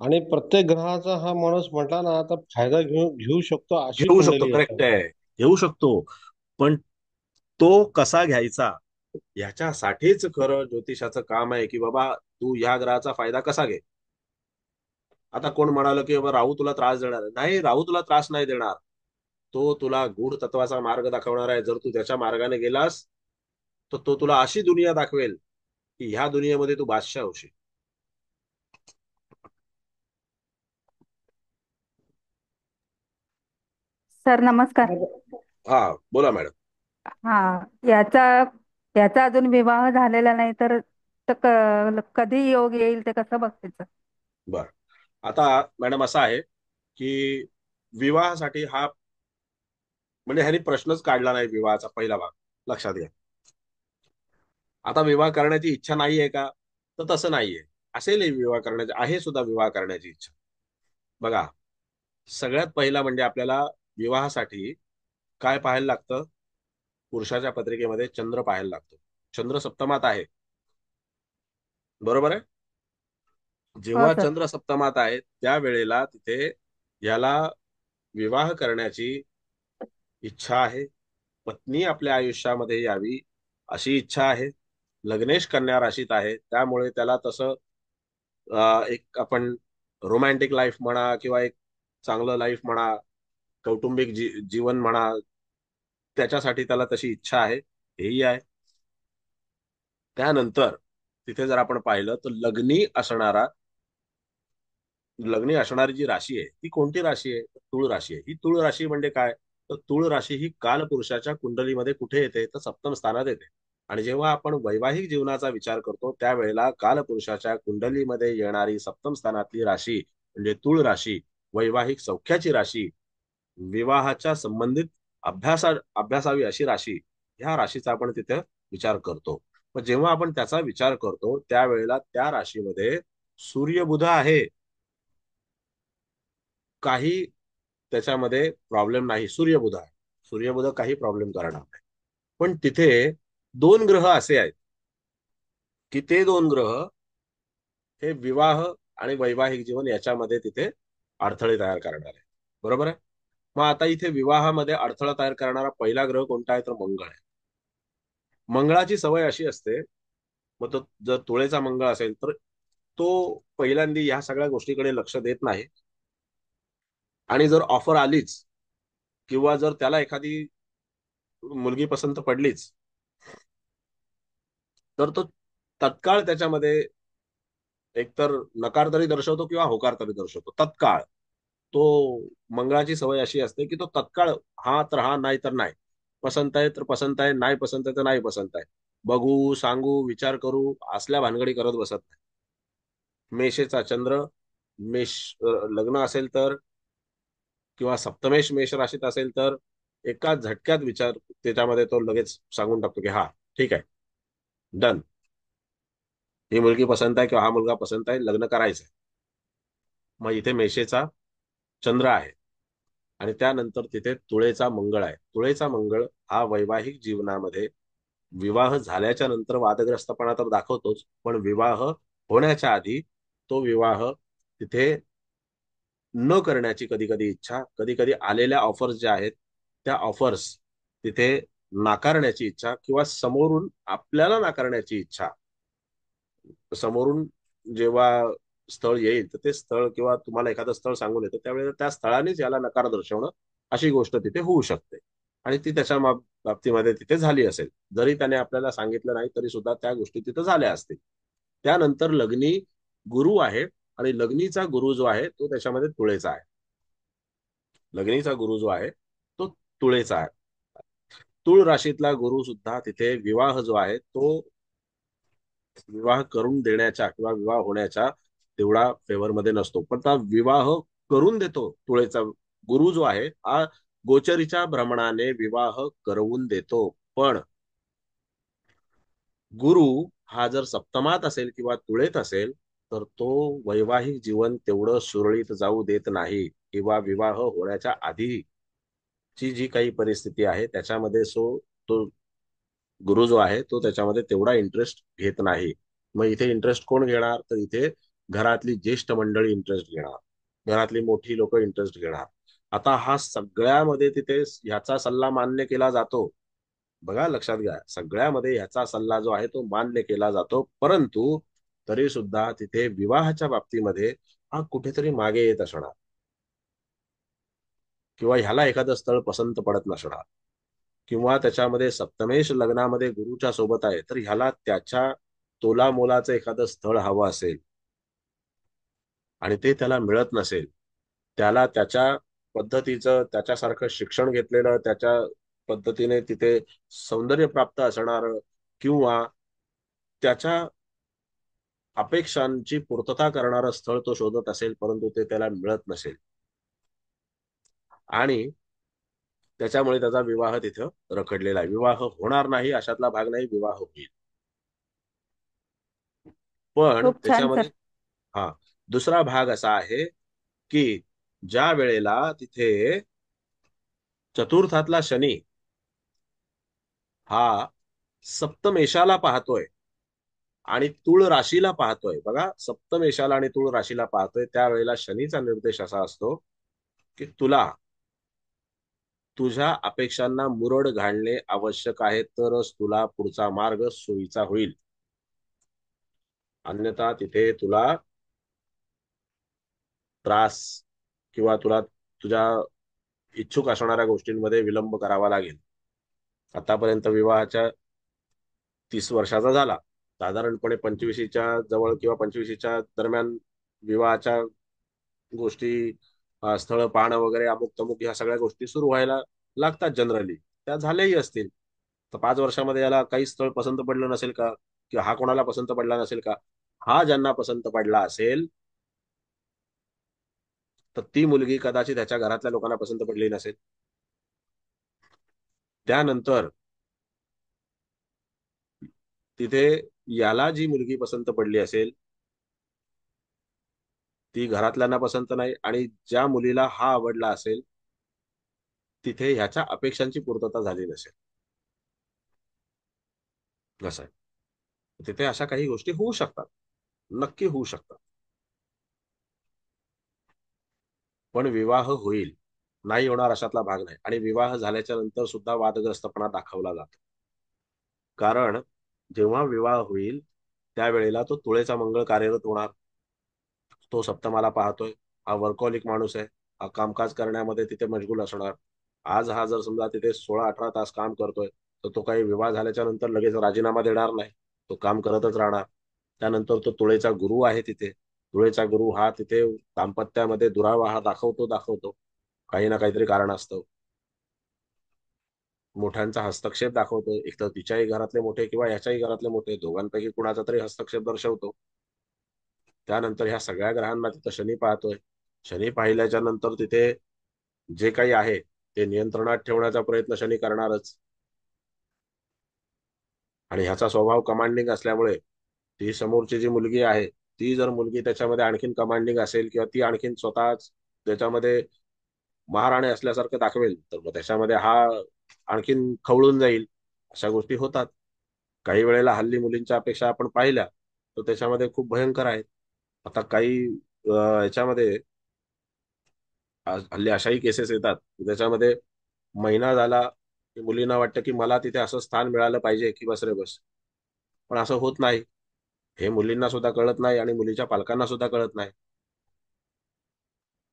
आणि प्रत्येक ग्रहाचा हा माणूस म्हटला ना आता फायदा घेऊ घेऊ शकतो अशी घेऊ शकतो, कुंडली आहे करेक्ट सर. आहे, घेऊ शकतो. पण तो कसा घ्यायचा ह्याच्यासाठीच खरं ज्योतिषाचं काम आहे की बाबा तू ह्या ग्रहाचा फायदा कसा घे. आता कोण म्हणाल की बाबा राहू तुला त्रास देणार नाही, राहू तुला त्रास नाही देणार, तो तुला गूढ तत्वाचा मार्ग दाखवणार आहे. जर तू त्याच्या मार्गाने गेलास तर तो तुला अशी दुनिया दाखवेल की ह्या दुनियेमध्ये तू बादशाह होशील. सर नमस्कार. हा, बोला मॅडम. हा, याचा याचा अजून विवाह झालेला नाही तर तर कधी योग येईल ते कसं बघायचं? बर, आता मॅडम असं आहे की विवाहासाठी हा म्हणजे ह्यानी प्रश्नच काढला नाही विवाहाचा पहिला भाग. लक्षात घ्या. आता विवाह करण्याची इच्छा नाहीये का, तर तसं नाहीये. असेल विवाह करण्याची, आहे सुद्धा विवाह करण्याची इच्छा. बघा, सगळ्यात पहिला म्हणजे आपल्याला विवाहासाठी काय पाहायला लागतं? पुरुषाच्या पत्रिकेमध्ये चंद्र पाहायला लागतो. चंद्र सप्तमात आहे, बरोबर आहे. हो जेव्हा सर. चंद्र सप्तमात आहे त्यावेळेला तिथे याला विवाह करण्याची इच्छा आहे. पत्नी आपल्या आयुष्यामध्ये यावी अशी इच्छा आहे. लग्नेश कन्या राशीत आहे, त्यामुळे त्याला तसं एक आपण रोमॅन्टिक लाईफ म्हणा किंवा एक चांगलं लाईफ म्हणा, कौटुंबिक जीवन म्हणा, त्याच्यासाठी त्याला तशी इच्छा आहे, हेही आहे. त्यानंतर तिथे जर आपण पाहिलं तर लग्नी असणारी जी राशी आहे ती कोणती राशी आहे? तुळ राशी आहे. ही तुळ राशी म्हणजे काय? तर तुळ राशी ही कालपुरुषाच्या कुंडलीमध्ये कुठे येते? तर सप्तम स्थानात येते. आणि जेव्हा आपण वैवाहिक जीवनाचा विचार करतो त्यावेळेला कालपुरुषाच्या कुंडलीमध्ये येणारी सप्तम स्थानातली राशी म्हणजे तुळ राशी, वैवाहिक सौख्याची राशी, विवाहाच्या संबंधित अभ्यासावी अशी राशी, ह्या राशीचा आपण तिथे विचार करतो. पण जेव्हा आपण त्याचा विचार करतो त्यावेळेला त्या राशीमध्ये सूर्य बुध आहे, काही त्याच्यामध्ये प्रॉब्लेम नाही. सूर्यबुध आहे, सूर्यबुध काही प्रॉब्लेम करणार नाही. पण तिथे दोन ग्रह असे आहेत की ते दोन ग्रह हे विवाह आणि वैवाहिक जीवन याच्यामध्ये तिथे अडथळे तयार करणार आहे, बरोबर आहे. मग आता इथे विवाहामध्ये अडथळा तयार करणारा पहिला ग्रह कोणता आहे? तर मंगळ आहे. मंगळाची सवय अशी असते, मग तो जर तुळेचा मंगळ असेल तर तो पहिल्यांदा ह्या सगळ्या गोष्टीकडे लक्ष देत नाही. आणि जर ऑफर आलीच किंवा जर त्याला एखादी मुलगी पसंत पडलीच तर तो तत्काळ त्याच्यामध्ये एकतर नकार तरी दर्शवतो किंवा होकार तरी दर्शवतो. तत्काळ तो, मंगळाची सवय अशी असते की तो तत्काळ हा तर हा, नाही तर नाही. पसंत आहे तर पसंत आहे, नाही पसंत आहे तर नाही पसंत आहे. बघू, सांगू, विचार करू असल्या भानगडी करत बसत नाही. मेषेचा चंद्र मेष लग्न असेल तर किंवा सप्तमेश मेष राशीत असेल तर एका झटक्यात विचार त्याच्यामध्ये तो लगेच सांगून टाकतो की हा ठीक आहे, डन, ही मुलगी पसंत आहे किंवा हा मुलगा पसंत आहे, लग्न करायचंय. मग इथे मेषेचा चंद्र आहे आणि त्यानंतर तिथे तुळेचा मंगळ आहे. तुळेचा मंगळ हा वैवाहिक जीवनामध्ये विवाह झाल्याच्या नंतर वादग्रस्तपणा तर दाखवतोच, पण विवाह होण्याच्या आधी तो विवाह तिथे न करण्याची कधी कधी इच्छा, कधी कधी आलेल्या ऑफर्स ज्या आहेत त्या ऑफर्स तिथे नाकारण्याची इच्छा किंवा समोरून आपल्याला नाकारण्याची इच्छा. समोरून जेव्हा स्थळ येईल तर ते स्थळ किंवा तुम्हाला एखादं स्थळ सांगून येतं त्यावेळेला त्या स्थळानेच याला नकार दर्शवणं अशी गोष्ट तिथे होऊ शकते. आणि ती त्याच्या बाबतीमध्ये तिथे झाली असेल, जरी त्याने आपल्याला सांगितलं नाही तरी सुद्धा त्या गोष्टी तिथे झाल्या असतील. त्यानंतर लग्नी गुरु आहे आणि लग्नीचा गुरु जो आहे तो त्याच्यामध्ये तुळेचा आहे. लग्नीचा गुरु जो आहे तो तुळेचा आहे. तुळ राशीतला गुरु सुद्धा तिथे विवाह जो आहे तो विवाह करून देण्याच्या किंवा विवाह होण्याच्या तेवढा फेवर मध्ये नसतो, पण त्या विवाह करून देतो. तुळेचा गुरु जो आहे हा गोचरीच्या भ्रमणाने विवाह करवून देतो. पण गुरु हा जर सप्तमात असेल किंवा तुळेत असेल तर तो वैवाहिक जीवन तेवढं सुरळीत जाऊ देत नाही किंवा विवाह होण्याच्या आधीची जी काही परिस्थिती आहे त्याच्यामध्ये तो गुरु जो आहे तो त्याच्यामध्ये तेवढा इंटरेस्ट घेत नाही. मग इथे इंटरेस्ट कोण घेणार? तर इथे घरातली ज्येष्ठ मंडळी इंटरेस्ट घेणार, घरातली मोठी लोक इंटरेस्ट घेणार. आता हा सगळ्यामध्ये तिथे ह्याचा सल्ला मान्य केला जातो. बघा, लक्षात घ्या, सगळ्यामध्ये ह्याचा सल्ला जो आहे तो मान्य केला जातो, परंतु तरी सुद्धा तिथे विवाहाच्या बाबतीमध्ये हा कुठेतरी मागे येत असणार किंवा ह्याला एखादं स्थळ पसंत पडत नसणार किंवा त्याच्यामध्ये सप्तमेश लग्नामध्ये गुरुच्या सोबत आहे तर ह्याला त्याच्या तोला मोलाचं एखादं स्थळ हवं असेल आणि ते त्याला मिळत नसेल, त्याला त्याच्या पद्धतीचं, त्याच्यासारखं शिक्षण घेतलेलं, त्याच्या पद्धतीने तिथे सौंदर्य प्राप्त असणार किंवा त्याच्या अपेक्षांची पूर्तता करणारं स्थळ तो शोधत असेल, परंतु ते त्याला मिळत नसेल आणि त्याच्यामुळे त्याचा विवाह तिथं रखडलेला आहे. विवाह होणार नाही अशातला भाग नाही, विवाह होईल. पण खूप छान त्याच्यामध्ये सर. हा दुसरा भाग असा आहे की ज्या वेळेला तिथे चतुर्थातला शनी हा सप्तमेशाला पाहतोय आणि तुळ राशीला पाहतोय, बघा सप्तमेशाला आणि तुळ राशीला पाहतोय, त्यावेळेला शनीचा निर्देश असा असतो की तुला तुझ्या अपेक्षांना मुरड घालणे आवश्यक आहे, तरच तुला पुढचा मार्ग सोयीचा होईल. अन्यथा तिथे तुला त्रास किंवा तुला तुझ्या इच्छुक असणाऱ्या गोष्टींमध्ये विलंब करावा लागेल. आतापर्यंत विवाहाच्या 30 वर्षाचा झाला, साधारणपणे 25च्या जवळ किंवा 25च्या दरम्यान विवाहाच्या गोष्टी, स्थळ पाहणं वगैरे अमुक तमुक ह्या सगळ्या गोष्टी सुरू व्हायला लागतात जनरली. त्या झाल्याही असतील. तर 5 वर्षामध्ये याला काही स्थळ पसंत पडलं नसेल का, किंवा हा कोणाला पसंत पडला नसेल का? हा ज्यांना पसंत पडला असेल तर ती मुलगी कदाचित त्याच्या घरातल्या लोकांना पसंत पडली नसेल. त्यानंतर तिथे याला जी मुलगी पसंत पडली असेल ती घरातल्यांना पसंत नाही, आणि ज्या मुलीला हा आवडला असेल तिथे ह्याच्या अपेक्षांची पूर्तता झाली नसेल. असं आहे. तिथे अशा काही गोष्टी होऊ शकतात, नक्की होऊ शकतात. पण विवाह होईल, नाही होणार अशातला भाग नाही. आणि विवाह झाल्याच्या नंतर सुद्धा वादग्रस्तपणा दाखवला जातो. कारण जेव्हा विवाह होईल त्यावेळेला तो तुळेचा मंगळ कार्यरत होणार. तो सप्तमाला पाहतोय, हा वर्कहॉलिक माणूस आहे, हा कामकाज करण्यामध्ये तिथे मशगूल असणार. आज हा जर समजा तिथे 16-18 तास काम करतोय, तर तो काही विवाह झाल्याच्या नंतर लगेच राजीनामा देणार नाही, तो काम करतच राहणार. त्यानंतर तो तुळेचा गुरु आहे तिथे. तुळेचा गुरु हा तिथे दाम्पत्यामध्ये दुरावा हा दाखवतो काही ना काहीतरी कारण असतं. मोठ्यांचा हस्तक्षेप दाखवतो, एक तर तिच्याही घरातले मोठे किंवा ह्याच्याही घरातले मोठे, दोघांपैकी कुणाचा तरी हस्तक्षेप दर्शवतो. त्यानंतर ह्या सगळ्या ग्रहांना तिथं शनी पाहतोय. शनी पाहिल्याच्या नंतर तिथे जे काही आहे ते नियंत्रणात ठेवण्याचा प्रयत्न शनी करणारच. आणि ह्याचा स्वभाव कमांडिंग असल्यामुळे ती समोरची जी मुलगी आहे ती जर मुलगी त्याच्यामध्ये आणखीन कमांडिंग असेल किंवा ती आणखीन स्वतःच त्याच्यामध्ये महाराणी असल्यासारखं दाखवेल, तर मग त्याच्यामध्ये हा आणखीन खवळून जाईल. अशा गोष्टी होतात. काही वेळेला हल्ली मुलींच्या अपेक्षा आपण पाहिल्या तर त्याच्यामध्ये खूप भयंकर आहेत. आता काही याच्यामध्ये हल्ली अशाही केसेस येतात त्याच्यामध्ये महिना झाला की मुलींना वाटतं की मला तिथे असं स्थान मिळालं पाहिजे की बस रे बस. पण असं होत नाही. हे मुलींना सुद्धा कळत नाही आणि मुलीच्या पालकांना सुद्धा कळत नाही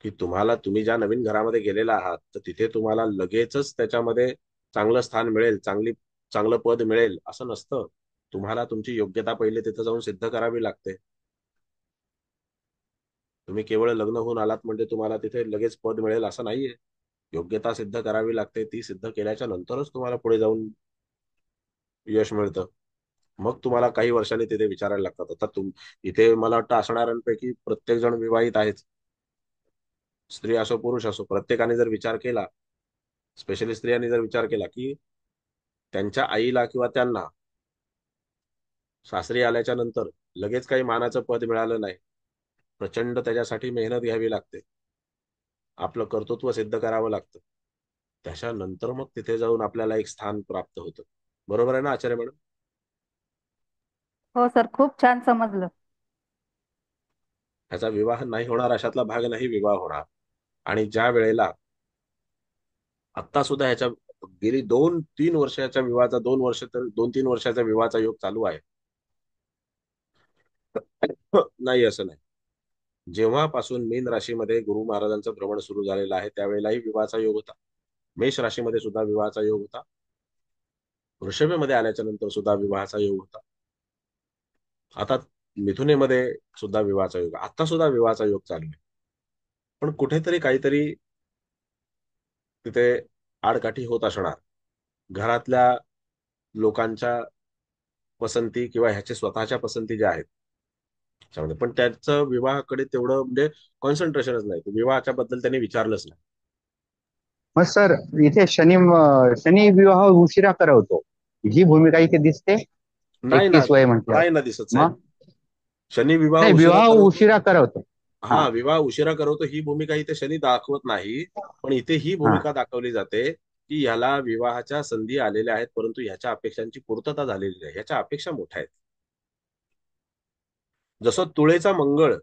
की तुम्ही ज्या नवीन घरामध्ये गेलेला आहात तर तिथे तुम्हाला लगेचच त्याच्यामध्ये चांगलं स्थान मिळेल, चांगलं पद मिळेल असं नसतं. तुम्हाला तुमची योग्यता पहिले तिथं जाऊन सिद्ध करावी लागते. तुम्ही केवळ लग्न होऊन आलात म्हणजे तुम्हाला तिथे लगेच पद मिळेल असं नाहीये. योग्यता सिद्ध करावी लागते. ती सिद्ध केल्याच्या नंतरच तुम्हाला पुढे जाऊन यश मिळतं. मग तुम्हाला काही वर्षांनी तिथे विचारायला लागतात. आता इथे मला वाटतं असणाऱ्यांपैकी प्रत्येक जण विवाहित आहेच, स्त्री असो पुरुष असो. प्रत्येकाने जर विचार केला, स्पेशली स्त्रियांनी जर विचार केला की त्यांच्या आईला किंवा त्यांना सासरी आल्याच्या नंतर लगेच काही मानाचं पद मिळालं नाही, प्रचंड त्याच्यासाठी मेहनत घ्यावी लागते, आपलं कर्तृत्व सिद्ध करावं लागतं. त्याच्यानंतर मग तिथे जाऊन आपल्याला एक स्थान प्राप्त होतं. बरोबर आहे ना आचार्य मॅडम? हो सर, खूप छान समजलं. ह्याचा विवाह नाही होणार अशातला भाग नाही, विवाह होणार. आणि ज्या वेळेला आता सुद्धा ह्याच्या गेली 2-3 वर्षाच्या विवाहाचा 2 वर्ष तर 2-3 वर्षाचा विवाहाचा योग चालू आहे. नाही असं नाही. जेव्हापासून मीन राशीमध्ये गुरु महाराजांचं भ्रमण सुरू झालेलं आहे त्यावेळेलाही विवाहाचा योग होता. मेष राशीमध्ये सुद्धा विवाहाचा योग होता. वृषभेमध्ये आल्याच्या नंतर सुद्धा विवाहाचा योग होता. आता मिथुनेमध्ये सुद्धा विवाहाचा योग, आता सुद्धा विवाहाचा योग चालू आहे. पण कुठेतरी काहीतरी तिथे आडकाठी होत असणार. घरातल्या लोकांच्या पसंती किंवा ह्याचे स्वतःच्या पसंती ज्या आहेत त्याच्यामध्ये, पण त्याचं विवाहाकडे तेवढं म्हणजे कॉन्सन्ट्रेशनच नाही. विवाहाच्या बद्दल त्यांनी विचारलंच नाही. मग सर इथे शनी विवाह उशिरा करवतो, ही भूमिका इथे दिसते नाही ना, 31 वय म्हटल्यावर. नाही ना दिसत साहेब. मग शनी विवाह नाही, उशिरा विवाह करवतो. उशिरा करवतो. हा, हा विवाह उशिरा करवतो ही भूमिका इथे शनी दाखवत नाही. पण इथे ही हा भूमिका दाखवली जाते की ह्याला विवाहाच्या संधी आलेल्या आहेत, परंतु ह्याच्या अपेक्षांची पूर्तता झालेली नाही. ह्याच्या अपेक्षा मोठ्या आहेत. जसं तुळेचा मंगळ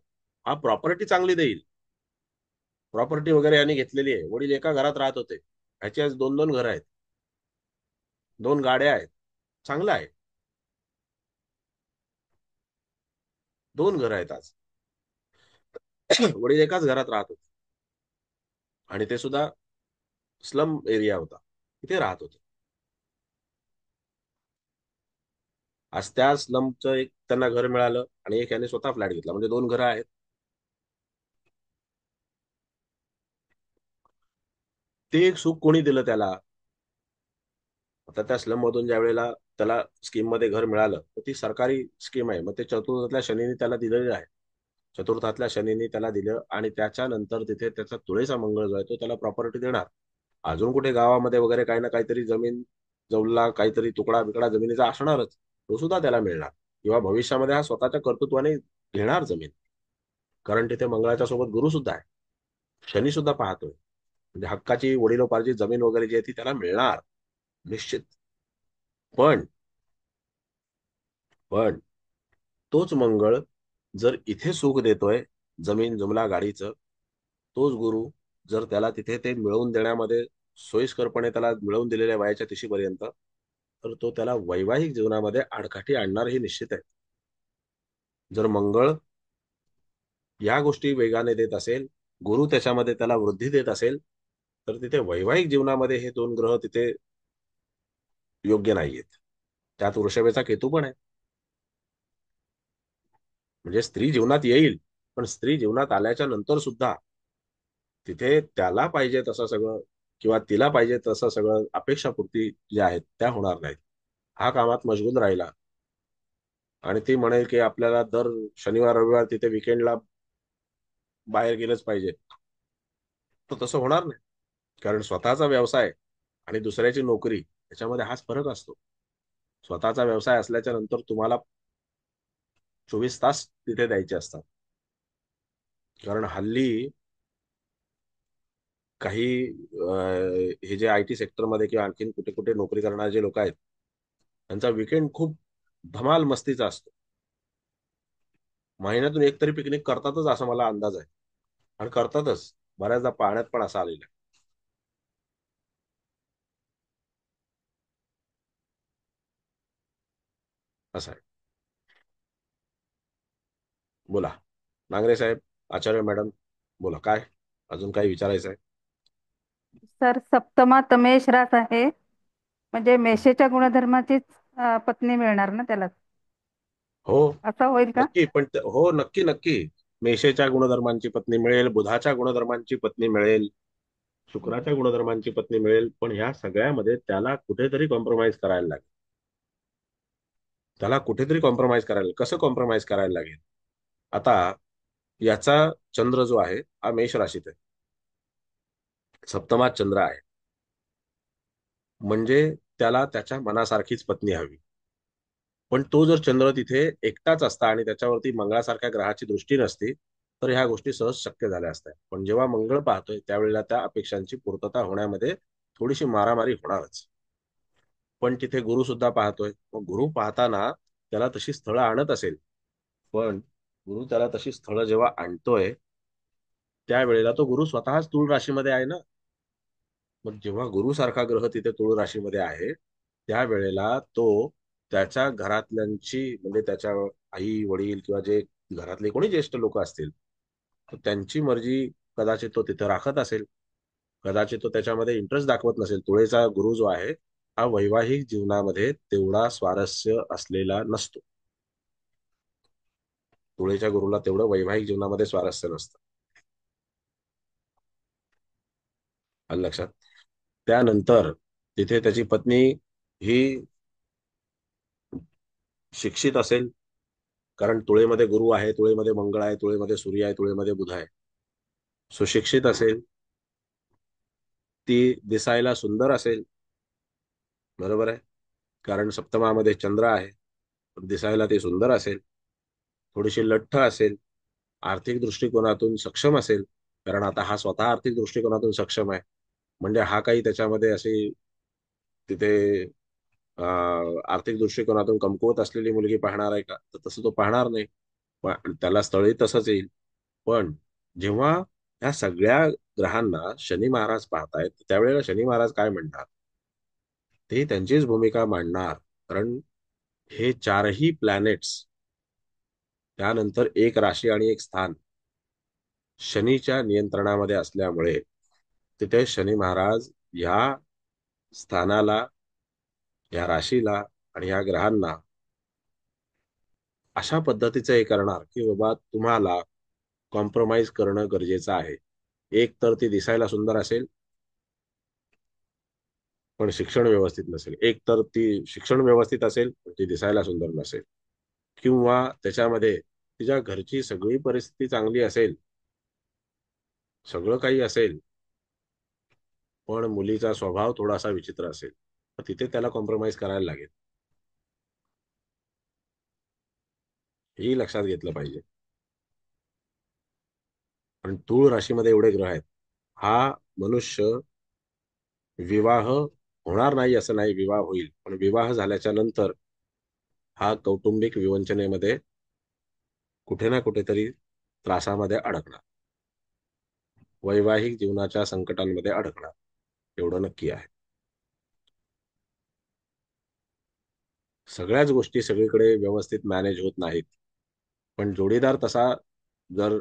हा प्रॉपर्टी चांगली देईल, प्रॉपर्टी वगैरे यांनी घेतलेली आहे. वडील एका घरात राहत होते, ह्याची आज 2-2 घरं आहेत, 2 गाड्या आहेत, चांगलं आहे. 2 घरं आहेत आज. वडील एकाच घरात राहत होते आणि ते सुद्धा स्लम एरिया होता, तिथे राहत होते. आज त्या स्लमचं एक त्यांना घर मिळालं आणि एक याने स्वतः फ्लॅट घेतला, म्हणजे 2 घरं आहेत. ते एक सुख कोणी दिलं त्याला? आता त्या स्लम मधून ज्या वेळेला त्याला स्कीम मध्ये घर मिळालं, तर ती सरकारी स्कीम आहे. मग ते चतुर्थातल्या शनीने त्याला दिलेलं आहे. चतुर्थातल्या शनीने त्याला दिलं आणि त्याच्यानंतर तिथे त्याचा तुळेचा मंगळ जो आहे तो त्याला प्रॉपर्टी देणार. अजून कुठे गावामध्ये वगैरे काही ना काहीतरी जमीन जवळला काहीतरी तुकडा बिकडा जमिनीचा असणारच, तो सुद्धा त्याला मिळणार. किंवा भविष्यामध्ये हा स्वतःच्या कर्तृत्वाने घेणार जमीन, कारण तिथे मंगळाच्या सोबत गुरु सुद्धा आहे, शनी सुद्धा पाहतोय. म्हणजे हक्काची वडिलोपार्जित जमीन वगैरे जी आहे ती त्याला मिळणार निश्चित. पण पण तोच मंगळ जर इथे सुख देतोय, जमीन जुमला गाडीचं, तोच गुरु जर त्याला तिथे ते मिळवून देण्यामध्ये सोयीस्करपणे त्याला मिळवून दिलेल्या वयाच्या तिशीपर्यंत, तर तो त्याला वैवाहिक जीवनामध्ये आडकाठी आणणार हे निश्चित आहे. जर मंगळ या गोष्टी वेगाने देत असेल, गुरु त्याच्यामध्ये त्याला वृद्धी देत असेल, तर तिथे वैवाहिक जीवनामध्ये हे 2 ग्रह तिथे योग्य नाहीयेत. त्यात वृषभेचा केतू पण आहे. म्हणजे स्त्री जीवनात येईल, पण स्त्री जीवनात आल्याच्या नंतर सुद्धा तिथे त्याला पाहिजे तसं सगळं किंवा तिला पाहिजे तसं सगळं अपेक्षापूर्ती ज्या आहेत त्या होणार नाहीत. हा कामात मशगूल राहिला आणि ती म्हणेल की आपल्याला दर शनिवार रविवार तिथे विकेंडला बाहेर गेलंच पाहिजे, तर तसं होणार नाही. कारण स्वतःचा व्यवसाय आणि दुसऱ्याची नोकरी याच्यामध्ये हाच फरक असतो. स्वतःचा व्यवसाय असल्याच्या नंतर तुम्हाला 24 तास तिथे द्यायचे असतात. कारण हल्ली काही हे जे आयटी सेक्टरमध्ये किंवा आणखीन कुठे कुठे नोकरी करणारे जे लोक आहेत, त्यांचा विकेंड खूप धमाल मस्तीचा असतो. महिन्यातून एक तरी पिकनिक करतातच असा मला अंदाज आहे, आणि करतातच. बऱ्याचदा पाहण्यात पण असं आलेलं आहे. असं आहे. बोला नांगरे साहेब, आचार्य मॅडम, बोला काय अजून काही विचारायचं आहे? सर सप्तमात मेष रास आहे, म्हणजे मेषेच्या गुणधर्माचीच पत्नी मिळणार ना त्याला, हो असं होईल का? नक्की. पण हो नक्की नक्की, मेषेच्या गुणधर्मांची पत्नी मिळेल, बुधाच्या गुणधर्मांची पत्नी मिळेल, शुक्राच्या गुणधर्मांची पत्नी मिळेल. पण ह्या सगळ्यामध्ये त्याला कुठेतरी कॉम्प्रोमाइज करायला लागेल. त्याला कुठेतरी कॉम्प्रोमाइज करायला, कसं कॉम्प्रोमाइज करायला लागेल? आता याचा चंद्र जो आहे हा मेष राशीत आहे, सप्तमात चंद्र आहे. म्हणजे त्याला त्याच्या मनासारखीच पत्नी हवी. पण तो जर चंद्र तिथे एकटाच असता आणि त्याच्यावरती मंगळासारख्या ग्रहाची दृष्टी नसती, तर ह्या गोष्टी सहज शक्य झाल्या असत्या. पण जेव्हा मंगळ पाहतोय त्यावेळेला त्या अपेक्षांची पूर्तता होण्यामध्ये थोडीशी मारामारी होणारच. पण तिथे गुरु सुद्धा पाहतोय. मग गुरु पाहताना त्याला तशी स्थळं आणत असेल, पण गुरु त्याला तशी स्थळं जेव्हा आणतोय त्यावेळेला तो गुरु स्वतःच तुळ राशीमध्ये आहे ना. मग जेव्हा गुरु सारखा ग्रह तिथे तुळ राशीमध्ये आहे, त्यावेळेला तो त्याच्या घरातल्यांची म्हणजे त्याच्या आई वडील किंवा जे घरातले कोणी ज्येष्ठ लोक असतील, तर त्यांची मर्जी कदाचित तो तिथे राखत असेल, कदाचित तो त्याच्यामध्ये इंटरेस्ट दाखवत नसेल. तुळेचा गुरु जो आहे हा वैवाहिक जीवनामध्ये तेवढा स्वारस्य असलेला नसतो. तुळेच्या गुरुला तेवढं वैवाहिक जीवनामध्ये स्वारस्य नसतं. आलं लक्षात? त्यानंतर तिथे त्याची पत्नी ही शिक्षित असेल, कारण तुळेमध्ये गुरु आहे, तुळेमध्ये मंगळ आहे, तुळेमध्ये सूर्य आहे, तुळेमध्ये बुध आहे. सुशिक्षित असेल, ती दिसायला सुंदर असेल, बरोबर आहे, कारण सप्तमामध्ये चंद्र आहे, दिसायला ती सुंदर असेल, थोडीशी लठ्ठ असेल, आर्थिक दृष्टिकोनातून सक्षम असेल, कारण आता हा स्वतः आर्थिक दृष्टिकोनातून सक्षम आहे, म्हणजे हा काही त्याच्यामध्ये अशी तिथे आर्थिक दृष्टिकोनातून कमकुवत असलेली मुलगी पाहणार आहे का? तर तसं तो पाहणार नाही. पण त्याला स्थळही तसंच येईल. पण जेव्हा ह्या सगळ्या ग्रहांना शनी महाराज पाहतायत, त्यावेळेला शनी महाराज काय म्हणतात, ते त्यांचीच भूमिका मांडणार. कारण हे चारही प्लॅनेट्स, त्यानंतर एक राशी आणि एक स्थान शनीच्या नियंत्रणामध्ये असल्यामुळे तिथे शनी महाराज या स्थानाला, या राशीला आणि या ग्रहांना अशा पद्धतीचं हे करणार की बाबा तुम्हाला कॉम्प्रोमाइज करणं गरजेचं आहे. एक तर ती दिसायला सुंदर असेल पण शिक्षण व्यवस्थित नसेल, एक तर ती शिक्षण व्यवस्थित असेल पण ती दिसायला सुंदर नसेल, किंवा त्याच्यामध्ये तिच्या घरची सगळी परिस्थिती चांगली असेल, सगळं काही असेल, पण मुलीचा स्वभाव थोडासा विचित्र असेल, तर तिथे त्याला कॉम्प्रोमाइज करायला लागेल. हेही लक्षात घेतलं पाहिजे. पण तूळ राशीमध्ये एवढे ग्रह आहेत, हा मनुष्य विवाह होणार नाही असं नाही, विवाह होईल, पण विवाह झाल्याच्या नंतर हा कौटुंबिक विवंचनेमध्ये कुठे ना कुठेतरी त्रासामध्ये अडकणार, वैवाहिक जीवनाच्या संकटांमध्ये अडकणार, एवढं नक्की आहे. सगळ्याच गोष्टी सगळीकडे व्यवस्थित मॅनेज होत नाहीत, पण जोडीदार तसा जर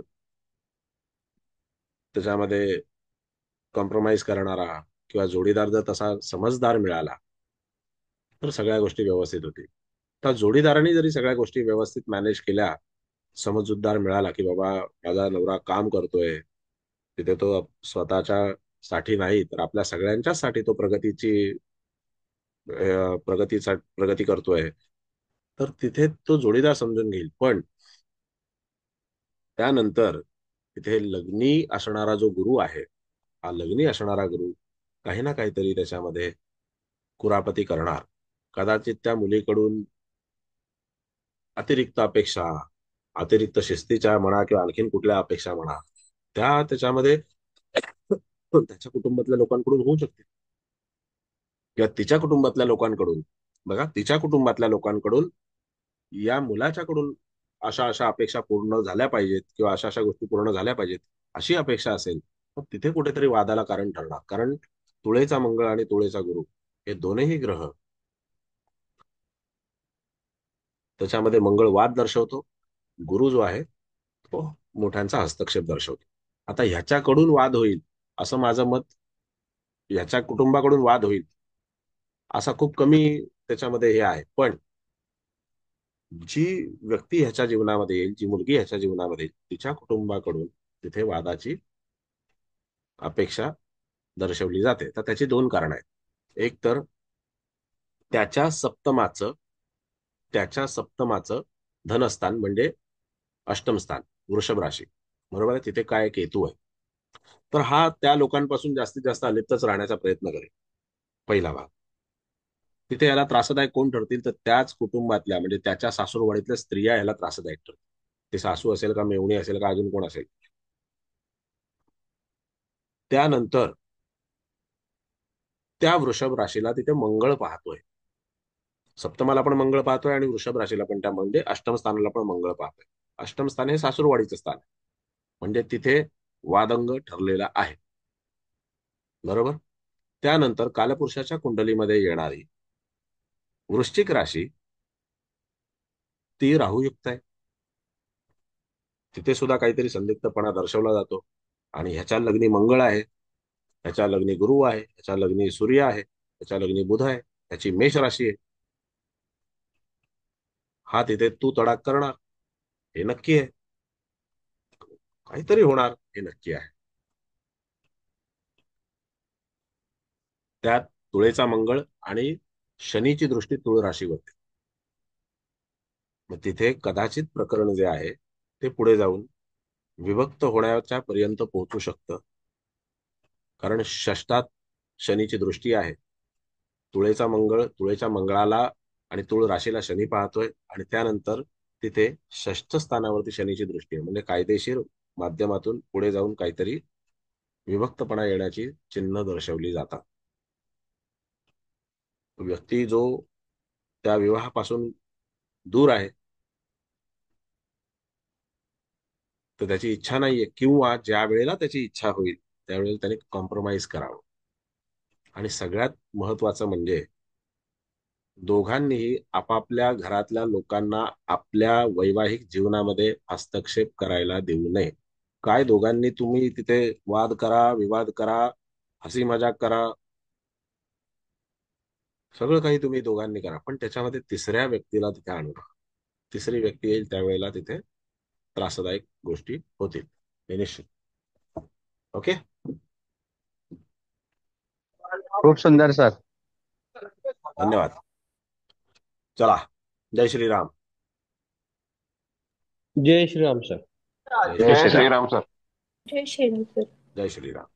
त्याच्यामध्ये कॉम्प्रोमाइज करणारा किंवा जोडीदार जर तसा समजदार मिळाला तर सगळ्या गोष्टी व्यवस्थित होतील. तर जोडीदारांनी जरी सगळ्या गोष्टी व्यवस्थित मॅनेज केल्या, समजूतदार मिळाला की बाबा माझा नवरा काम करतोय, तिथे तो स्वतःच्या साठी नाही तर आपल्या सगळ्यांच्याच साठी तो प्रगती करतोय, तर तिथे तो जोडीदार समजून घेईल. पण त्यानंतर तिथे लग्नी असणारा जो गुरु आहे, हा लग्नी असणारा गुरु काही ना काहीतरी त्याच्यामध्ये कुरापती करणार. कदाचित त्या मुलीकडून अतिरिक्त अपेक्षा, अतिरिक्त शिस्तीच्या म्हणा किंवा आणखीन कुठल्या अपेक्षा म्हणा, त्या त्याच्यामध्ये त्याच्या कुटुंबातल्या लोकांकडून होऊ शकते, किंवा तिच्या कुटुंबातल्या लोकांकडून, बघा तिच्या कुटुंबातल्या लोकांकडून या मुलाच्याकडून अशा अशा अपेक्षा पूर्ण झाल्या पाहिजेत किंवा अशा अशा गोष्टी पूर्ण झाल्या पाहिजेत अशी अपेक्षा असेल, तर तिथे कुठेतरी वादाला कारण ठरणार. कारण तुळेचा मंगळ आणि तुळेचा गुरु हे दोनही ग्रह, त्याच्यामध्ये मंगळ वाद दर्शवतो, गुरु जो आहे तो मोठ्यांचा हस्तक्षेप दर्शवतो. आता ह्याच्याकडून वाद होईल असं माझं मत, ह्याच्या कुटुंबाकडून वाद होईल असा खूप कमी त्याच्यामध्ये हे आहे. पण जी व्यक्ती ह्याच्या जीवनामध्ये येईल, जी मुलगी ह्याच्या जीवनामध्ये येईल, तिच्या कुटुंबाकडून तिथे वादाची अपेक्षा दर्शवली जाते. तर त्याची दोन कारण आहेत. एक तर त्याच्या सप्तमाचं त्याच्या सप्तमाचं धनस्थान म्हणजे अष्टम स्थान, वृषभ राशी, बरोबर आहे, तिथे काय केतू आहे, तर हा त्या लोकांपासून जास्तीत जास्त अलिप्तच राहण्याचा प्रयत्न करेल. पहिला भाग. तिथे याला त्रासदायक कोण ठरतील, तर त्याच कुटुंबातल्या म्हणजे त्याच्या सासूरवाडीतल्या स्त्रिया याला त्रासदायक ठरतील. ते सासू असेल का, मेवणी असेल का, अजून कोण असेल. त्यानंतर त्या वृषभ राशीला तिथे मंगळ पाहतोय, सप्तमाला पण मंगळ पाहतोय आणि वृषभ राशीला पण, त्या म्हणजे अष्टम स्थानाला पण मंगळ पाहतोय. अष्टम स्थान हे सासूरवाडीचं स्थान, म्हणजे तिथे वादंग ठरलेला आहे, बरोबर. त्यानंतर कालपुरुषाच्या कुंडलीमध्ये येणारी वृश्चिक राशी ती राहूयुक्त आहे, तिथे सुद्धा काहीतरी संदिग्धपणा दर्शवला जातो. आणि ह्याच्या लग्नी मंगळ आहे, ह्याच्या लग्नी गुरु आहे, ह्याच्या लग्नी सूर्य आहे, ह्याच्या लग्नी बुध आहे, ह्याची मेष राशी आहे. हा तिथे तू तडाक करणार हे नक्की आहे, काहीतरी होणार हे नक्की आहे. त्यात तुळेचा मंगळ आणि शनीची दृष्टी तुळ राशीवरती. मग तिथे कदाचित प्रकरण जे आहे ते पुढे जाऊन विभक्त होण्याच्या पर्यंत पोहोचू शकतं. कारण षष्ठात शनीची दृष्टी आहे. तुळेच्या मंगळाला आणि तुळ राशीला शनी पाहतोय आणि त्यानंतर तिथे षष्ठ स्थानावरती शनीची दृष्टी आहे. म्हणजे कायदेशीर माध्यमातून पुढे जाऊन काहीतरी विभक्तपणा येण्याची चिन्ह दर्शवली जातात. व्यक्ती जो त्या विवाहापासून दूर आहे तर त्याची इच्छा नाहीये, किंवा ज्या वेळेला त्याची इच्छा होईल त्यावेळेला त्याने कॉम्प्रोमाइज करावं. आणि सगळ्यात महत्वाचं म्हणजे दोघांनीही आपापल्या घरातल्या लोकांना आपल्या वैवाहिक जीवनामध्ये हस्तक्षेप करायला देऊ नये. काय दोघांनी तुम्ही तिथे वाद करा, विवाद करा, हसी मजाक करा, सगळं काही तुम्ही दोघांनी करा, पण त्याच्यामध्ये तिसऱ्या व्यक्तीला तिथे आणू नका. तिसरी व्यक्ती येईल त्यावेळेला तिथे त्रासदायक गोष्टी होतील, हे निश्चित. ओके. खूप सुंदर सर. धन्यवाद. चला, जय श्रीराम. जय श्रीराम सर. जय जय श्रीराम. श्रीराम सर. जय श्रीराम सर. जय श्रीराम.